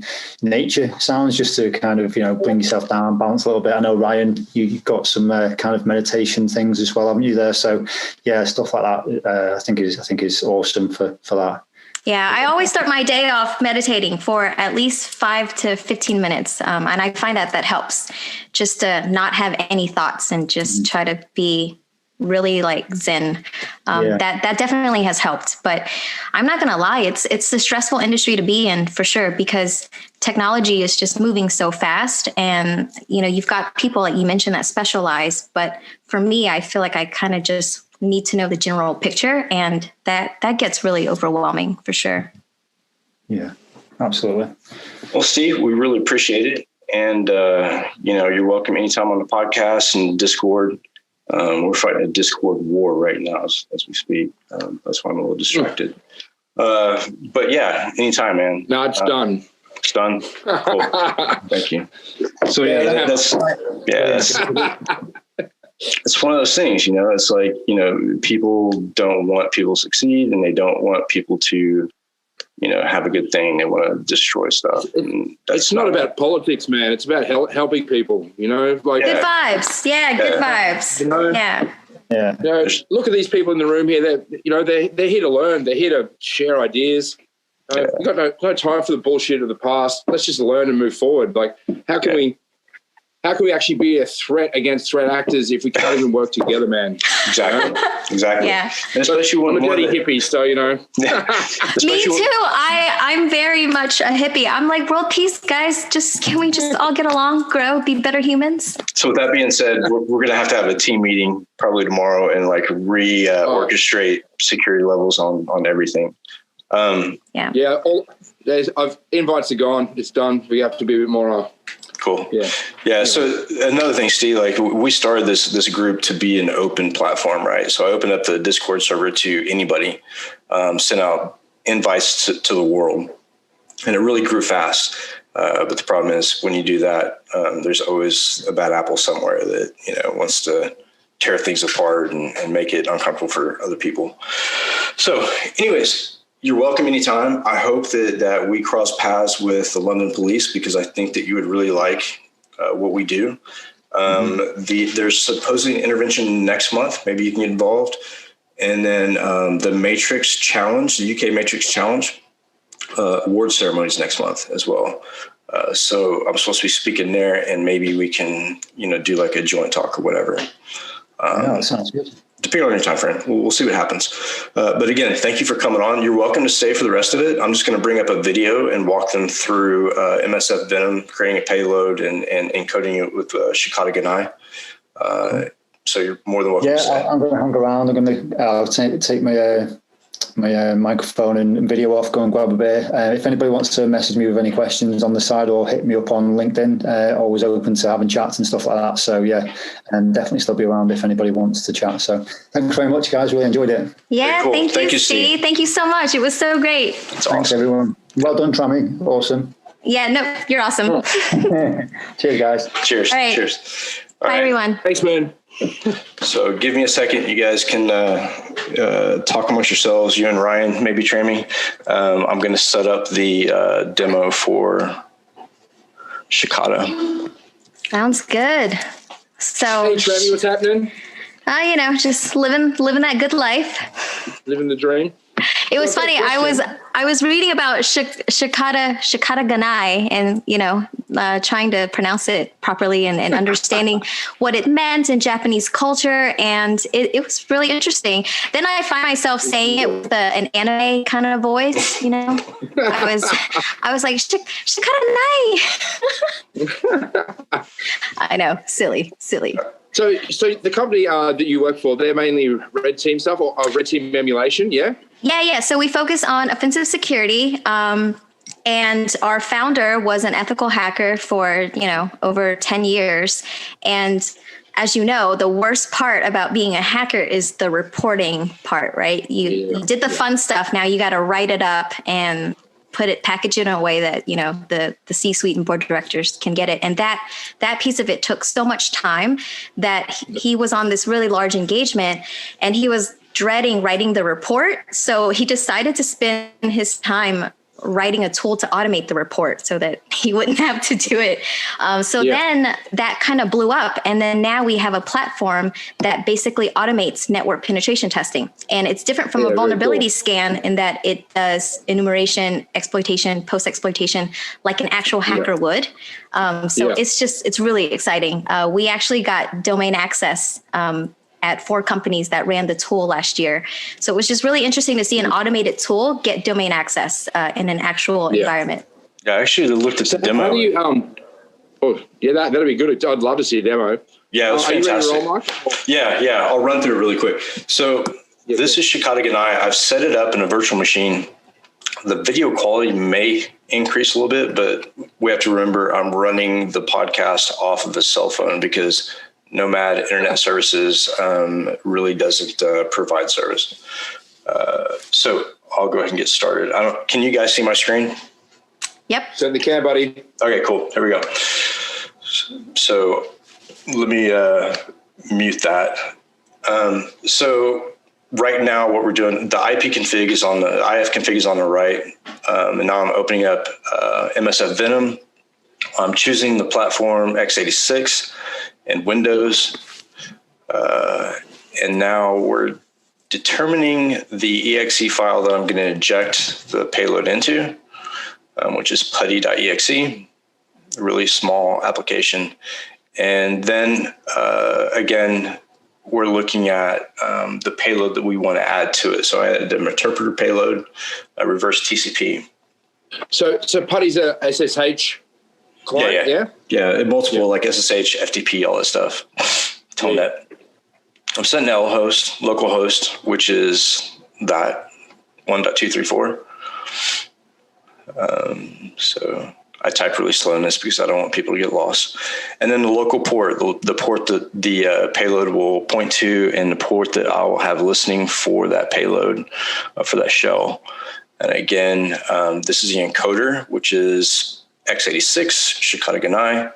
nature sounds, just to kind of bring yourself down, bounce a little bit. I know, Ryan, you've got some kind of meditation things as well, haven't you? There, so yeah, stuff like that. I think is awesome for that. Yeah, I always start my day off meditating for at least 5 to 15 minutes. And I find that helps, just to not have any thoughts and just try to be really like Zen. That definitely has helped. But I'm not going to lie, it's a stressful industry to be in for sure, because technology is just moving so fast. And, you've got people, like you mentioned, that specialize. But for me, I feel like I kind of just need to know the general picture, and that gets really overwhelming for sure. Yeah, absolutely. Well, Steve, we really appreciate it. And, you're welcome anytime on the podcast and Discord. We're fighting a Discord war right now as we speak. That's why I'm a little distracted. But yeah, anytime, man. No, it's done. It's done. Cool. Thank you. So that's it's one of those things, it's like, people don't want people to succeed, and they don't want people to, have a good thing. They want to destroy stuff. It's not about politics, man. It's about helping people, like good vibes. Yeah. Good vibes. Yeah. Look at these people in the room here. They're here to learn. They're here to share ideas. We've got no time for the bullshit of the past. Let's just learn and move forward. Like, how can we actually be a threat against threat actors if we can't even work together, man? Exactly. Yeah. And especially when I'm a dirty hippie, so Me too. I'm very much a hippie. I'm like, world peace, guys. Can we just all get along, grow, be better humans? So with that being said, we're going to have a team meeting probably tomorrow and like orchestrate security levels on everything. Yeah. I've invites are gone. It's done. We have to be a bit more. Cool. Yeah. So another thing, Steve, like we started this group to be an open platform, right? So I opened up the Discord server to anybody, sent out invites to the world, and it really grew fast. But the problem is when you do that, there's always a bad apple somewhere that, wants to tear things apart and make it uncomfortable for other people. So anyways, you're welcome anytime. I hope that we cross paths with the London police, because I think that you would really like what we do. There's supposedly an intervention next month. Maybe you can get involved. And then the Matrix Challenge, the UK Matrix Challenge, award ceremonies next month as well. So I'm supposed to be speaking there, and maybe we can, do like a joint talk or whatever. That sounds good. Depending on your time frame, we'll see what happens. But again, thank you for coming on. You're welcome to stay for the rest of it. I'm just going to bring up a video and walk them through MSF Venom, creating a payload and encoding it with Shikata Ganai. So you're more than welcome to stay. I'm going to hang around. I'm going to take my microphone and video off, go and grab a beer. If anybody wants to message me with any questions on the side or hit me up on LinkedIn, always open to having chats and stuff like that. So yeah, and definitely still be around if anybody wants to chat. So thanks very much, guys. Really enjoyed it. Yeah, cool. Thank you, Steve. Thank you so much. It was so great. Thanks, everyone. Well done, Trammy. Awesome. Yeah, no, you're awesome. Cheers, guys. Cheers. All right. Cheers. Bye, everyone. Thanks, man. So give me a second. You guys can talk amongst yourselves, you and Ryan, maybe Trammy. I'm going to set up the demo for Shikata. Sounds good. So, hey, Trammy, what's happening? Just living that good life. Living the dream. It was funny. I was reading about Shikata Ganai, and trying to pronounce it properly and understanding what it meant in Japanese culture, and it was really interesting. Then I find myself saying it with an anime kind of voice. I was like Shikata Ganai. I know, silly. So the company that you work for, they're mainly red team stuff or red team emulation, yeah? Yeah. So we focus on offensive security. And our founder was an ethical hacker for, over 10 years. And as you know, the worst part about being a hacker is the reporting part, right? You did the fun stuff. Now you got to write it up and package it in a way that, the C-suite and board directors can get it. And that piece of it took so much time that he was on this really large engagement and he was dreading writing the report. So he decided to spend his time writing a tool to automate the report so that he wouldn't have to do it. Then that kind of blew up. And then now we have a platform that basically automates network penetration testing. And it's different from a vulnerability scan in that it does enumeration, exploitation, post-exploitation, like an actual hacker would. It's really exciting. We actually got domain access at 4 companies that ran the tool last year. So it was just really interesting to see an automated tool get domain access in an actual environment. Yeah, I actually looked at the demo. That'd be good. I'd love to see a demo. Yeah, it was fantastic. Are you ready to roll, Mike? Yeah, I'll run through it really quick. So this is Shikata Ganai. I've set it up in a virtual machine. The video quality may increase a little bit, but we have to remember I'm running the podcast off of a cell phone because Nomad Internet Services really doesn't provide service. So I'll go ahead and get started. Can you guys see my screen? Yep. Certainly can, buddy. Okay, cool. Here we go. So let me mute that. So right now what we're doing, the IF config is on the right. And now I'm opening up MSF Venom. I'm choosing the platform x86 and Windows. And now we're determining the exe file that I'm going to inject the payload into, which is putty.exe, a really small application. And then again, we're looking at the payload that we want to add to it. So I added an interpreter payload, a reverse TCP. So putty's a SSH client, yeah, multiple like SSH, FTP, all that stuff. Telnet. I'm Sentinel host, local host, which is that 1.234. So I type really slow in this because I don't want people to get lost. And then the local port, the port that the payload will point to, and the port that I will have listening for that payload, for that shell. And again, this is the encoder, which is x86, Shikata Ganai.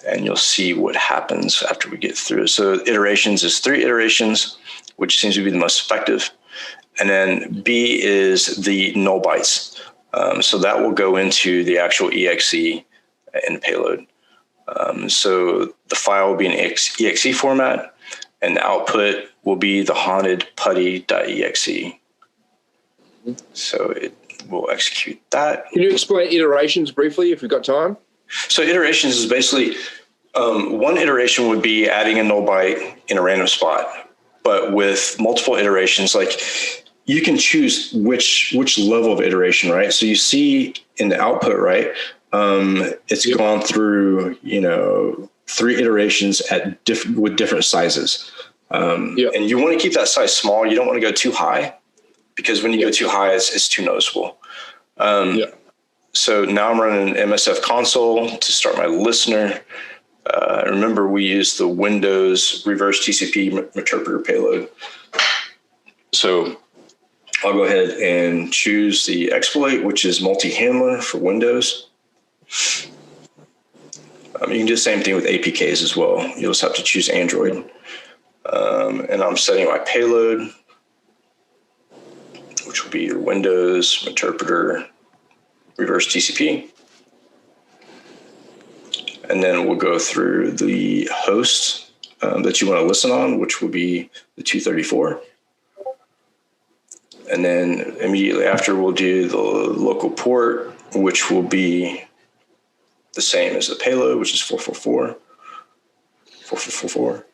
And you'll see what happens after we get through. So iterations is 3 iterations, which seems to be the most effective. And then B is the null bytes. So that will go into the actual exe and payload. So the file will be in exe format, and the output will be the haunted putty.exe. So it will execute that. Can you explain iterations briefly if we've got time? So iterations is basically one iteration would be adding a null byte in a random spot, but with multiple iterations, like you can choose which level of iteration, right? So you see in the output, right? It's gone through 3 iterations with different sizes, and you want to keep that size small. You don't want to go too high, because when you go too high, it's too noticeable. So now I'm running an MSF console to start my listener. Remember, we use the Windows reverse TCP interpreter payload. So I'll go ahead and choose the exploit, which is multi-handler for Windows. You can do the same thing with APKs as well. You'll just have to choose Android. And I'm setting my payload, which will be your Windows interpreter reverse TCP. And then we'll go through the host that you want to listen on, which will be the 234. And then immediately after, we'll do the local port, which will be the same as the payload, which is 444.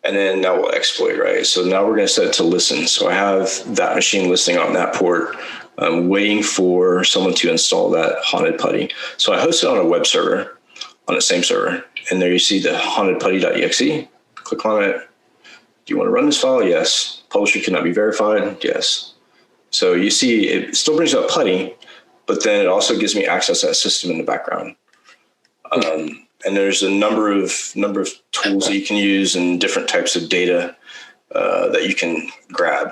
And then now we'll exploit, right? So now we're going to set it to listen. So I have that machine listening on that port, waiting for someone to install that haunted putty. So I host it on a web server, on the same server. And there you see the haunted putty.exe. Click on it. Do you want to run this file? Yes. Publisher cannot be verified? Yes. So you see it still brings up putty, but then it also gives me access to that system in the background. And there's a number of tools that you can use and different types of data that you can grab.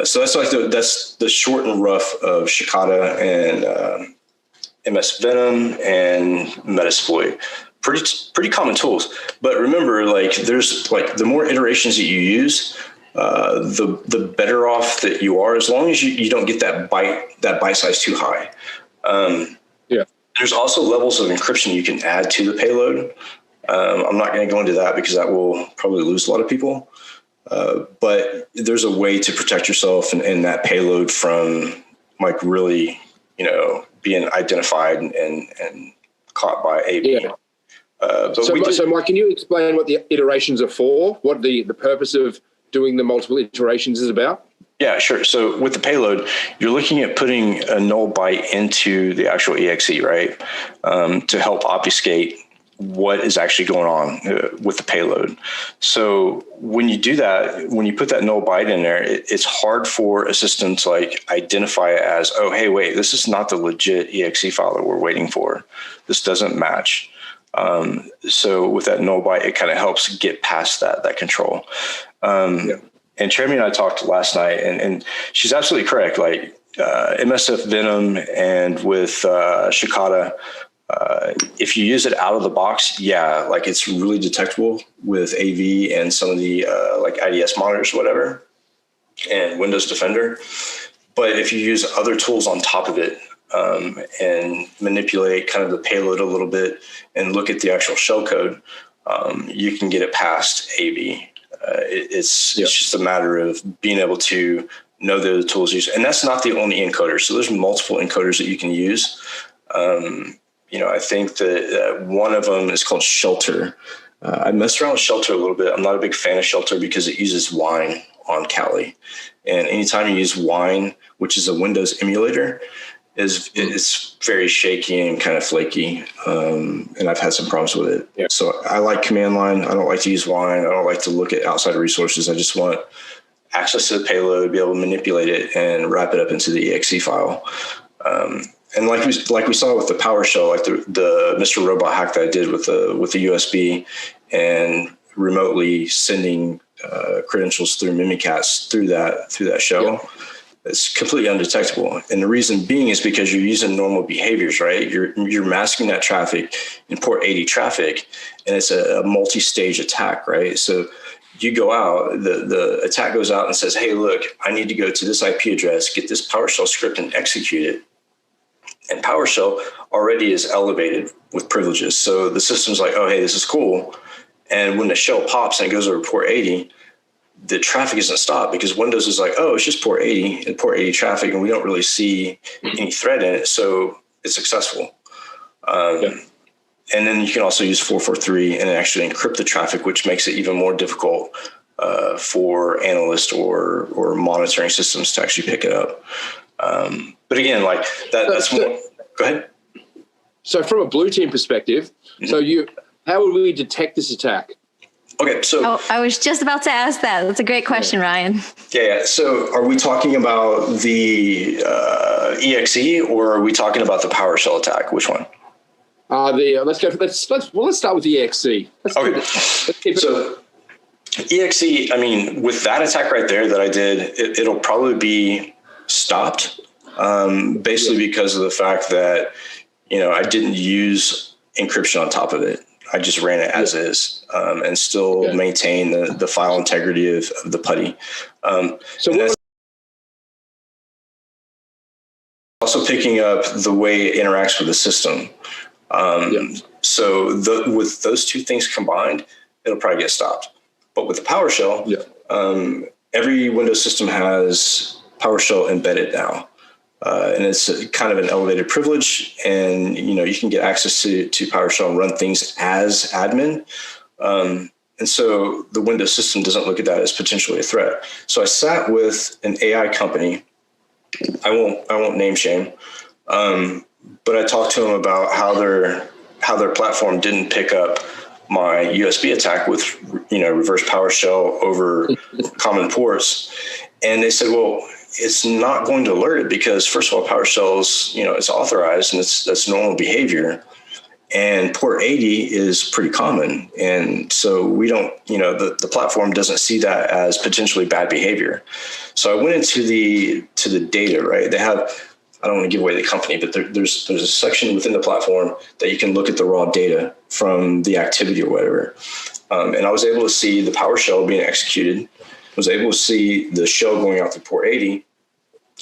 So that's the short and rough of Shikata and MS Venom and Metasploit. Pretty common tools. But remember, like, there's like the more iterations that you use, the better off that you are, as long as you don't get that byte size too high. There's also levels of encryption you can add to the payload. I'm not going to go into that because that will probably lose a lot of people. But there's a way to protect yourself and that payload from like really, being identified and caught by AV. So Mike, can you explain what the iterations are for? What the purpose of doing the multiple iterations is about? Yeah, sure. So with the payload, you're looking at putting a null byte into the actual EXE, right? To help obfuscate what is actually going on with the payload. So when you do that, when you put that null byte in there, it's hard for a system to like identify it as, oh, hey, wait, this is not the legit EXE file that we're waiting for. This doesn't match. So with that null byte, it kind of helps get past that control. And Cherami and I talked last night, and she's absolutely correct. Like MSF Venom and with Shikata, if you use it out of the box, like it's really detectable with AV and some of the like IDS monitors, whatever, and Windows Defender. But if you use other tools on top of it and manipulate kind of the payload a little bit and look at the actual shellcode, you can get it past AV. It's just a matter of being able to know the tools used. And that's not the only encoder. So there's multiple encoders that you can use. I think that one of them is called Shelter. I messed around with Shelter a little bit. I'm not a big fan of Shelter because it uses Wine on Kali. And anytime you use Wine, which is a Windows emulator, it's very shaky and kind of flaky. And I've had some problems with it. Yeah. So I like command line. I don't like to use Wine. I don't like to look at outside resources. I just want access to the payload, be able to manipulate it and wrap it up into the exe file. And like we saw with the PowerShell, like the Mr. Robot hack that I did with the USB and remotely sending credentials through Mimikatz through that shell. Yeah. It's completely undetectable. And the reason being is because you're using normal behaviors, right? You're masking that traffic in port 80 traffic, and it's a multi-stage attack, right? So you go out, the attack goes out and says, hey, look, I need to go to this IP address, get this PowerShell script and execute it. And PowerShell already is elevated with privileges. So the system's like, oh, hey, this is cool. And when the shell pops and it goes over port 80, the traffic isn't stopped because Windows is like, oh, it's just port 80 and port 80 traffic, and we don't really see any threat in it. So it's successful. And then you can also use 443 and actually encrypt the traffic, which makes it even more difficult for analysts or monitoring systems to actually pick it up. But again, like that's more. Go ahead. So from a blue team perspective, how would we detect this attack? Okay, so I was just about to ask that. That's a great question, Ryan. Yeah. So are we talking about the EXE or are we talking about the PowerShell attack? Which one? Let's start with the EXE. So EXE, I mean, with that attack right there that I did, it'll probably be stopped, basically because of the fact that I didn't use encryption on top of it. I just ran it as is and still maintain the file integrity of the PuTTY. Also picking up the way it interacts with the system. So with those two things combined, it'll probably get stopped. But with the PowerShell, every Windows system has PowerShell embedded now. And it's kind of an elevated privilege, and you can get access to PowerShell and run things as admin. And so the Windows system doesn't look at that as potentially a threat. So I sat with an AI company. I won't name shame, but I talked to them about how their platform didn't pick up my USB attack with reverse PowerShell over common ports, and they said, well, it's not going to alert it because, first of all, PowerShell's, it's authorized and that's normal behavior. And port 80 is pretty common. And so we don't, the platform doesn't see that as potentially bad behavior. So I went into the data, right? They have, I don't want to give away the company, but there's a section within the platform that you can look at the raw data from the activity or whatever. And I was able to see the PowerShell being executed, was able to see the shell going out to port 80.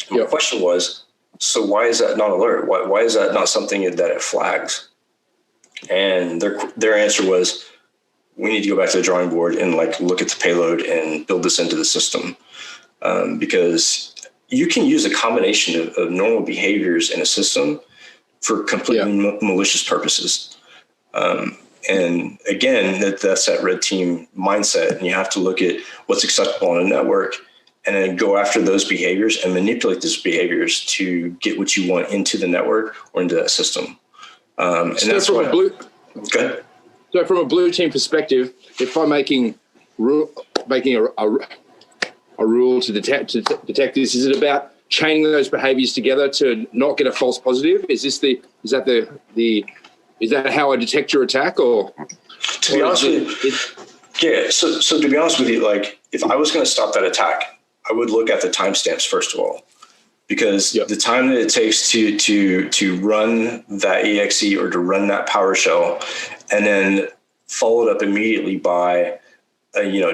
My question was, so why is that not alert? Why is that not something that it flags? And their answer was, we need to go back to the drawing board and look at the payload and build this into the system. Because you can use a combination of normal behaviors in a system for completely malicious purposes. And again, that's that red team mindset. And you have to look at what's acceptable on a network and then go after those behaviors and manipulate those behaviors to get what you want into the network or into that system. And so that's from good. So from a blue team perspective, if I'm making a rule to detect this, is it about chaining those behaviors together to not get a false positive? Is that how I detect your attack, or? To be honest with you, yeah. So to be honest with you, if I was going to stop that attack, I would look at the timestamps first of all, because the time that it takes to run that exe or to run that PowerShell, and then followed up immediately by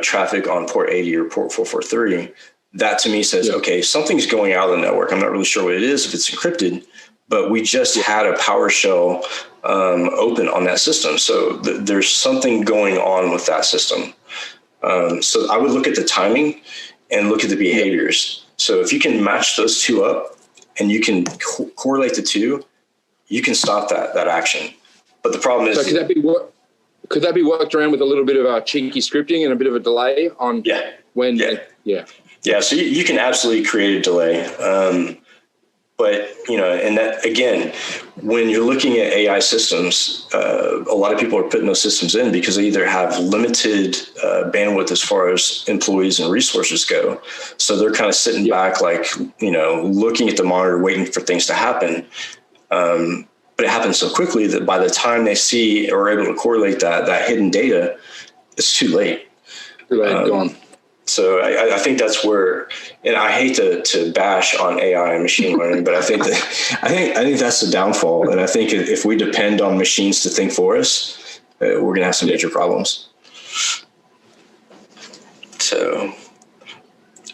traffic on port 80 or port 443, that to me says, okay, something's going out of the network. I'm not really sure what it is if it's encrypted, but we just had a PowerShell open on that system. So there's something going on with that system. So I would look at the timing and look at the behaviors. So if you can match those two up and you can correlate the two, you can stop that action. But the problem is, so could that be worked around with a little bit of cheeky scripting and a bit of a delay on when? Yeah. So you can absolutely create a delay. But, and that, again, when you're looking at AI systems, a lot of people are putting those systems in because they either have limited bandwidth as far as employees and resources go. So they're kind of sitting back, looking at the monitor, waiting for things to happen. But it happens so quickly that by the time they see or are able to correlate that hidden data, it's too late. Gone. So I think that's where, and I hate to bash on AI and machine learning, but I think that's the downfall. And I think if we depend on machines to think for us, we're going to have some major problems. So,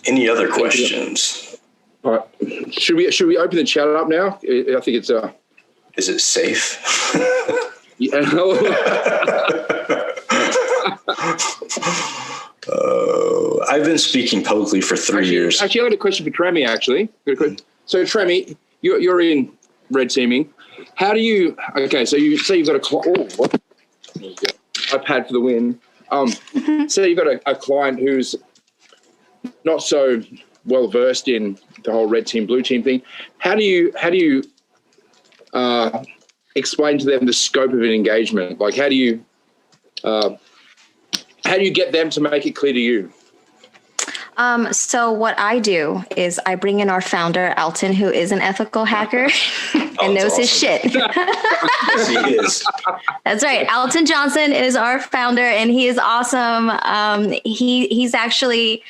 any other questions? All right. Should we open the chat up now? I think it's Is it safe? I've been speaking publicly for 3 years. Actually, I got a question for Tremi, actually. So, Tremi, you're in red teaming. How do you, so you say you've got iPad for the win. Say you've got a client who's not so well versed in the whole red team, blue team thing. How do you explain to them the scope of an engagement? How do you get them to make it clear to you? So what I do is I bring in our founder, Alton, who is an ethical hacker and knows his shit. Yes, he is. That's right. Alton Johnson is our founder and he is awesome. He's actually,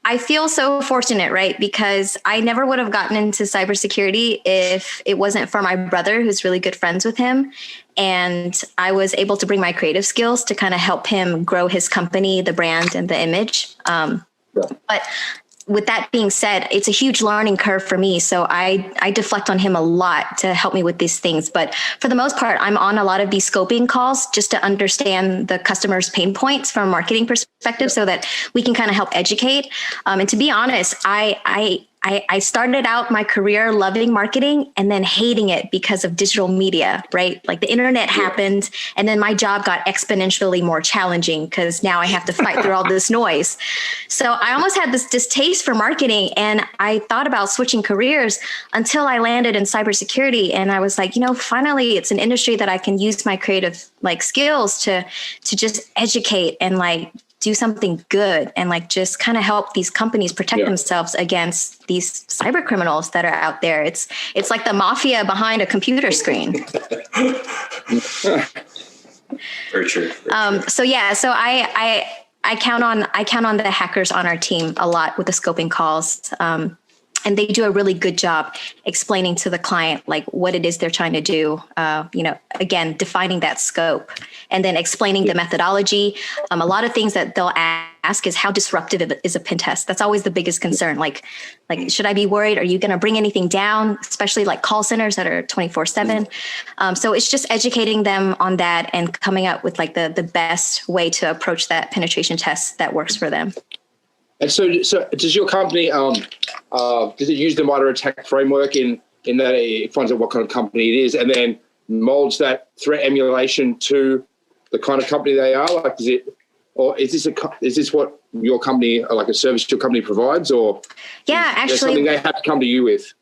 I feel so fortunate, right? Because I never would have gotten into cybersecurity if it wasn't for my brother, who's really good friends with him. And I was able to bring my creative skills to kind of help him grow his company, the brand and the image. But with that being said, it's a huge learning curve for me. So I deflect on him a lot to help me with these things. But for the most part, I'm on a lot of these scoping calls just to understand the customer's pain points from a marketing perspective so that we can kind of help educate. And to be honest, I started out my career loving marketing and then hating it because of digital media, right? Like the internet happened and then my job got exponentially more challenging because now I have to fight through all this noise. So I almost had this distaste for marketing and I thought about switching careers until I landed in cybersecurity. And I was like, finally it's an industry that I can use my creative skills to just educate and do something good and like just kind of help these companies protect themselves against these cyber criminals that are out there. It's like the mafia behind a computer screen. Very true. So I count on the hackers on our team a lot with the scoping calls. And they do a really good job explaining to the client like what it is they're trying to do. Again, defining that scope and then explaining the methodology. A lot of things that they'll ask is how disruptive is a pen test? That's always the biggest concern. Like should I be worried? Are you going to bring anything down? Especially like call centers that are 24/7. So it's just educating them on that and coming up with like the best way to approach that penetration test that works for them. And so does your company, does it use the MITRE ATT&CK framework in that it finds out what kind of company it is and then molds that threat emulation to the kind of company they are? Like, is this what your company, like a service your company provides, or is something they have to come to you with?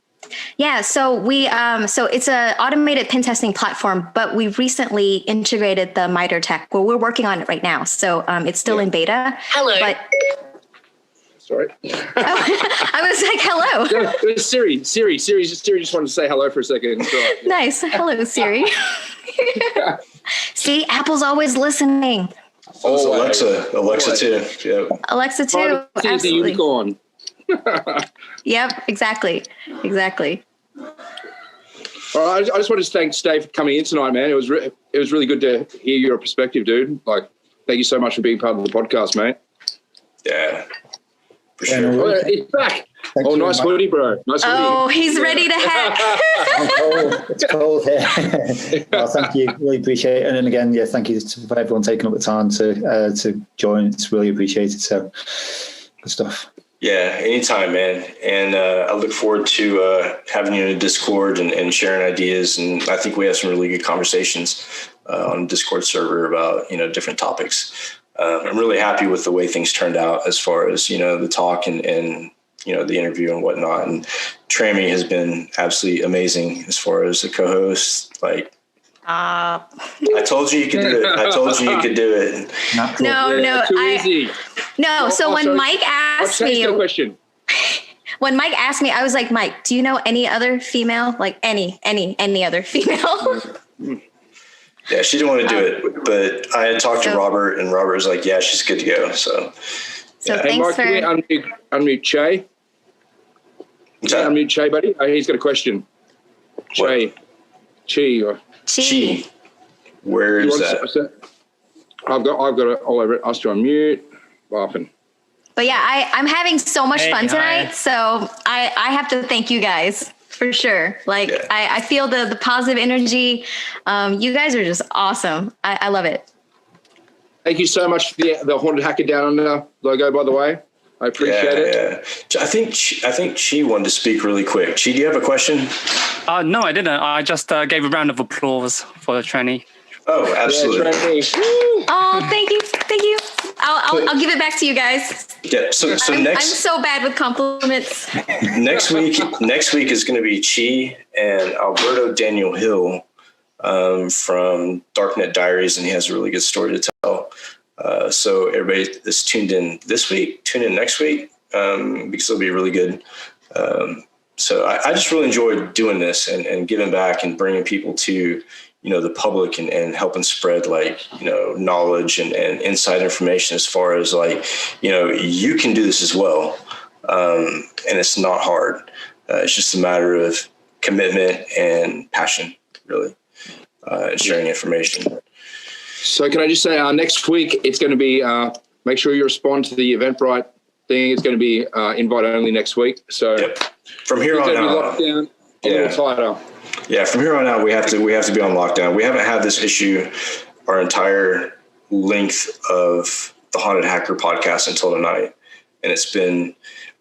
Yeah, so so it's an automated pen testing platform, but we've recently integrated the MITRE ATT&CK. Well, we're working on it right now, so it's still in beta. Hello. But sorry. I was like, hello. No, it was Siri just wanted to say hello for a second. So, Nice. Hello, Siri. See, Apple's always listening. Oh, Alexa too. Yeah. Alexa too. Absolutely. The unicorn. Yep, exactly. All right, I just wanted to thank Dave for coming in tonight, man. It was really good to hear your perspective, dude. Like, thank you so much for being part of the podcast, mate. Yeah. For sure. He's back. Nice hoodie, bro. Nice hoodie. Oh, he's ready to hack. It's cold here. Well, thank you. Really appreciate it. And then again, thank you for everyone taking up the time to join. It's really appreciated. So good stuff. Yeah, anytime, man. And I look forward to having you in a Discord and sharing ideas. And I think we have some really good conversations on the Discord server about, different topics. I'm really happy with the way things turned out as far as, the talk and the interview and whatnot. And Trammy has been absolutely amazing as far as the co-host. Like, I told you you could do it. No. So when Mike asked me, when Mike asked me, I was like, Mike, do you know any other female? Like any other female? Yeah, she didn't want to do it, but I had talked to Robert, and Robert was like, "Yeah, she's good to go." So thanks Mike, for unmute Che. Unmute Che, buddy. Oh, he's got a question. Che, Chi. Where is that? I've got it all over it. I was to unmute. Laughing. But yeah, I'm having so much fun tonight. So I have to thank you guys. For sure. Like I feel the positive energy. You guys are just awesome. I love it. Thank you so much for the Haunted Hacker Down Under logo, by the way. I appreciate it. Yeah. I think Chi wanted to speak really quick. Chi, do you have a question? No, I didn't. I just gave a round of applause for the trainee. Oh, absolutely. Oh, thank you. I'll give it back to you guys. Yeah. So I'm so bad with compliments. Next week is going to be Chi and Alberto Daniel Hill from Darknet Diaries, and he has a really good story to tell. So everybody that's tuned in this week, tune in next week because it'll be really good. So I just really enjoyed doing this and giving back and bringing people to the public and helping spread knowledge and inside information as far as you can do this as well. And it's not hard. It's just a matter of commitment and passion, really, and sharing information. So can I just say next week, it's going to be, make sure you respond to the Eventbrite thing. It's going to be invite only next week. So from here on out, lockdown, a little tighter. Yeah, from here on out, we have to be on lockdown. We haven't had this issue our entire length of the Haunted Hacker podcast until tonight. And it's been,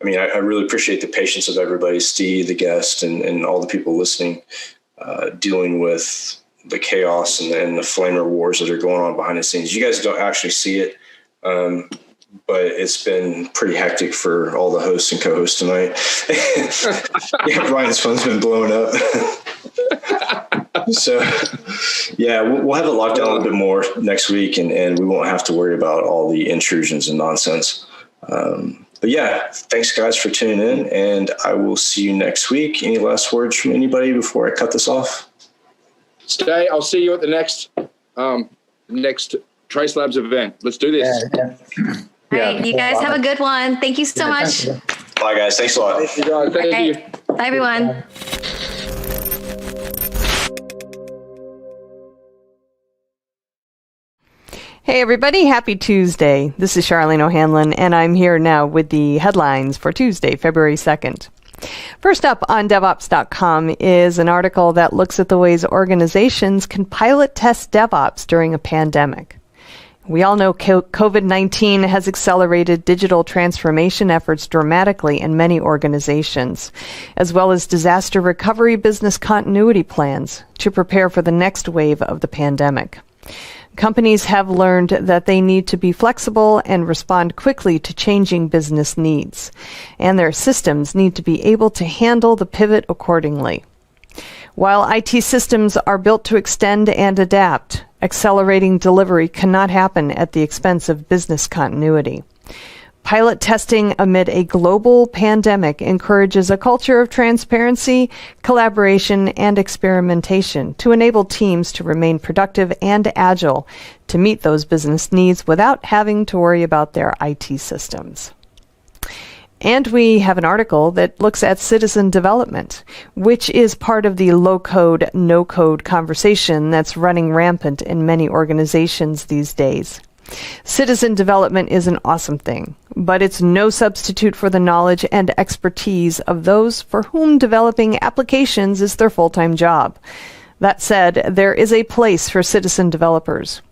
I really appreciate the patience of everybody, Steve, the guest, and all the people listening, dealing with the chaos and the flamer wars that are going on behind the scenes. You guys don't actually see it, but it's been pretty hectic for all the hosts and co-hosts tonight. Yeah, Brian's phone's been blowing up. So, yeah, we'll have it locked down a little bit more next week, and we won't have to worry about all the intrusions and nonsense. But yeah, thanks guys for tuning in, and I will see you next week. Any last words from anybody before I cut this off? Stay. I'll see you at the next Trace Labs event. Let's do this. All right, you guys have a good one. Thank you so much. Bye, guys. Thanks a lot. Thank you, guys. Thank you. Bye, everyone. Hey everybody, happy Tuesday. This is Charlene O'Hanlon, and I'm here now with the headlines for Tuesday, February 2nd. First up on DevOps.com is an article that looks at the ways organizations can pilot test DevOps during a pandemic. We all know COVID-19 has accelerated digital transformation efforts dramatically in many organizations, as well as disaster recovery business continuity plans to prepare for the next wave of the pandemic. Companies have learned that they need to be flexible and respond quickly to changing business needs, and their systems need to be able to handle the pivot accordingly. While IT systems are built to extend and adapt, accelerating delivery cannot happen at the expense of business continuity. Pilot testing amid a global pandemic encourages a culture of transparency, collaboration, and experimentation to enable teams to remain productive and agile to meet those business needs without having to worry about their IT systems. And we have an article that looks at citizen development, which is part of the low-code, no-code conversation that's running rampant in many organizations these days. Citizen development is an awesome thing, but it's no substitute for the knowledge and expertise of those for whom developing applications is their full-time job. That said, there is a place for citizen developers.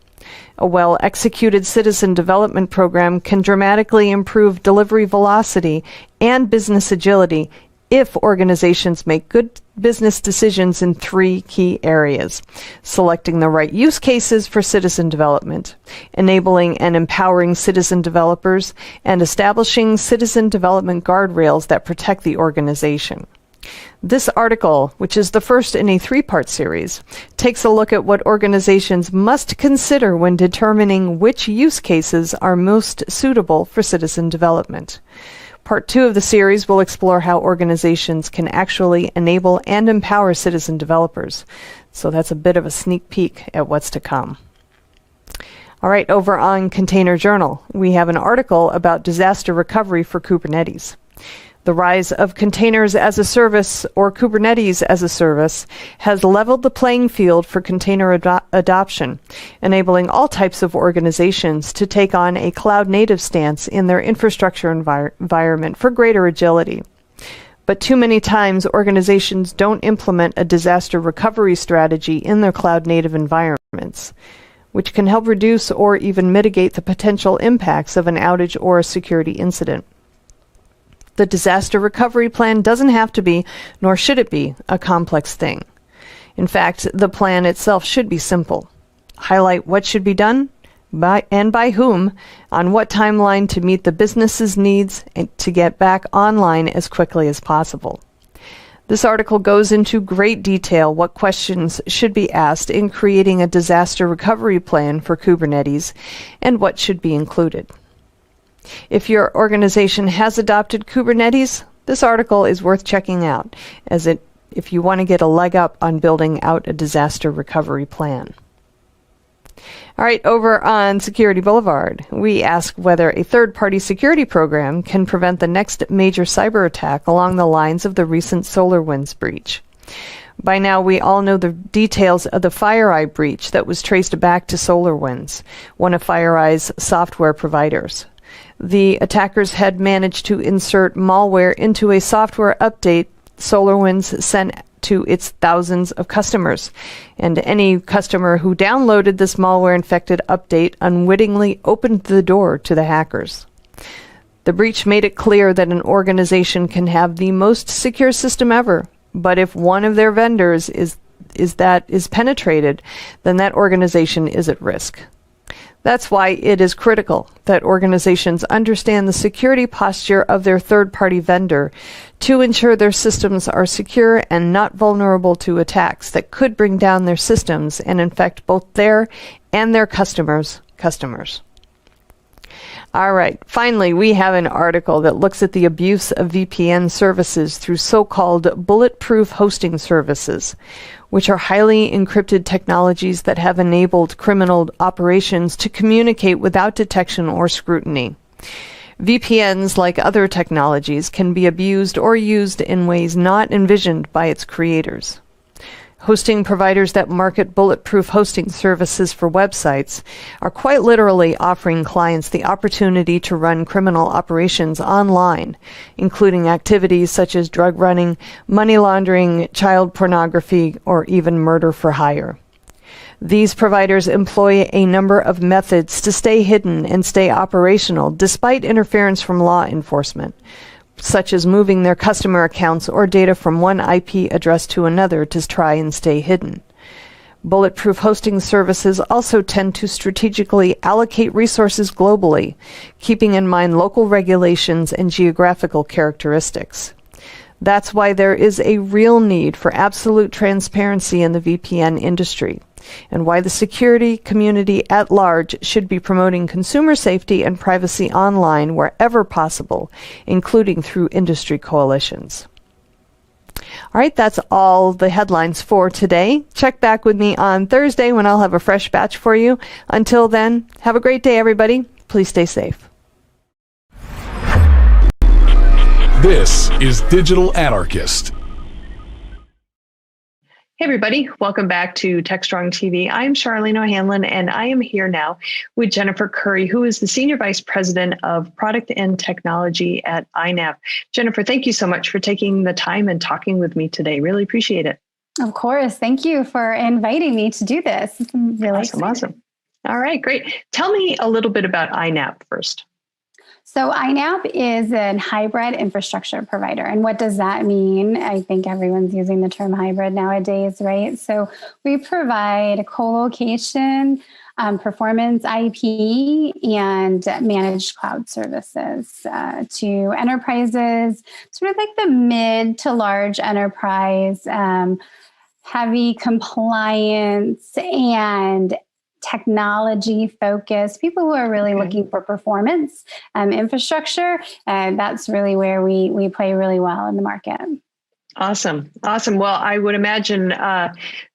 A well-executed citizen development program can dramatically improve delivery velocity and business agility if organizations make good business decisions in 3 key areas: selecting the right use cases for citizen development, enabling and empowering citizen developers, and establishing citizen development guardrails that protect the organization. This article, which is the first in a 3-part series, takes a look at what organizations must consider when determining which use cases are most suitable for citizen development. Part 2 of the series will explore how organizations can actually enable and empower citizen developers. So that's a bit of a sneak peek at what's to come. All right, over on Container Journal, we have an article about disaster recovery for Kubernetes. The rise of containers as a service, or Kubernetes as a service, has leveled the playing field for container adoption, enabling all types of organizations to take on a cloud-native stance in their infrastructure environment for greater agility. But too many times, organizations don't implement a disaster recovery strategy in their cloud-native environments, which can help reduce or even mitigate the potential impacts of an outage or a security incident. The disaster recovery plan doesn't have to be, nor should it be, a complex thing. In fact, the plan itself should be simple. Highlight what should be done, by whom, on what timeline to meet the business's needs, and to get back online as quickly as possible. This article goes into great detail what questions should be asked in creating a disaster recovery plan for Kubernetes and what should be included. If your organization has adopted Kubernetes, this article is worth checking out, if you want to get a leg up on building out a disaster recovery plan. All right, over on Security Boulevard, we ask whether a third-party security program can prevent the next major cyber attack along the lines of the recent SolarWinds breach. By now, we all know the details of the FireEye breach that was traced back to SolarWinds, one of FireEye's software providers. The attackers had managed to insert malware into a software update SolarWinds sent to its thousands of customers, and any customer who downloaded this malware-infected update unwittingly opened the door to the hackers. The breach made it clear that an organization can have the most secure system ever, but if one of their vendors is penetrated, then that organization is at risk. That's why it is critical that organizations understand the security posture of their third-party vendor to ensure their systems are secure and not vulnerable to attacks that could bring down their systems and infect both their and their customers' customers. All right. Finally, we have an article that looks at the abuse of VPN services through so-called bulletproof hosting services, which are highly encrypted technologies that have enabled criminal operations to communicate without detection or scrutiny. VPNs, like other technologies, can be abused or used in ways not envisioned by its creators. Hosting providers that market bulletproof hosting services for websites are quite literally offering clients the opportunity to run criminal operations online, including activities such as drug running, money laundering, child pornography, or even murder for hire. These providers employ a number of methods to stay hidden and stay operational despite interference from law enforcement, such as moving their customer accounts or data from one IP address to another to try and stay hidden. Bulletproof hosting services also tend to strategically allocate resources globally, keeping in mind local regulations and geographical characteristics. That's why there is a real need for absolute transparency in the VPN industry, and why the security community at large should be promoting consumer safety and privacy online wherever possible, including through industry coalitions. All right, that's all the headlines for today. Check back with me on Thursday when I'll have a fresh batch for you. Until then, have a great day, everybody. Please stay safe. This is Digital Anarchist. Hey everybody, welcome back to TechStrong TV. I'm Charlene O'Hanlon, and I am here now with Jennifer Curry, who is the Senior Vice President of Product and Technology at INAV. Jennifer, thank you so much for taking the time and talking with me today. Really appreciate it. Of course. Thank you for inviting me to do this. I'm really awesome. All right, great. Tell me a little bit about INAV first. So INAV is a hybrid infrastructure provider. And what does that mean? I think everyone's using the term hybrid nowadays, right? So we provide co-location, performance IP, and managed cloud services to enterprises, sort of like the mid to large enterprise, heavy compliance and technology focused, people who are really looking for performance infrastructure. And that's really where we play really well in the market. Awesome. Well, I would imagine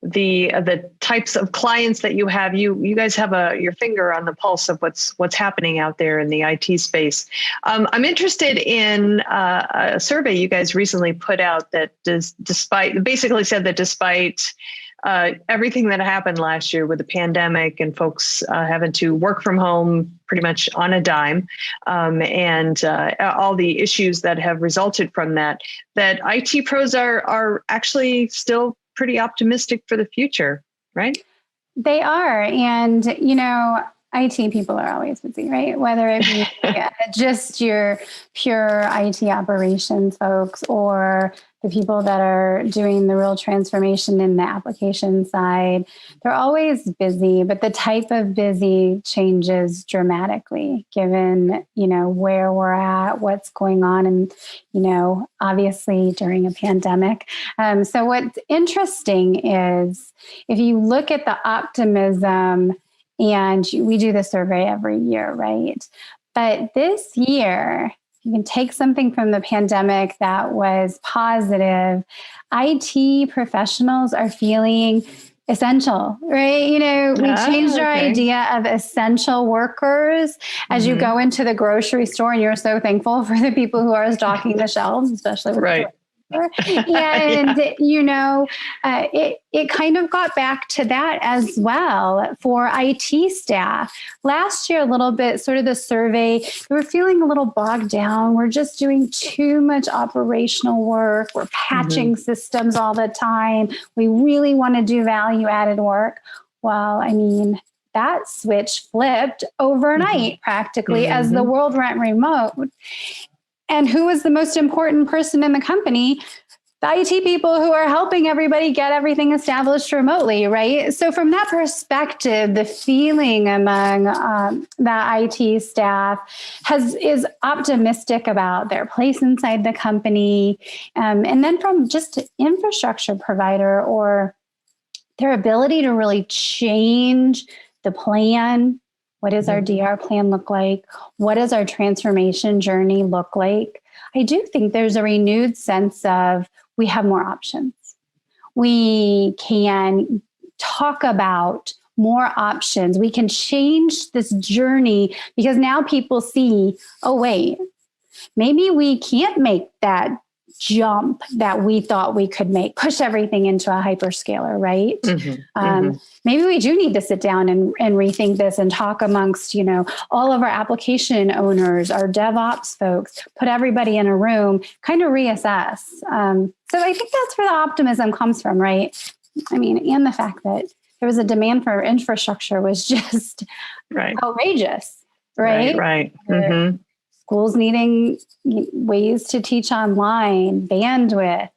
the types of clients that you have, you guys have your finger on the pulse of what's happening out there in the IT space. I'm interested in a survey you guys recently put out that basically said that despite everything that happened last year with the pandemic and folks having to work from home pretty much on a dime, and all the issues that have resulted from that IT pros are actually still pretty optimistic for the future, right? They are. And, IT people are always busy, right? Whether it be just your pure IT operations folks or the people that are doing the real transformation in the application side, they're always busy, but the type of busy changes dramatically given, where we're at, what's going on, and, obviously during a pandemic. So what's interesting is if you look at the optimism, and we do the survey every year, right? But this year, you can take something from the pandemic that was positive. IT professionals are feeling essential, right? We changed our idea of essential workers as you go into the grocery store, and you're so thankful for the people who are stocking the shelves, especially with right. And, it kind of got back to that as well for IT staff. Last year, a little bit, sort of the survey, we were feeling a little bogged down. We're just doing too much operational work. We're patching systems all the time. We really want to do value-added work. Well, that switch flipped overnight practically as the world went remote. And who was the most important person in the company? the IT people who are helping everybody get everything established remotely, right? So from that perspective, the feeling among the IT staff is optimistic about their place inside the company. And then from just infrastructure provider or their ability to really change the plan. What does our DR plan look like? What does our transformation journey look like? I do think there's a renewed sense of we have more options. We can talk about more options. We can change this journey because now people see, oh, wait, maybe we can't make that jump that we thought we could make, push everything into a hyperscaler, right? Maybe we do need to sit down and rethink this and talk amongst, all of our application owners, our DevOps folks, put everybody in a room, kind of reassess. So I think that's where the optimism comes from, right? I mean, and the fact that there was a demand for infrastructure was just outrageous, right? Right. Schools needing ways to teach online, bandwidth,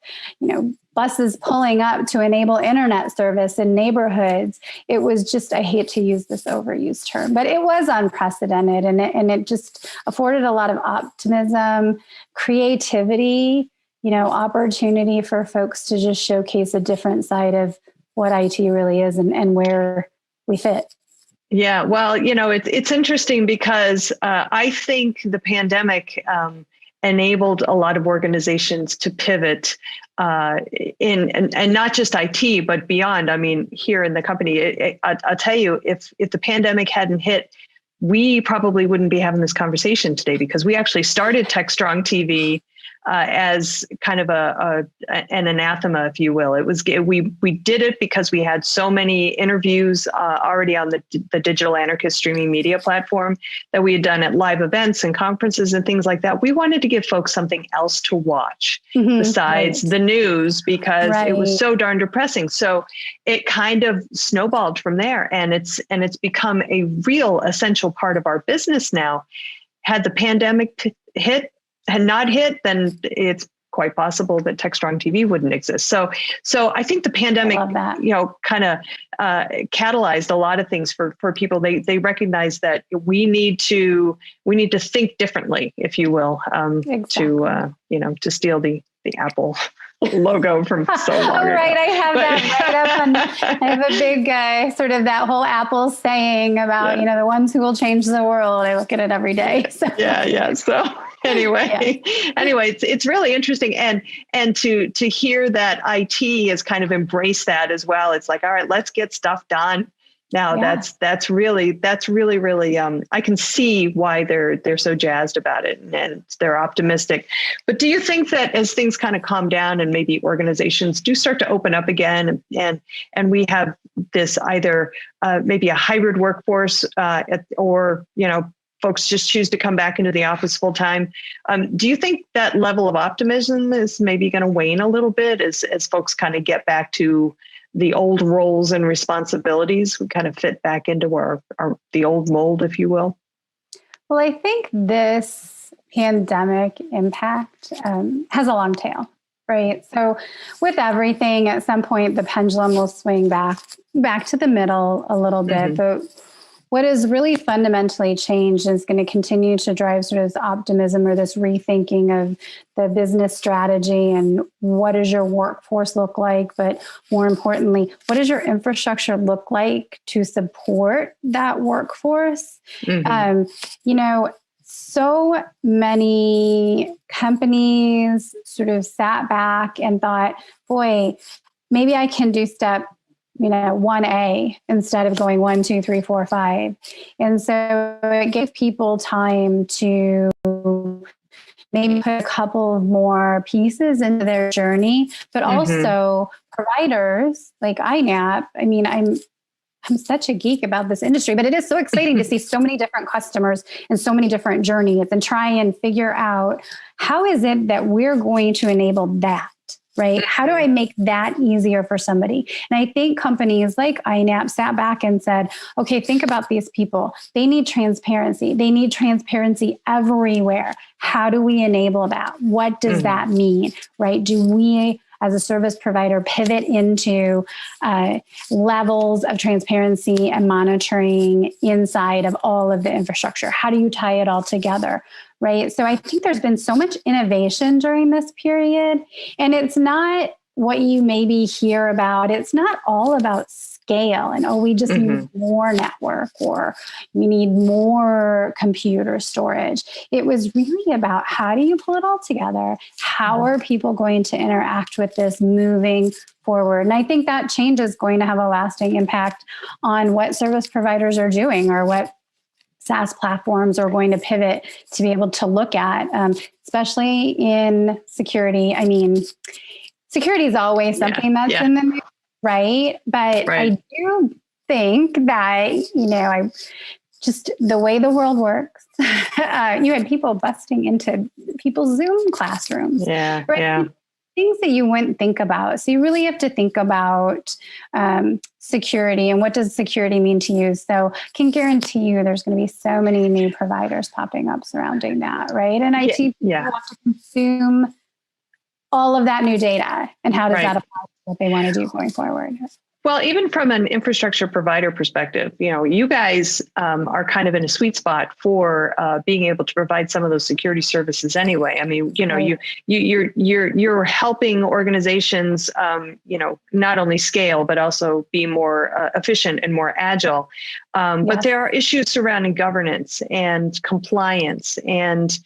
buses pulling up to enable internet service in neighborhoods. It was just, I hate to use this overused term, but it was unprecedented. And it just afforded a lot of optimism, creativity, opportunity for folks to just showcase a different side of what IT really is and where we fit. Yeah, well, it's interesting because I think the pandemic enabled a lot of organizations to pivot and not just IT, but beyond. I mean, here in the company, I'll tell you, if the pandemic hadn't hit, we probably wouldn't be having this conversation today because we actually started TechStrong TV as kind of an anathema, if you will. We did it because we had so many interviews already on the Digital Anarchist streaming media platform that we had done at live events and conferences and things like that. We wanted to give folks something else to watch besides the news because it was so darn depressing. So it kind of snowballed from there, and it's become a real essential part of our business now. Had the pandemic had not hit, then it's quite possible that TechStrong TV wouldn't exist. So I think the pandemic, kind of catalyzed a lot of things for people. They recognize that we need to think differently, if you will, to steal the Apple logo from so long ago. Right, I have that right up. I have a big sort of that whole Apple saying about the ones who will change the world. I look at it every day. So. Yeah. So. Anyway, it's really interesting, and to hear that IT has kind of embraced that as well. It's like, all right, let's get stuff done now. That's really I can see why they're so jazzed about it and they're optimistic. But do you think that as things kind of calm down and maybe organizations do start to open up again and we have this either maybe a hybrid workforce or folks just choose to come back into the office full time. Do you think that level of optimism is maybe going to wane a little bit as folks kind of get back to the old roles and responsibilities? We kind of fit back into the old mold, if you will. Well, I think this pandemic impact has a long tail, right? So with everything, at some point, the pendulum will swing back to the middle a little bit, but what has really fundamentally changed is going to continue to drive sort of this optimism or this rethinking of the business strategy and what does your workforce look like? But more importantly, what does your infrastructure look like to support that workforce? So many companies sort of sat back and thought, boy, maybe I can do step 1A instead of going 1, 2, 3, 4, 5. And so it gave people time to maybe put a couple of more pieces into their journey, but also providers like INAP. I mean, I'm such a geek about this industry, but it is so exciting to see so many different customers and so many different journeys and try and figure out how is it that we're going to enable that. Right? How do I make that easier for somebody? And I think companies like INAP sat back and said, okay, think about these people. They need transparency. They need transparency everywhere. How do we enable that? What does that mean? Right? Do we as a service provider, pivot into levels of transparency and monitoring inside of all of the infrastructure? How do you tie it all together? Right. So I think there's been so much innovation during this period, and it's not what you maybe hear about. It's not all about scale and, we just need more network or we need more computer storage. It was really about, how do you pull it all together? How are people going to interact with this moving forward? And I think that change is going to have a lasting impact on what service providers are doing, or what SaaS platforms are going to pivot to be able to look at, especially in security. I mean, security is always something that's in the news, right? But I do think that, the way the world works, you had people busting into people's Zoom classrooms. Things that you wouldn't think about. So you really have to think about security, and what does security mean to you? So I can guarantee you there's going to be so many new providers popping up surrounding that, right? And IT people have to consume all of that new data, and how does that apply to what they want to do going forward? Well, even from an infrastructure provider perspective, you guys are kind of in a sweet spot for being able to provide some of those security services anyway. I mean, you're helping organizations, not only scale but also be more efficient and more agile. But there are issues surrounding governance and compliance and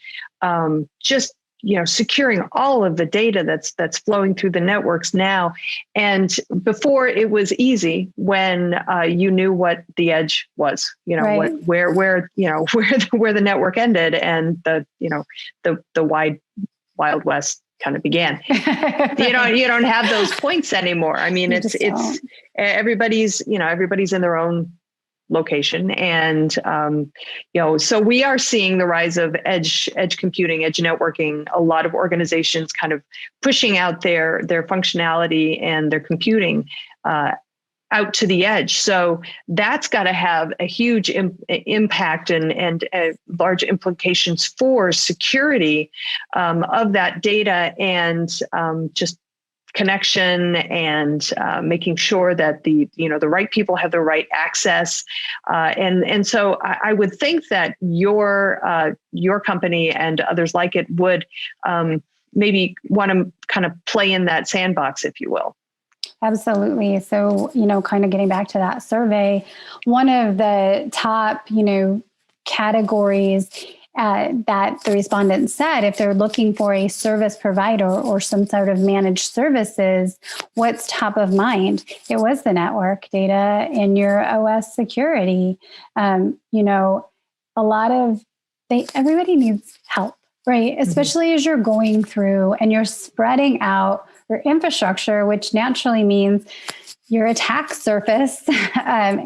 just securing all of the data that's flowing through the networks now. And before, it was easy when you knew what the edge was, where the network ended and the wild west kind of began. You don't have those points anymore. I mean, it's everybody's in their own location. And, so we are seeing the rise of edge computing, edge networking, a lot of organizations kind of pushing out their functionality and their computing out to the edge. So that's got to have a huge impact and large implications for security of that data, and just connection, and making sure that the right people have the right access, and so I would think that your company and others like it would maybe want to kind of play in that sandbox, if you will. Absolutely. So kind of getting back to that survey, one of the top categories that the respondents said, if they're looking for a service provider or some sort of managed services, what's top of mind? It was the network data and your OS security. Everybody needs help, right? Especially as you're going through and you're spreading out your infrastructure, which naturally means your attack surface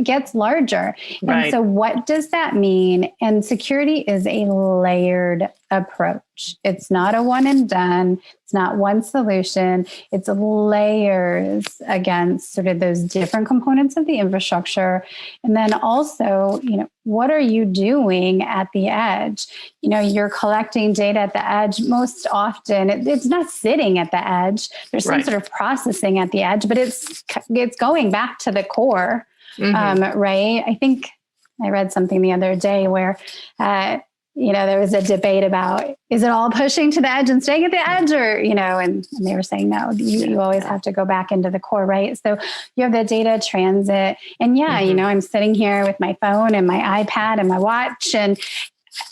gets larger. Right. And so what does that mean? And security is a layered approach. It's not a one and done. It's not one solution. It's layers against sort of those different components of the infrastructure. And then also, what are you doing at the edge? You're collecting data at the edge. Most often, it's not sitting at the edge. There's some sort of processing at the edge, but it's going back to the core, right? I think I read something the other day where, there was a debate about, is it all pushing to the edge and staying at the edge, or, and they were saying, no, you always have to go back into the core, right? So you have the data transit, and I'm sitting here with my phone and my iPad and my watch, and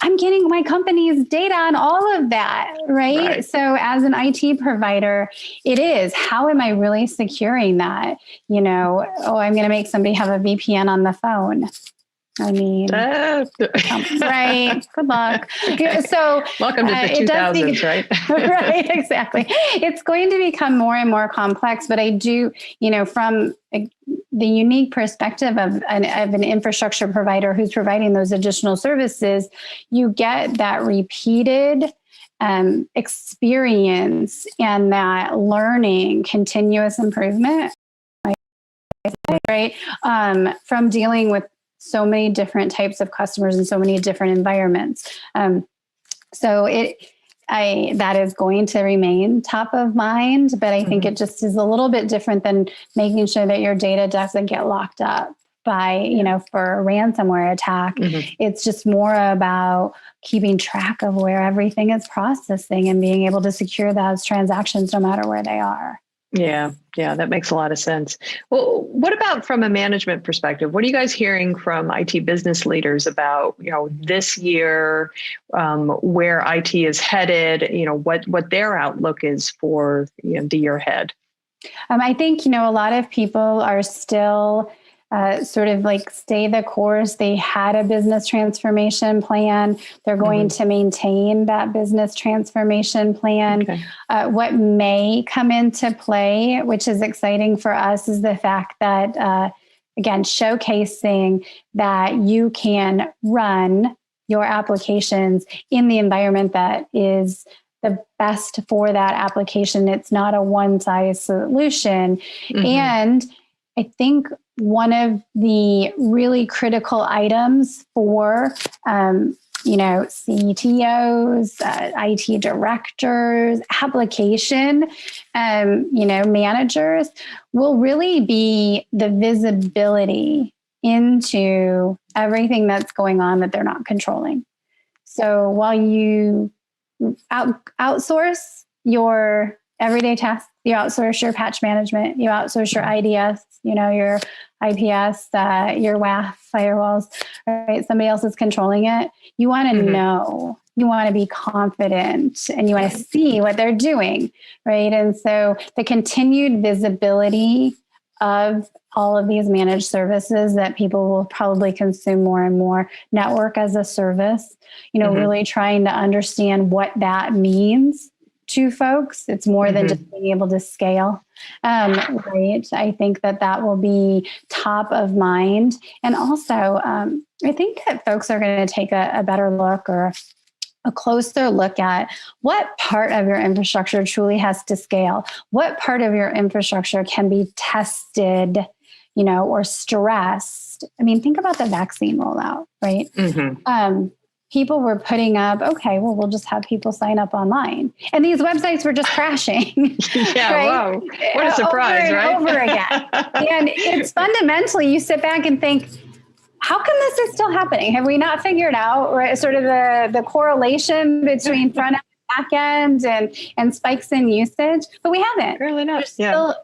I'm getting my company's data on all of that, right? So as an IT provider, it is, how am I really securing that? I'm going to make somebody have a VPN on the phone. I mean, right. Good luck. So welcome to the 2000s, right? Right. Exactly. It's going to become more and more complex, but I do, from the unique perspective of an infrastructure provider who's providing those additional services, you get that repeated experience and that learning, continuous improvement, right? From dealing with so many different types of customers and so many different environments. So that is going to remain top of mind, but I think it just is a little bit different than making sure that your data doesn't get locked up by, for a ransomware attack. It's just more about keeping track of where everything is processing and being able to secure those transactions no matter where they are. Yeah, that makes a lot of sense. Well, what about from a management perspective? What are you guys hearing from IT business leaders about, this year, where IT is headed, what their outlook is for, the year ahead? I think, a lot of people are still sort of like stay the course. They had a business transformation plan. They're going to maintain that business transformation plan. Okay. What may come into play, which is exciting for us, is the fact that, again, showcasing that you can run your applications in the environment that is the best for that application. It's not a one-size solution. And I think one of the really critical items for, CTOs, IT directors, application, managers will really be the visibility into everything that's going on that they're not controlling. So while you outsource your everyday tasks, you outsource your patch management, you outsource your IDS, your IPS, your WAF firewalls, right? Somebody else is controlling it. You want to know, you want to be confident, and you want to see what they're doing, right? And so the continued visibility of all of these managed services that people will probably consume more and more, network as a service, really trying to understand what that means to folks. It's more than just being able to scale, right? I think that will be top of mind. And also, I think that folks are going to take a better look or a closer look at what part of your infrastructure truly has to scale, what part of your infrastructure can be tested, or stressed. I mean, think about the vaccine rollout, right? People were putting up, okay, well, we'll just have people sign up online. And these websites were just crashing. Right? Wow. What a surprise, right? Over again. And it's fundamentally, you sit back and think, how come this is still happening? Have we not figured out sort of the correlation between front end, back end, and spikes in usage? But we haven't. Really not. There's still,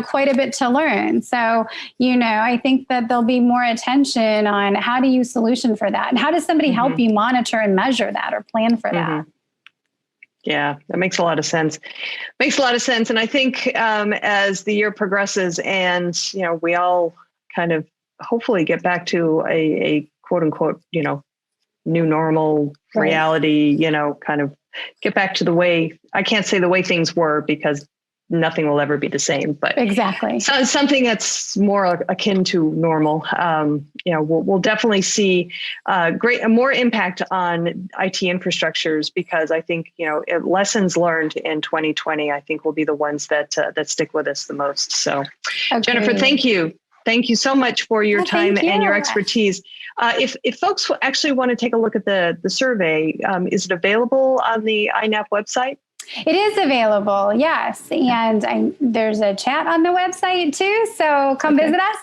quite a bit to learn. So, I think that there'll be more attention on how do you solution for that? And how does somebody help you monitor and measure that or plan for that? Yeah, that makes a lot of sense. And I think as the year progresses and, we all kind of hopefully get back to a quote unquote, new normal reality, kind of get back to the way, I can't say the way things were because nothing will ever be the same, but exactly. So something that's more akin to normal. We'll definitely see more impact on IT infrastructures because I think lessons learned in 2020 I think will be the ones that stick with us the most. So, Jennifer, thank you so much for your time and your expertise. If folks actually want to take a look at the survey, is it available on the INAP website? It is available, yes. And there's a chat on the website too. So come visit us.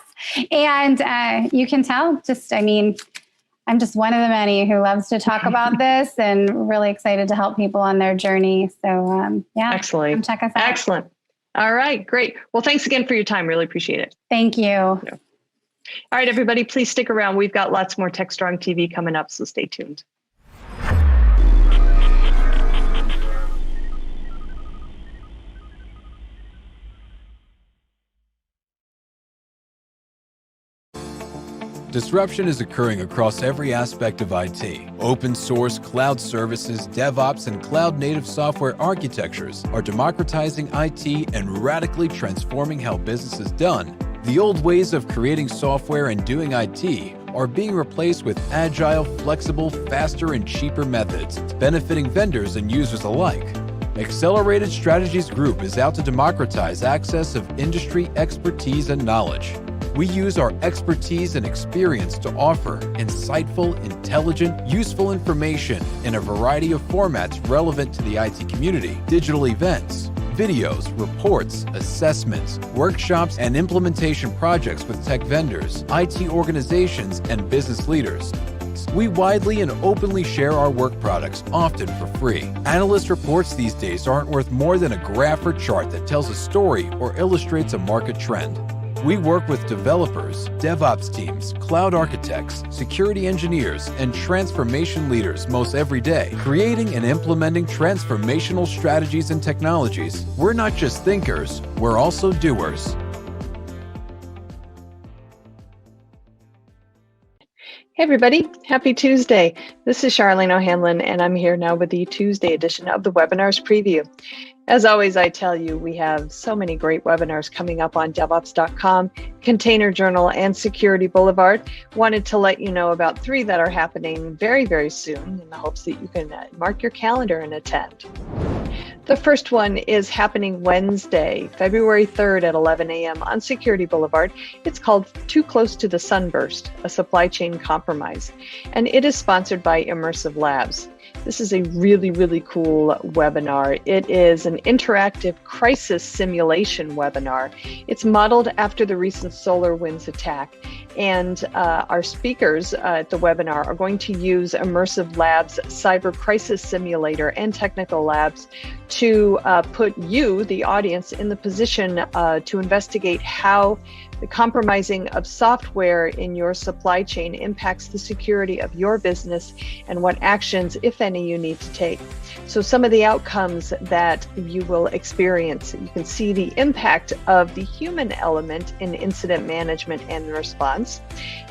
And you can tell I'm just one of the many who loves to talk about this and really excited to help people on their journey. So excellent. Come check us out. Excellent. All right, great. Well, thanks again for your time. Really appreciate it. Thank you. All right, everybody, please stick around. We've got lots more TechStrong TV coming up, so stay tuned. Disruption is occurring across every aspect of IT. Open source, cloud services, DevOps, and cloud-native software architectures are democratizing IT and radically transforming how business is done. The old ways of creating software and doing IT are being replaced with agile, flexible, faster, and cheaper methods, benefiting vendors and users alike. Accelerated Strategies Group is out to democratize access of industry expertise and knowledge. We use our expertise and experience to offer insightful, intelligent, useful information in a variety of formats relevant to the IT community, digital events, videos, reports, assessments, workshops, and implementation projects with tech vendors, IT organizations, and business leaders. We widely and openly share our work products, often for free. Analyst reports these days aren't worth more than a graph or chart that tells a story or illustrates a market trend. We work with developers, DevOps teams, cloud architects, security engineers, and transformation leaders most every day, creating and implementing transformational strategies and technologies. We're not just thinkers, we're also doers. Hey everybody, happy Tuesday. This is Charlene O'Hanlon, and I'm here now with the Tuesday edition of the Webinars Preview. As always, I tell you, we have so many great webinars coming up on DevOps.com, Container Journal, and Security Boulevard. Wanted to let you know about 3 that are happening very, very soon in the hopes that you can mark your calendar and attend. The first one is happening Wednesday, February 3rd at 11 a.m. on Security Boulevard. It's called Too Close to the Sunburst, a Supply Chain Compromise, and it is sponsored by Immersive Labs. This is a really, really cool webinar. It is an interactive crisis simulation webinar. It's modeled after the recent SolarWinds attack. And our speakers at the webinar are going to use Immersive Labs Cyber Crisis Simulator and Technical Labs to put you, the audience, in the position to investigate how the compromising of software in your supply chain impacts the security of your business and what actions, if any, you need to take. So some of the outcomes that you will experience, you can see the impact of the human element in incident management and response,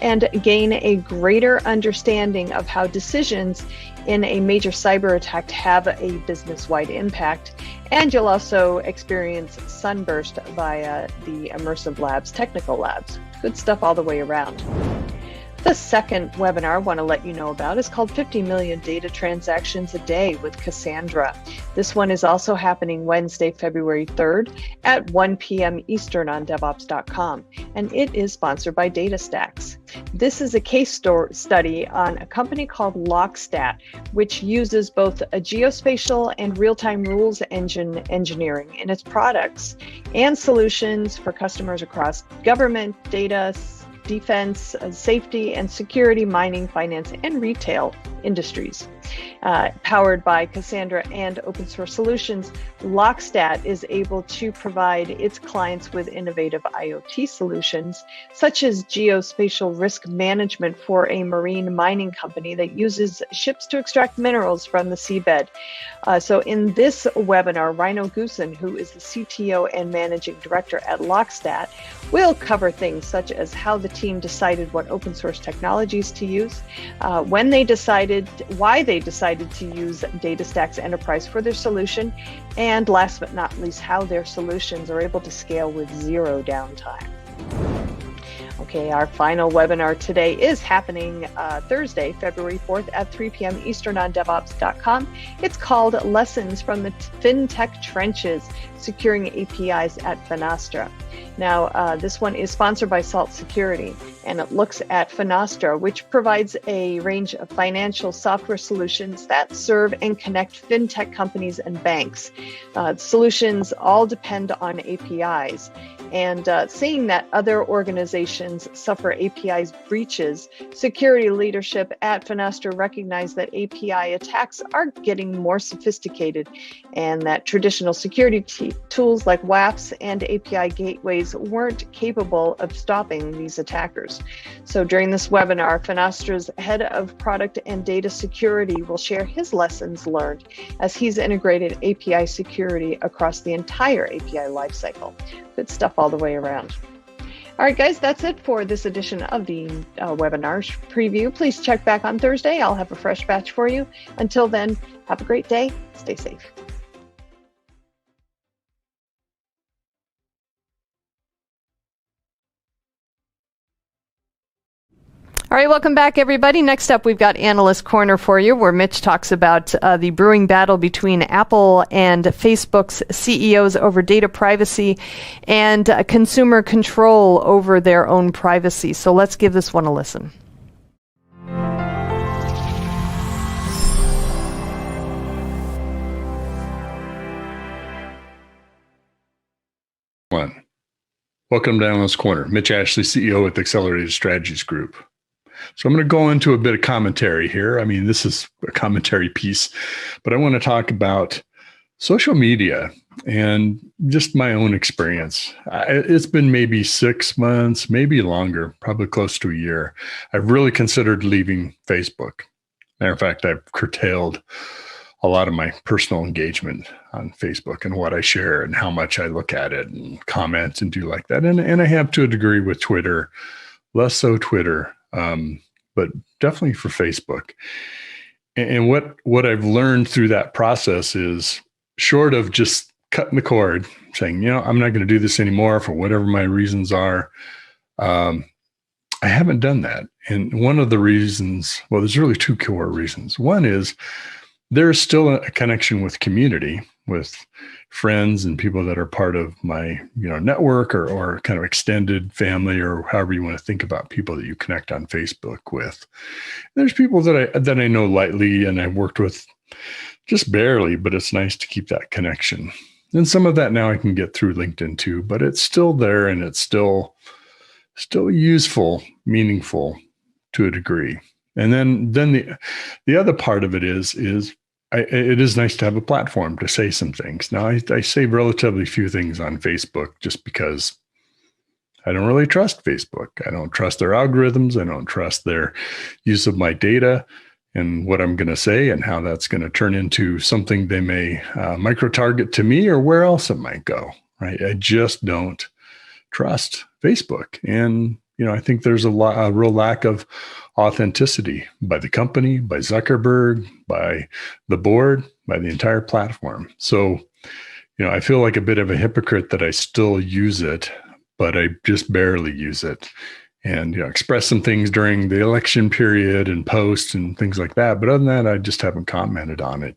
and gain a greater understanding of how decisions in a major cyber attack have a business-wide impact. And you'll also experience Sunburst via the Immersive Labs Technical Labs. Good stuff all the way around. The second webinar I want to let you know about is called 50 Million Data Transactions a Day with Cassandra. This one is also happening Wednesday, February 3rd at 1 p.m. Eastern on DevOps.com, and it is sponsored by DataStax. This is a case study on a company called Lockstat, which uses both a geospatial and real-time rules engine engineering in its products and solutions for customers across government, data, defense, safety, and security, mining, finance, and retail industries. Powered by Cassandra and open source solutions, Lockstat is able to provide its clients with innovative IoT solutions, such as geospatial risk management for a marine mining company that uses ships to extract minerals from the seabed. So in this webinar, Rhino Goosen, who is the CTO and managing director at Lockstat, will cover things such as how the team decided what open source technologies to use, when they decided, why they decided to use DataStax Enterprise for their solution, and last but not least, how their solutions are able to scale with zero downtime. Okay, our final webinar today is happening Thursday, February 4th at 3 p.m. Eastern on DevOps.com. It's called Lessons from the FinTech Trenches, Securing APIs at Finastra. Now, this one is sponsored by Salt Security, and it looks at Finastra, which provides a range of financial software solutions that serve and connect fintech companies and banks. Solutions all depend on APIs. And seeing that other organizations suffer API breaches, security leadership at Finastra recognized that API attacks are getting more sophisticated and that traditional security tools like WAFs and API gateways weren't capable of stopping these attackers. So during this webinar, Finastra's head of product and data security will share his lessons learned as he's integrated API security across the entire API lifecycle. Good stuff all the way around. All right, guys, that's it for this edition of the webinar preview. Please check back on Thursday. I'll have a fresh batch for you. Until then, have a great day. Stay safe. All right, welcome back, everybody. Next up, we've got Analyst Corner for you, where Mitch talks about the brewing battle between Apple and Facebook's CEOs over data privacy and consumer control over their own privacy. So let's give this one a listen. Welcome to Analyst Corner. Mitch Ashley, CEO at the Accelerated Strategies Group. So I'm going to go into a bit of commentary here. I mean, this is a commentary piece, but I want to talk about social media and just my own experience. It's been maybe 6 months, maybe longer, probably close to a year. I've really considered leaving Facebook. Matter of fact, I've curtailed a lot of my personal engagement on Facebook and what I share and how much I look at it and comment and do like that. And I have to a degree with Twitter, less so Twitter, but definitely for Facebook. And what I've learned through that process is, short of just cutting the cord, saying, I'm not going to do this anymore for whatever my reasons are, I haven't done that. And one of the reasons, well, there's really two core reasons. One is there's still a connection with community, with friends and people that are part of my network or kind of extended family, or however you want to think about people that you connect on Facebook with. There's people that I know lightly and I've worked with just barely, but it's nice to keep that connection. And some of that now I can get through LinkedIn too, but it's still there and it's still useful, meaningful to a degree. And then the other part of it is it is nice to have a platform to say some things. Now, I say relatively few things on Facebook just because I don't really trust Facebook. I don't trust their algorithms. I don't trust their use of my data and what I'm going to say and how that's going to turn into something they may micro-target to me or where else it might go, right? I just don't trust Facebook. And, I think there's a real lack of authenticity by the company, by Zuckerberg, by the board, by the entire platform. So, I feel like a bit of a hypocrite that I still use it, but I just barely use it, and express some things during the election period and post and things like that. But other than that, I just haven't commented on it.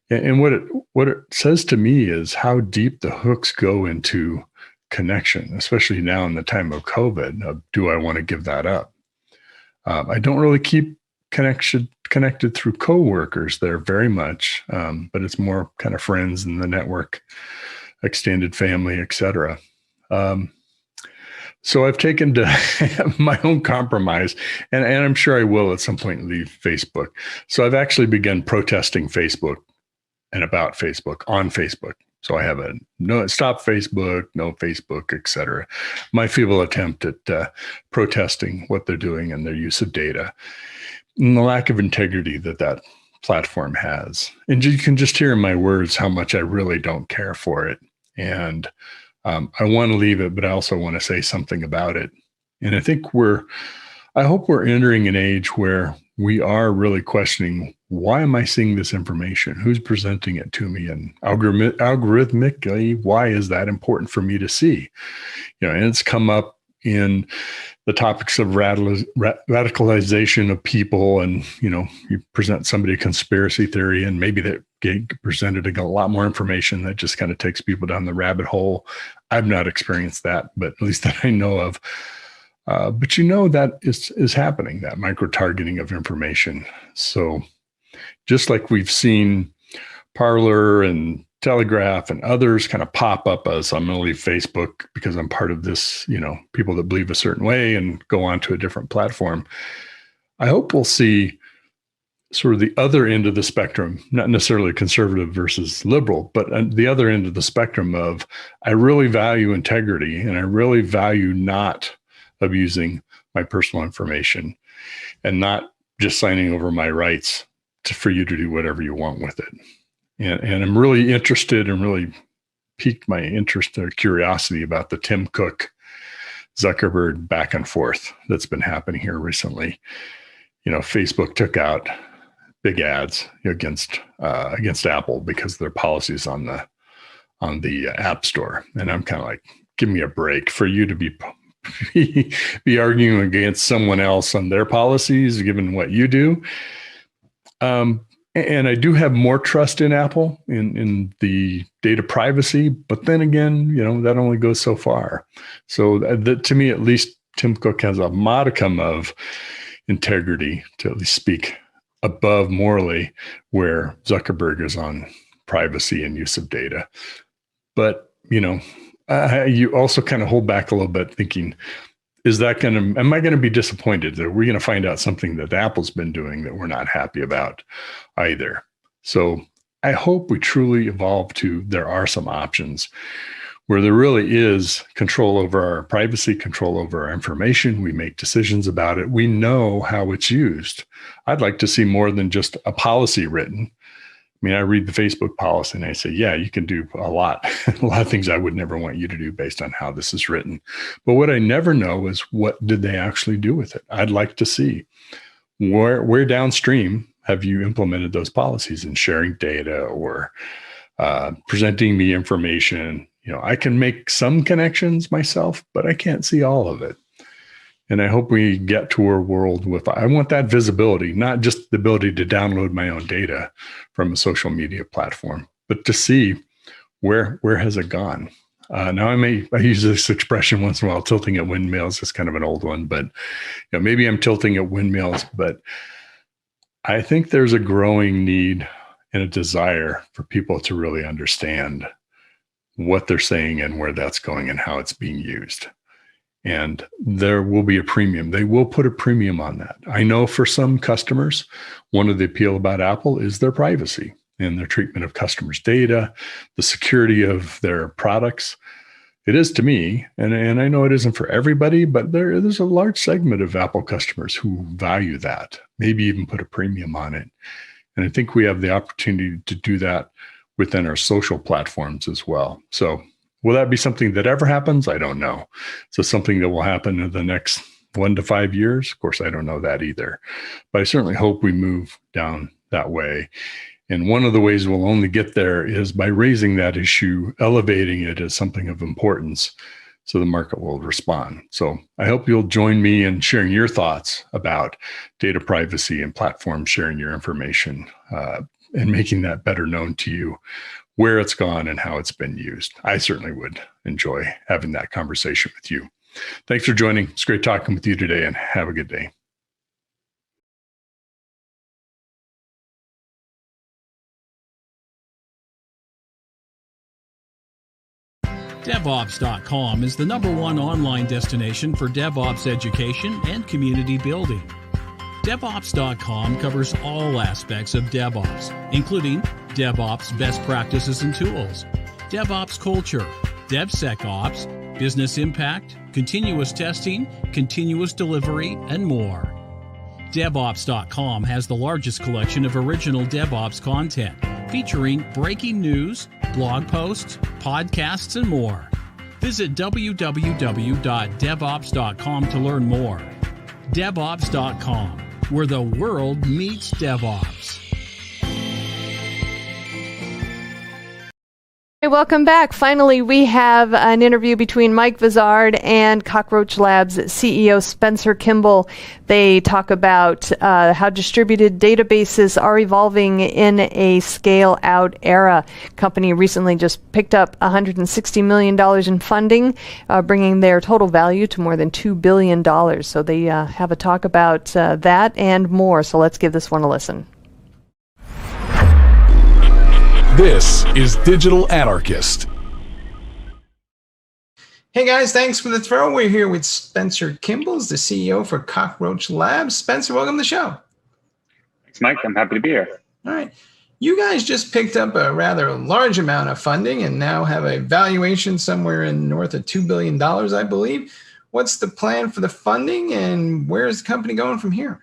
And what it says to me is how deep the hooks go into connection, especially now in the time of COVID. Do I want to give that up? I don't really keep connected through coworkers there very much, but it's more kind of friends in the network, extended family, etc. So I've taken to my own compromise, and I'm sure I will at some point leave Facebook. So I've actually begun protesting Facebook and about Facebook on Facebook. So I have a no stop Facebook, no Facebook, etc. My feeble attempt at protesting what they're doing and their use of data and the lack of integrity that platform has. And you can just hear in my words how much I really don't care for it. And I want to leave it, but I also want to say something about it. And I hope we're entering an age where we are really questioning, why am I seeing this information? Who's presenting it to me? And algorithmically, why is that important for me to see? And it's come up in the topics of radicalization of people. And, you present somebody a conspiracy theory, and maybe that get presented a lot more information that just kind of takes people down the rabbit hole. I've not experienced that, but at least that I know of. But that is happening, that micro-targeting of information. So just like we've seen Parler and Telegraph and others kind of pop up as, I'm going to leave Facebook because I'm part of this, people that believe a certain way and go on to a different platform. I hope we'll see sort of the other end of the spectrum, not necessarily conservative versus liberal, but the other end of the spectrum of, I really value integrity and I really value not abusing my personal information and not just signing over my rights for you to do whatever you want with it. And I'm really interested and really piqued my interest or curiosity about the Tim Cook, Zuckerberg back and forth that's been happening here recently. Facebook took out big ads against Apple because of their policies on the App Store. And I'm kind of like, give me a break. For you to be be arguing against someone else on their policies, given what you do. And I do have more trust in Apple in the data privacy, but then again, that only goes so far. So that, to me, at least, Tim Cook has a modicum of integrity to at least speak above morally where Zuckerberg is on privacy and use of data. But, you also kind of hold back a little bit thinking, am I going to be disappointed that we're going to find out something that Apple's been doing that we're not happy about either? So I hope we truly evolve to, there are some options where there really is control over our privacy, control over our information. We make decisions about it. We know how it's used. I'd like to see more than just a policy written. I mean, I read the Facebook policy and I say, yeah, you can do a lot of things I would never want you to do based on how this is written. But what I never know is, what did they actually do with it? I'd like to see where downstream have you implemented those policies in sharing data or presenting me information. I can make some connections myself, but I can't see all of it. And I hope we get to a world with, I want that visibility, not just the ability to download my own data from a social media platform, but to see where has it gone. Now I use this expression once in a while, tilting at windmills is kind of an old one, but maybe I'm tilting at windmills, but I think there's a growing need and a desire for people to really understand what they're saying and where that's going and how it's being used. And there will be a premium. They will put a premium on that. I know for some customers, one of the appeal about Apple is their privacy and their treatment of customers' data, the security of their products. It is to me, and I know it isn't for everybody, but there's a large segment of Apple customers who value that, maybe even put a premium on it. And I think we have the opportunity to do that within our social platforms as well. So will that be something that ever happens? I don't know. So something that will happen in the next 1 to 5 years? Of course, I don't know that either. But I certainly hope we move down that way. And one of the ways we'll only get there is by raising that issue, elevating it as something of importance, so the market will respond. So I hope you'll join me in sharing your thoughts about data privacy and platforms sharing your information and making that better known to you, where it's gone and how it's been used. I certainly would enjoy having that conversation with you. Thanks for joining. It's great talking with you today, and have a good day. DevOps.com is the #1 online destination for DevOps education and community building. DevOps.com covers all aspects of DevOps, including DevOps best practices and tools, DevOps culture, DevSecOps, business impact, continuous testing, continuous delivery, and more. DevOps.com has the largest collection of original DevOps content, featuring breaking news, blog posts, podcasts, and more. Visit www.devops.com to learn more. DevOps.com, where the world meets DevOps. Hey, welcome back. Finally, we have an interview between Mike Vizard and Cockroach Labs CEO Spencer Kimball. They talk about how distributed databases are evolving in a scale-out era. Company recently just picked up $160 million in funding, bringing their total value to more than $2 billion. So they have a talk about that and more. So let's give this one a listen. This is Digital Anarchist. Hey guys, thanks for the throw. We're here with Spencer Kimball, the CEO for Cockroach Labs. Spencer, welcome to the show. Thanks, Mike. I'm happy to be here. All right. You guys just picked up a rather large amount of funding and now have a valuation somewhere in north of $2 billion, I believe. What's the plan for the funding and where is the company going from here?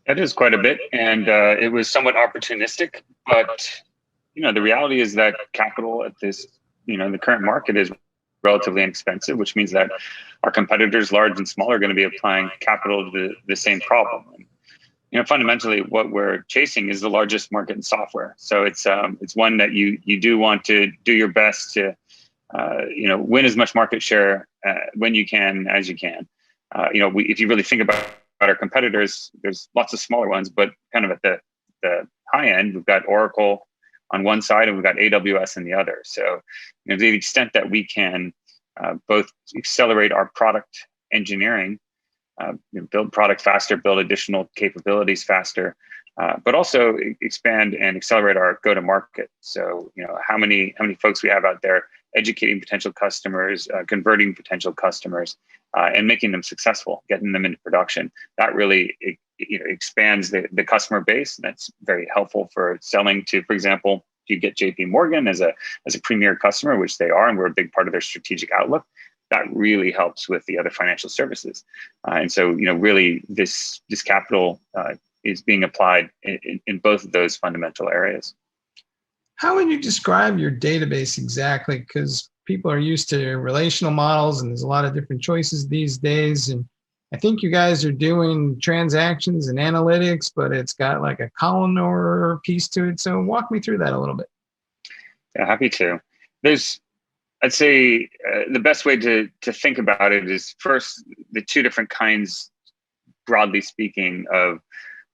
That is quite a bit, and it was somewhat opportunistic, but the reality is that capital at this, the current market is relatively inexpensive, which means that our competitors, large and small, are going to be applying capital to the same problem. And, fundamentally, what we're chasing is the largest market in software. So it's one that you do want to do your best to win as much market share when you can as you can. If you really think about our competitors, there's lots of smaller ones, but kind of at the high end, we've got Oracle on one side and we've got AWS on the other. So, to the extent that we can both accelerate our product engineering, build product faster, build additional capabilities faster, but also expand and accelerate our go-to-market. So, how many folks we have out there educating potential customers, converting potential customers, and making them successful, getting them into production. That really expands the customer base. And that's very helpful for selling to, for example, if you get JP Morgan as a premier customer, which they are, and we're a big part of their strategic outlook, that really helps with the other financial services. And so, really this capital is being applied in both of those fundamental areas. How would you describe your database exactly? Because people are used to relational models and there's a lot of different choices these days. And I think you guys are doing transactions and analytics, but it's got like a columnar piece to it. So walk me through that a little bit. Yeah, happy to. I'd say the best way to think about it is first the two different kinds, broadly speaking, of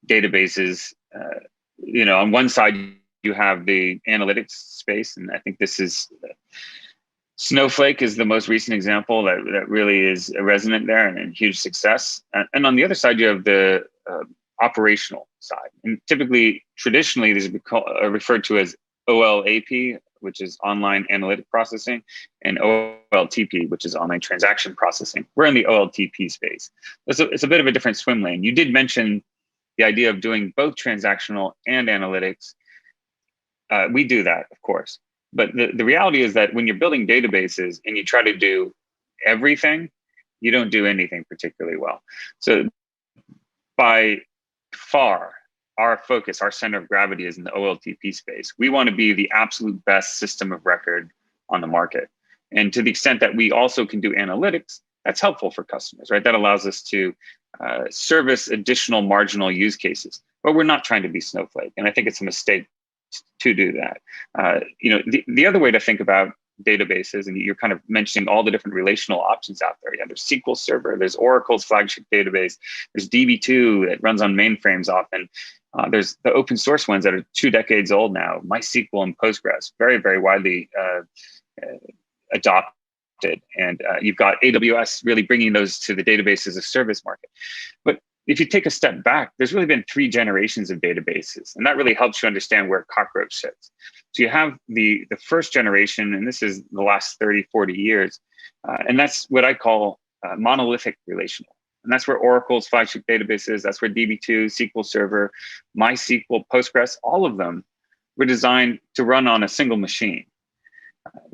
databases. On one side, you have the analytics space, and I think this is Snowflake is the most recent example that really is resonant there and a huge success. And on the other side, you have the operational side. And typically, traditionally, these are referred to as OLAP, which is online analytic processing, and OLTP, which is online transaction processing. We're in the OLTP space. It's a bit of a different swim lane. You did mention the idea of doing both transactional and analytics. We do that, of course. But the reality is that when you're building databases and you try to do everything, you don't do anything particularly well. So by far, our focus, our center of gravity is in the OLTP space. We want to be the absolute best system of record on the market. And to the extent that we also can do analytics, that's helpful for customers, right? That allows us to service additional marginal use cases. But we're not trying to be Snowflake. And I think it's a mistake to do that. The other way to think about databases, and you're kind of mentioning all the different relational options out there. Yeah, there's SQL Server, there's Oracle's flagship database, there's DB2 that runs on mainframes often. There's the open source ones that are 2 decades old now, MySQL and Postgres, very, very widely adopted. And you've got AWS really bringing those to the database as a service market. But if you take a step back, there's really been 3 generations of databases, and that really helps you understand where Cockroach sits. So you have the first generation, and this is the last 30, 40 years, and that's what I call monolithic relational. And that's where Oracle's flagship database is. That's where DB2, SQL Server, MySQL, Postgres, all of them were designed to run on a single machine.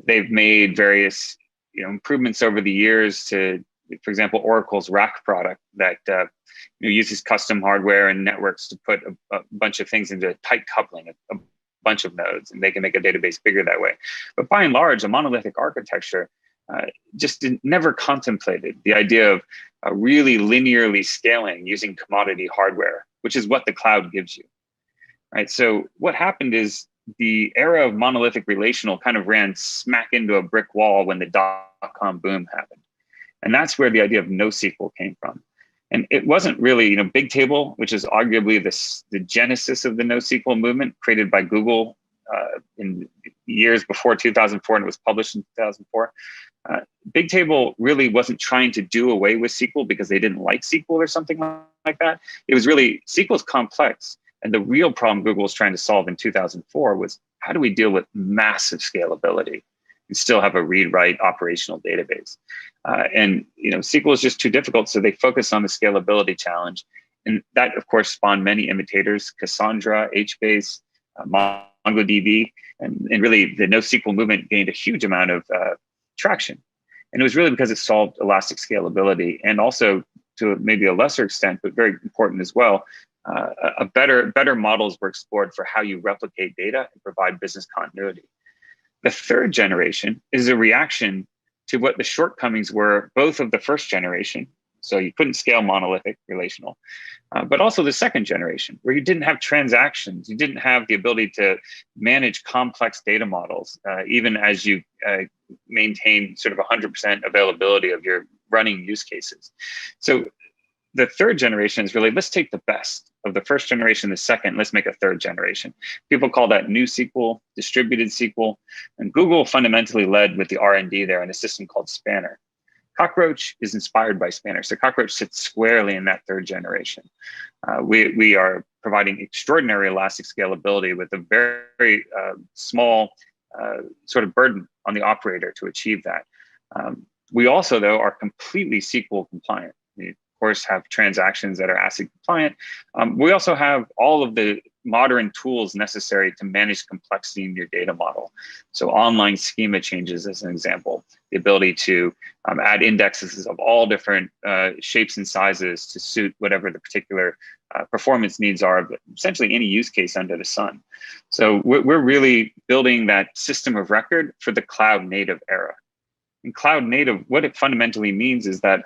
They've made various improvements over the years to, for example, Oracle's RAC product that uses custom hardware and networks to put a bunch of things into tight coupling, a bunch of nodes, and they can make a database bigger that way. But by and large, a monolithic architecture never contemplated the idea of really linearly scaling using commodity hardware, which is what the cloud gives you, right? So what happened is the era of monolithic relational kind of ran smack into a brick wall when the dot-com boom happened. And that's where the idea of NoSQL came from. And it wasn't really, Bigtable, which is arguably the genesis of the NoSQL movement, created by Google in years before 2004, and it was published in 2004. Bigtable really wasn't trying to do away with SQL because they didn't like SQL or something like that. It was really, SQL is complex. And the real problem Google was trying to solve in 2004 was, how do we deal with massive scalability and still have a read-write operational database? And SQL is just too difficult, so they focused on the scalability challenge. And that, of course, spawned many imitators: Cassandra, HBase, MongoDB, and really the NoSQL movement gained a huge amount of traction. And it was really because it solved elastic scalability, and also, to maybe a lesser extent, but very important as well, better models were explored for how you replicate data and provide business continuity. The third generation is a reaction to what the shortcomings were, both of the first generation. So you couldn't scale monolithic relational, but also the second generation, where you didn't have transactions. You didn't have the ability to manage complex data models, even as you maintain sort of 100% availability of your running use cases. So the third generation is really, let's take the best of the first generation, the second, let's make a third generation. People call that new SQL, distributed SQL, and Google fundamentally led with the R&D there in a system called Spanner. Cockroach is inspired by Spanner. So Cockroach sits squarely in that third generation. We are providing extraordinary elastic scalability with a very small sort of burden on the operator to achieve that. We also, though, are completely SQL compliant. We, of course, have transactions that are ACID compliant. We also have all of the modern tools necessary to manage complexity in your data model. So online schema changes, as an example, the ability to add indexes of all different shapes and sizes to suit whatever the particular performance needs are of essentially any use case under the sun. So we're really building that system of record for the cloud native era. And cloud native, what it fundamentally means is that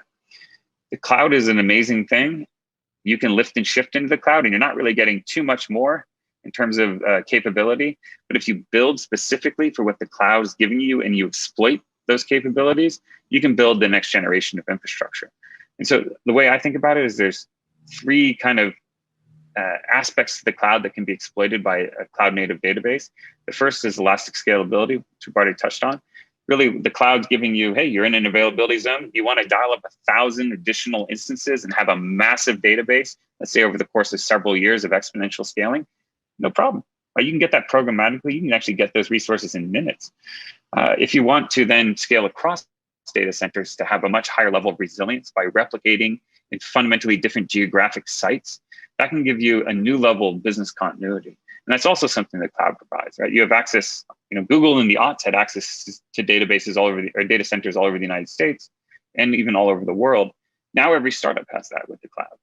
the cloud is an amazing thing. You can lift and shift into the cloud, and you're not really getting too much more in terms of capability. But if you build specifically for what the cloud is giving you and you exploit those capabilities, you can build the next generation of infrastructure. And so the way I think about it is there's three kind of aspects to the cloud that can be exploited by a cloud native database. The first is elastic scalability, which we've already touched on. Really, the cloud's giving you, hey, you're in an availability zone. You want to dial up 1,000 additional instances and have a massive database, let's say over the course of several years of exponential scaling, no problem. You can get that programmatically. You can actually get those resources in minutes. If you want to then scale across data centers to have a much higher level of resilience by replicating in fundamentally different geographic sites, that can give you a new level of business continuity. And that's also something that cloud provides, right? You have access, Google in the aughts had access to databases all over or data centers all over the United States and even all over the world. Now every startup has that with the cloud.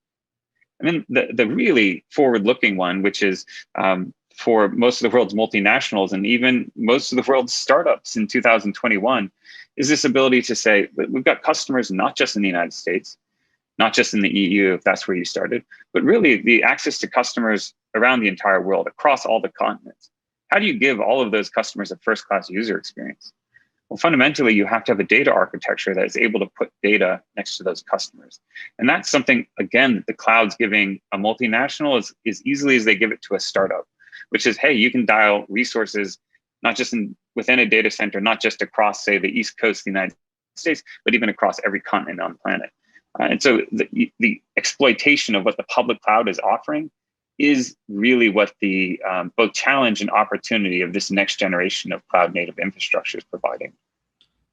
And then the really forward-looking one, which is for most of the world's multinationals and even most of the world's startups in 2021, is this ability to say, we've got customers not just in the United States, not just in the EU, if that's where you started, but really the access to customers around the entire world, across all the continents. How do you give all of those customers a first-class user experience? Well, fundamentally, you have to have a data architecture that is able to put data next to those customers. And that's something, again, that the cloud's giving a multinational as easily as they give it to a startup, which is, hey, you can dial resources, not just within a data center, not just across, say, the East Coast of the United States, but even across every continent on the planet. And so the exploitation of what the public cloud is offering is really what the both challenge and opportunity of this next generation of cloud native infrastructure is providing.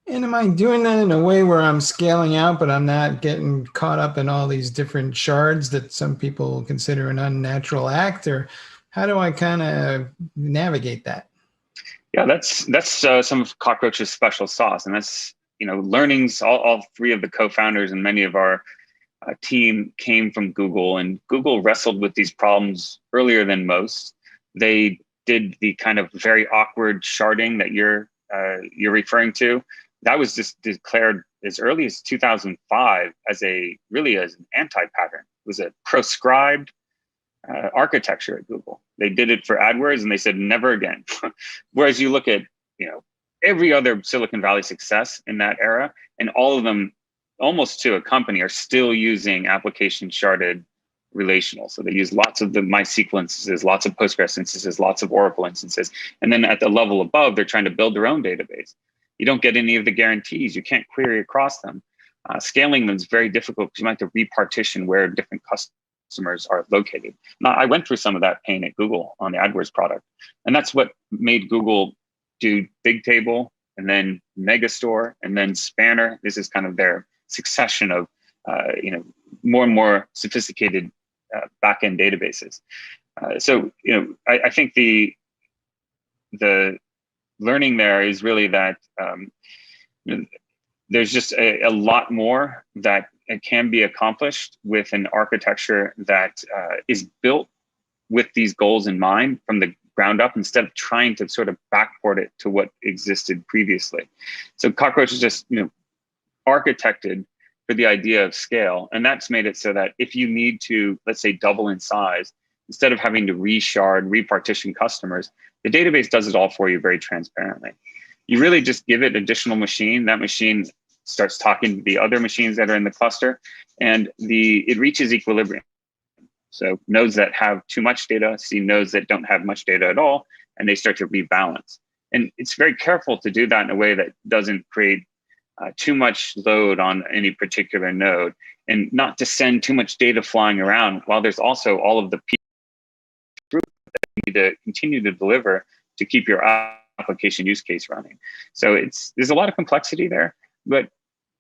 And am I doing that in a way where I'm scaling out, but I'm not getting caught up in all these different shards that some people consider an unnatural act? Or how do I kind of navigate that? Yeah, that's some of Cockroach's special sauce. And that's, learnings, all three of the co-founders and many of our team came from Google, and Google wrestled with these problems earlier than most. They did the kind of very awkward sharding that you're referring to. That was just declared as early as 2005 as an anti-pattern. It was a proscribed architecture at Google. They did it for AdWords and they said never again. Whereas you look at every other Silicon Valley success in that era, and all of them, almost to a company, are still using application sharded relational. So they use lots of the MySQL instances, lots of Postgres instances, lots of Oracle instances. And then at the level above, they're trying to build their own database. You don't get any of the guarantees. You can't query across them. Scaling them is very difficult because you might have to repartition where different customers are located. Now, I went through some of that pain at Google on the AdWords product. And that's what made Google do Bigtable and then Megastore and then Spanner. This is kind of their succession of more and more sophisticated backend databases. I think the learning there is really that there's just a lot more that can be accomplished with an architecture that is built with these goals in mind from the ground up, instead of trying to sort of backport it to what existed previously. So Cockroach is just architected for the idea of scale, and that's made it so that if you need to, let's say, double in size, instead of having to reshard, repartition customers, the database does it all for you very transparently. You really just give it additional machine. That machine starts talking to the other machines that are in the cluster, and it reaches equilibrium. So nodes that have too much data see nodes that don't have much data at all, and they start to rebalance. And it's very careful to do that in a way that doesn't create too much load on any particular node, and not to send too much data flying around, while there's also all of the people that you need to continue to deliver to keep your application use case running. So there's a lot of complexity there, but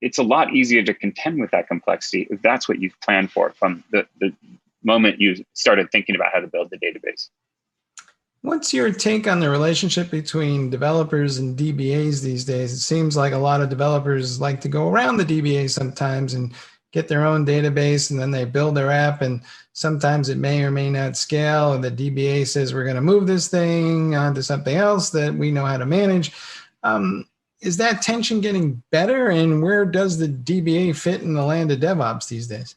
it's a lot easier to contend with that complexity if that's what you've planned for from the moment you started thinking about how to build the database. What's your take on the relationship between developers and DBAs these days? It seems like a lot of developers like to go around the DBA sometimes and get their own database, and then they build their app, and sometimes it may or may not scale, and the DBA says, we're going to move this thing onto something else that we know how to manage. Is that tension getting better, and where does the DBA fit in the land of DevOps these days?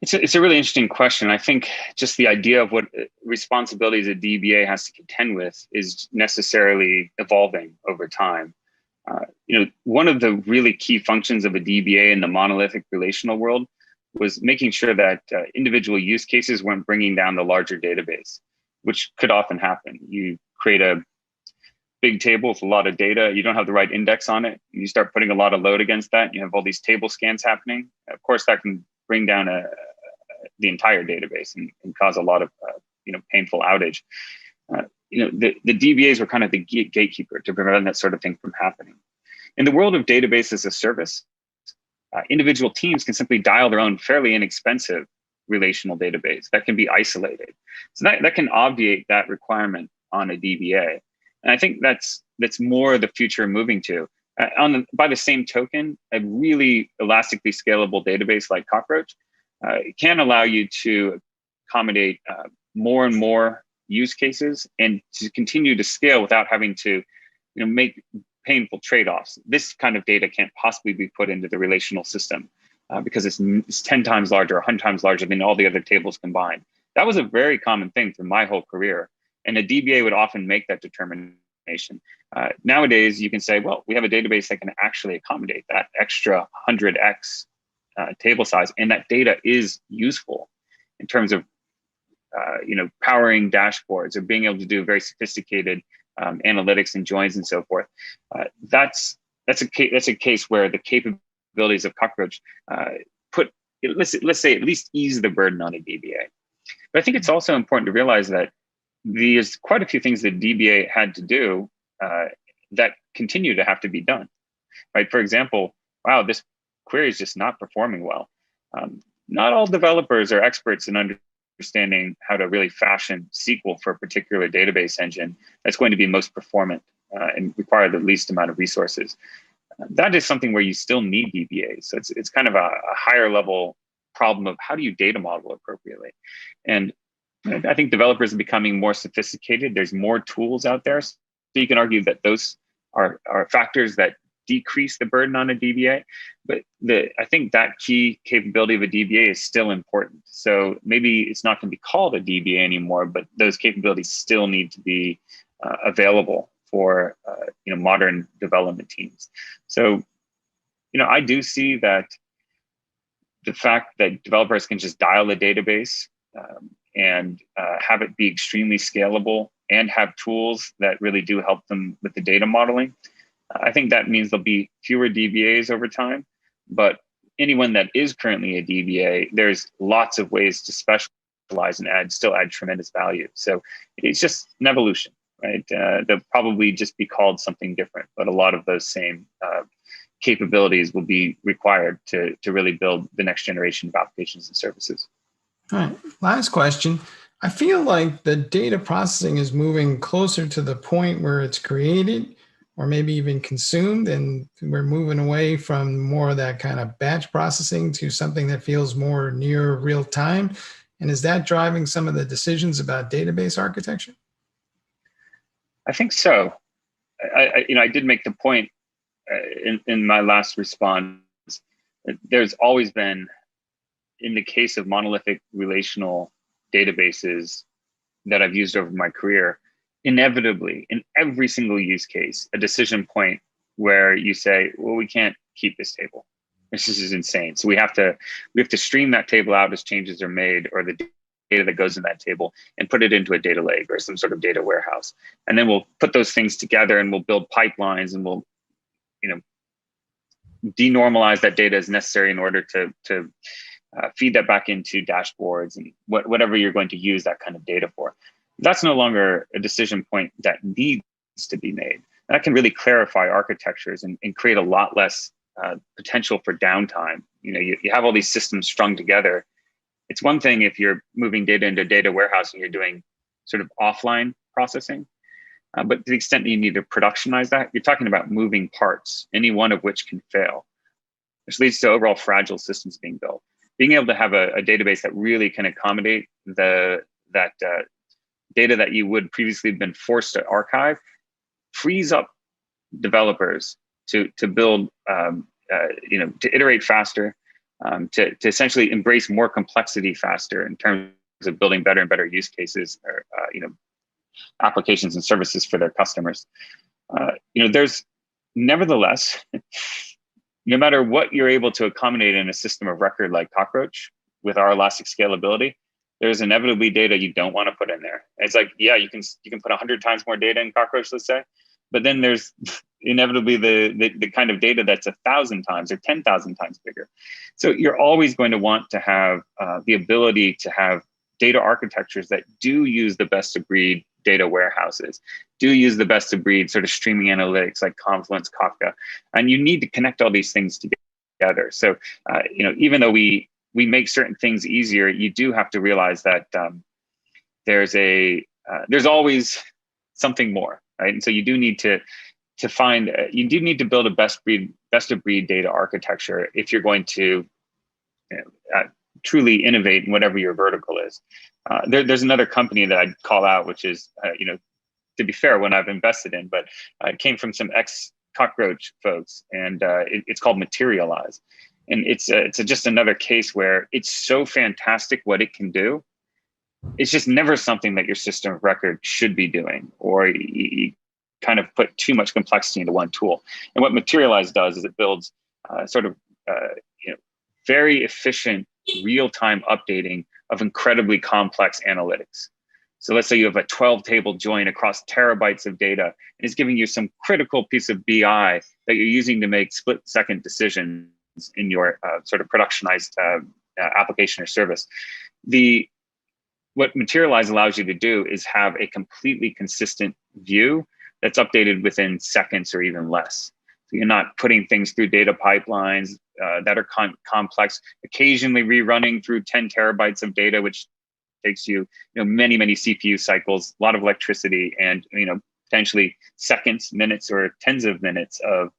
It's a really interesting question. I think just the idea of what responsibilities a DBA has to contend with is necessarily evolving over time. One of the really key functions of a DBA in the monolithic relational world was making sure that individual use cases weren't bringing down the larger database, which could often happen. You create a big table with a lot of data, you don't have the right index on it, you start putting a lot of load against that, you have all these table scans happening. Of course, that can bring down the entire database and cause a lot of painful outage. The DBAs were kind of the gatekeeper to prevent that sort of thing from happening. In the world of database as a service, individual teams can simply dial their own fairly inexpensive relational database that can be isolated. So that can obviate that requirement on a DBA. And I think that's more the future moving to. By the same token, a really elastically scalable database like Cockroach can allow you to accommodate more and more use cases and to continue to scale without having to make painful trade-offs. This kind of data can't possibly be put into the relational system because it's 10 times larger, 100 times larger than all the other tables combined. That was a very common thing for my whole career. And a DBA would often make that determination. Nowadays, you can say, well, we have a database that can actually accommodate that extra 100x table size, and that data is useful in terms of powering dashboards or being able to do very sophisticated analytics and joins and so forth. That's a case where the capabilities of Cockroach let's say at least ease the burden on a DBA. But I think it's also important to realize that there's quite a few things that DBA had to do that continue to have to be done. Right? For example, wow, this query is just not performing well. Not all developers are experts in understanding how to really fashion SQL for a particular database engine that's going to be most performant and require the least amount of resources. That is something where you still need DBAs. So it's kind of a higher level problem of how do you data model appropriately. And I think developers are becoming more sophisticated. There's more tools out there. So you can argue that those are factors that decrease the burden on a DBA. But I think that key capability of a DBA is still important. So maybe it's not going to be called a DBA anymore, but those capabilities still need to be available for modern development teams. So I do see that the fact that developers can just dial a database and have it be extremely scalable and have tools that really do help them with the data modeling, I think that means there'll be fewer DBAs over time. But anyone that is currently a DBA, there's lots of ways to specialize and still add tremendous value. So it's just an evolution, right? They'll probably just be called something different, but a lot of those same capabilities will be required to really build the next generation of applications and services. All right, last question. I feel like the data processing is moving closer to the point where it's created or maybe even consumed, and we're moving away from more of that kind of batch processing to something that feels more near real time. And is that driving some of the decisions about database architecture? I think so. I did make the point in my last response. There's always been, in the case of monolithic relational databases that I've used over my career, inevitably, in every single use case, a decision point where you say, well, we can't keep this table. This is insane. So we have to stream that table out as changes are made, or the data that goes in that table, and put it into a data lake or some sort of data warehouse. And then we'll put those things together and we'll build pipelines, and we'll, denormalize that data as necessary in order to feed that back into dashboards and whatever you're going to use that kind of data for. That's no longer a decision point that needs to be made. That can really clarify architectures and create a lot less potential for downtime. You have all these systems strung together. It's one thing if you're moving data into a data warehouse and you're doing sort of offline processing, but to the extent that you need to productionize that, you're talking about moving parts, any one of which can fail, which leads to overall fragile systems being built. Being able to have a database that really can accommodate that data that you would previously have been forced to archive frees up developers to build, to iterate faster, to essentially embrace more complexity faster in terms of building better and better use cases, or applications and services for their customers. There's nevertheless, no matter what you're able to accommodate in a system of record like Cockroach with our elastic scalability, there's inevitably data you don't want to put in there. It's like, yeah, you can put 100 times more data in Cockroach, let's say, but then there's inevitably the kind of data that's 1,000 times or 10,000 times bigger. So you're always going to want to have the ability to have data architectures that do use the best of breed data warehouses, do use the best of breed sort of streaming analytics like Confluence, Kafka, and you need to connect all these things together. So, even though we make certain things easier, you do have to realize that there's always something more, right? And so you do need to build a best of breed data architecture if you're going to truly innovate in whatever your vertical is. There's another company that I'd call out, which is, to be fair, one I've invested in, but it came from some ex-Cockroach folks, and it's called Materialize. And it's just another case where it's so fantastic what it can do. It's just never something that your system of record should be doing, or you kind of put too much complexity into one tool. And what Materialize does is it builds very efficient real-time updating of incredibly complex analytics. So let's say you have a 12-table join across terabytes of data, and it's giving you some critical piece of BI that you're using to make split-second decisions in your sort of productionized application or service. What Materialize allows you to do is have a completely consistent view that's updated within seconds or even less. So you're not putting things through data pipelines that are complex, occasionally rerunning through 10 terabytes of data, which takes you, many, many CPU cycles, a lot of electricity, and potentially seconds, minutes, or tens of minutes of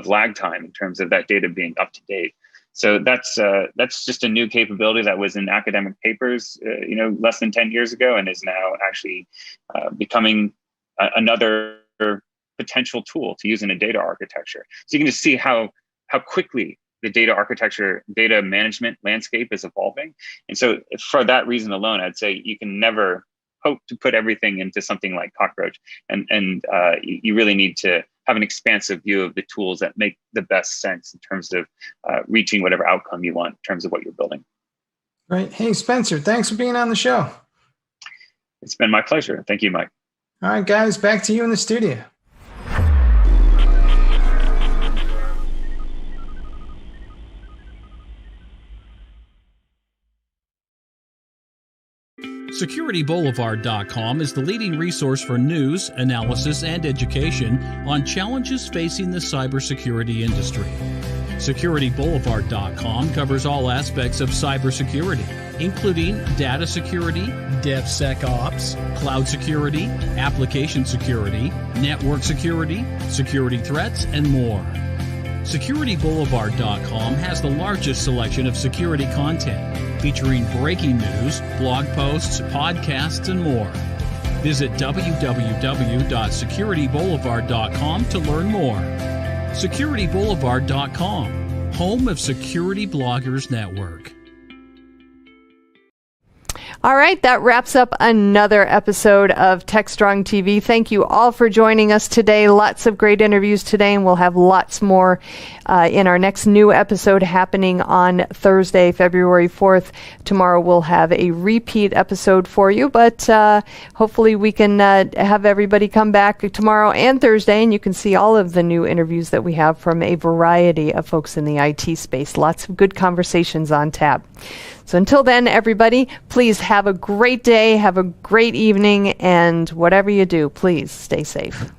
lag time in terms of that data being up to date. So that's just a new capability that was in academic papers, less than 10 years ago, and is now actually becoming another potential tool to use in a data architecture. So you can just see how quickly the data management landscape is evolving. And so for that reason alone, I'd say you can never hope to put everything into something like Cockroach. And you really need to have an expansive view of the tools that make the best sense in terms of reaching whatever outcome you want in terms of what you're building. Right. Hey, Spencer, thanks for being on the show. It's been my pleasure. Thank you, Mike. All right, guys, back to you in the studio. SecurityBoulevard.com is the leading resource for news, analysis, and education on challenges facing the cybersecurity industry. SecurityBoulevard.com covers all aspects of cybersecurity, including data security, DevSecOps, cloud security, application security, network security, security threats, and more. SecurityBoulevard.com has the largest selection of security content, featuring breaking news, blog posts, podcasts, and more. Visit www.securityboulevard.com to learn more. SecurityBoulevard.com, home of Security Bloggers Network. All right, that wraps up another episode of TechStrong TV. Thank you all for joining us today. Lots of great interviews today, and we'll have lots more in our next new episode happening on Thursday, February 4th. Tomorrow we'll have a repeat episode for you, but hopefully we can have everybody come back tomorrow and Thursday, and you can see all of the new interviews that we have from a variety of folks in the IT space. Lots of good conversations on tap. So until then, everybody, please have a great day, have a great evening, and whatever you do, please stay safe.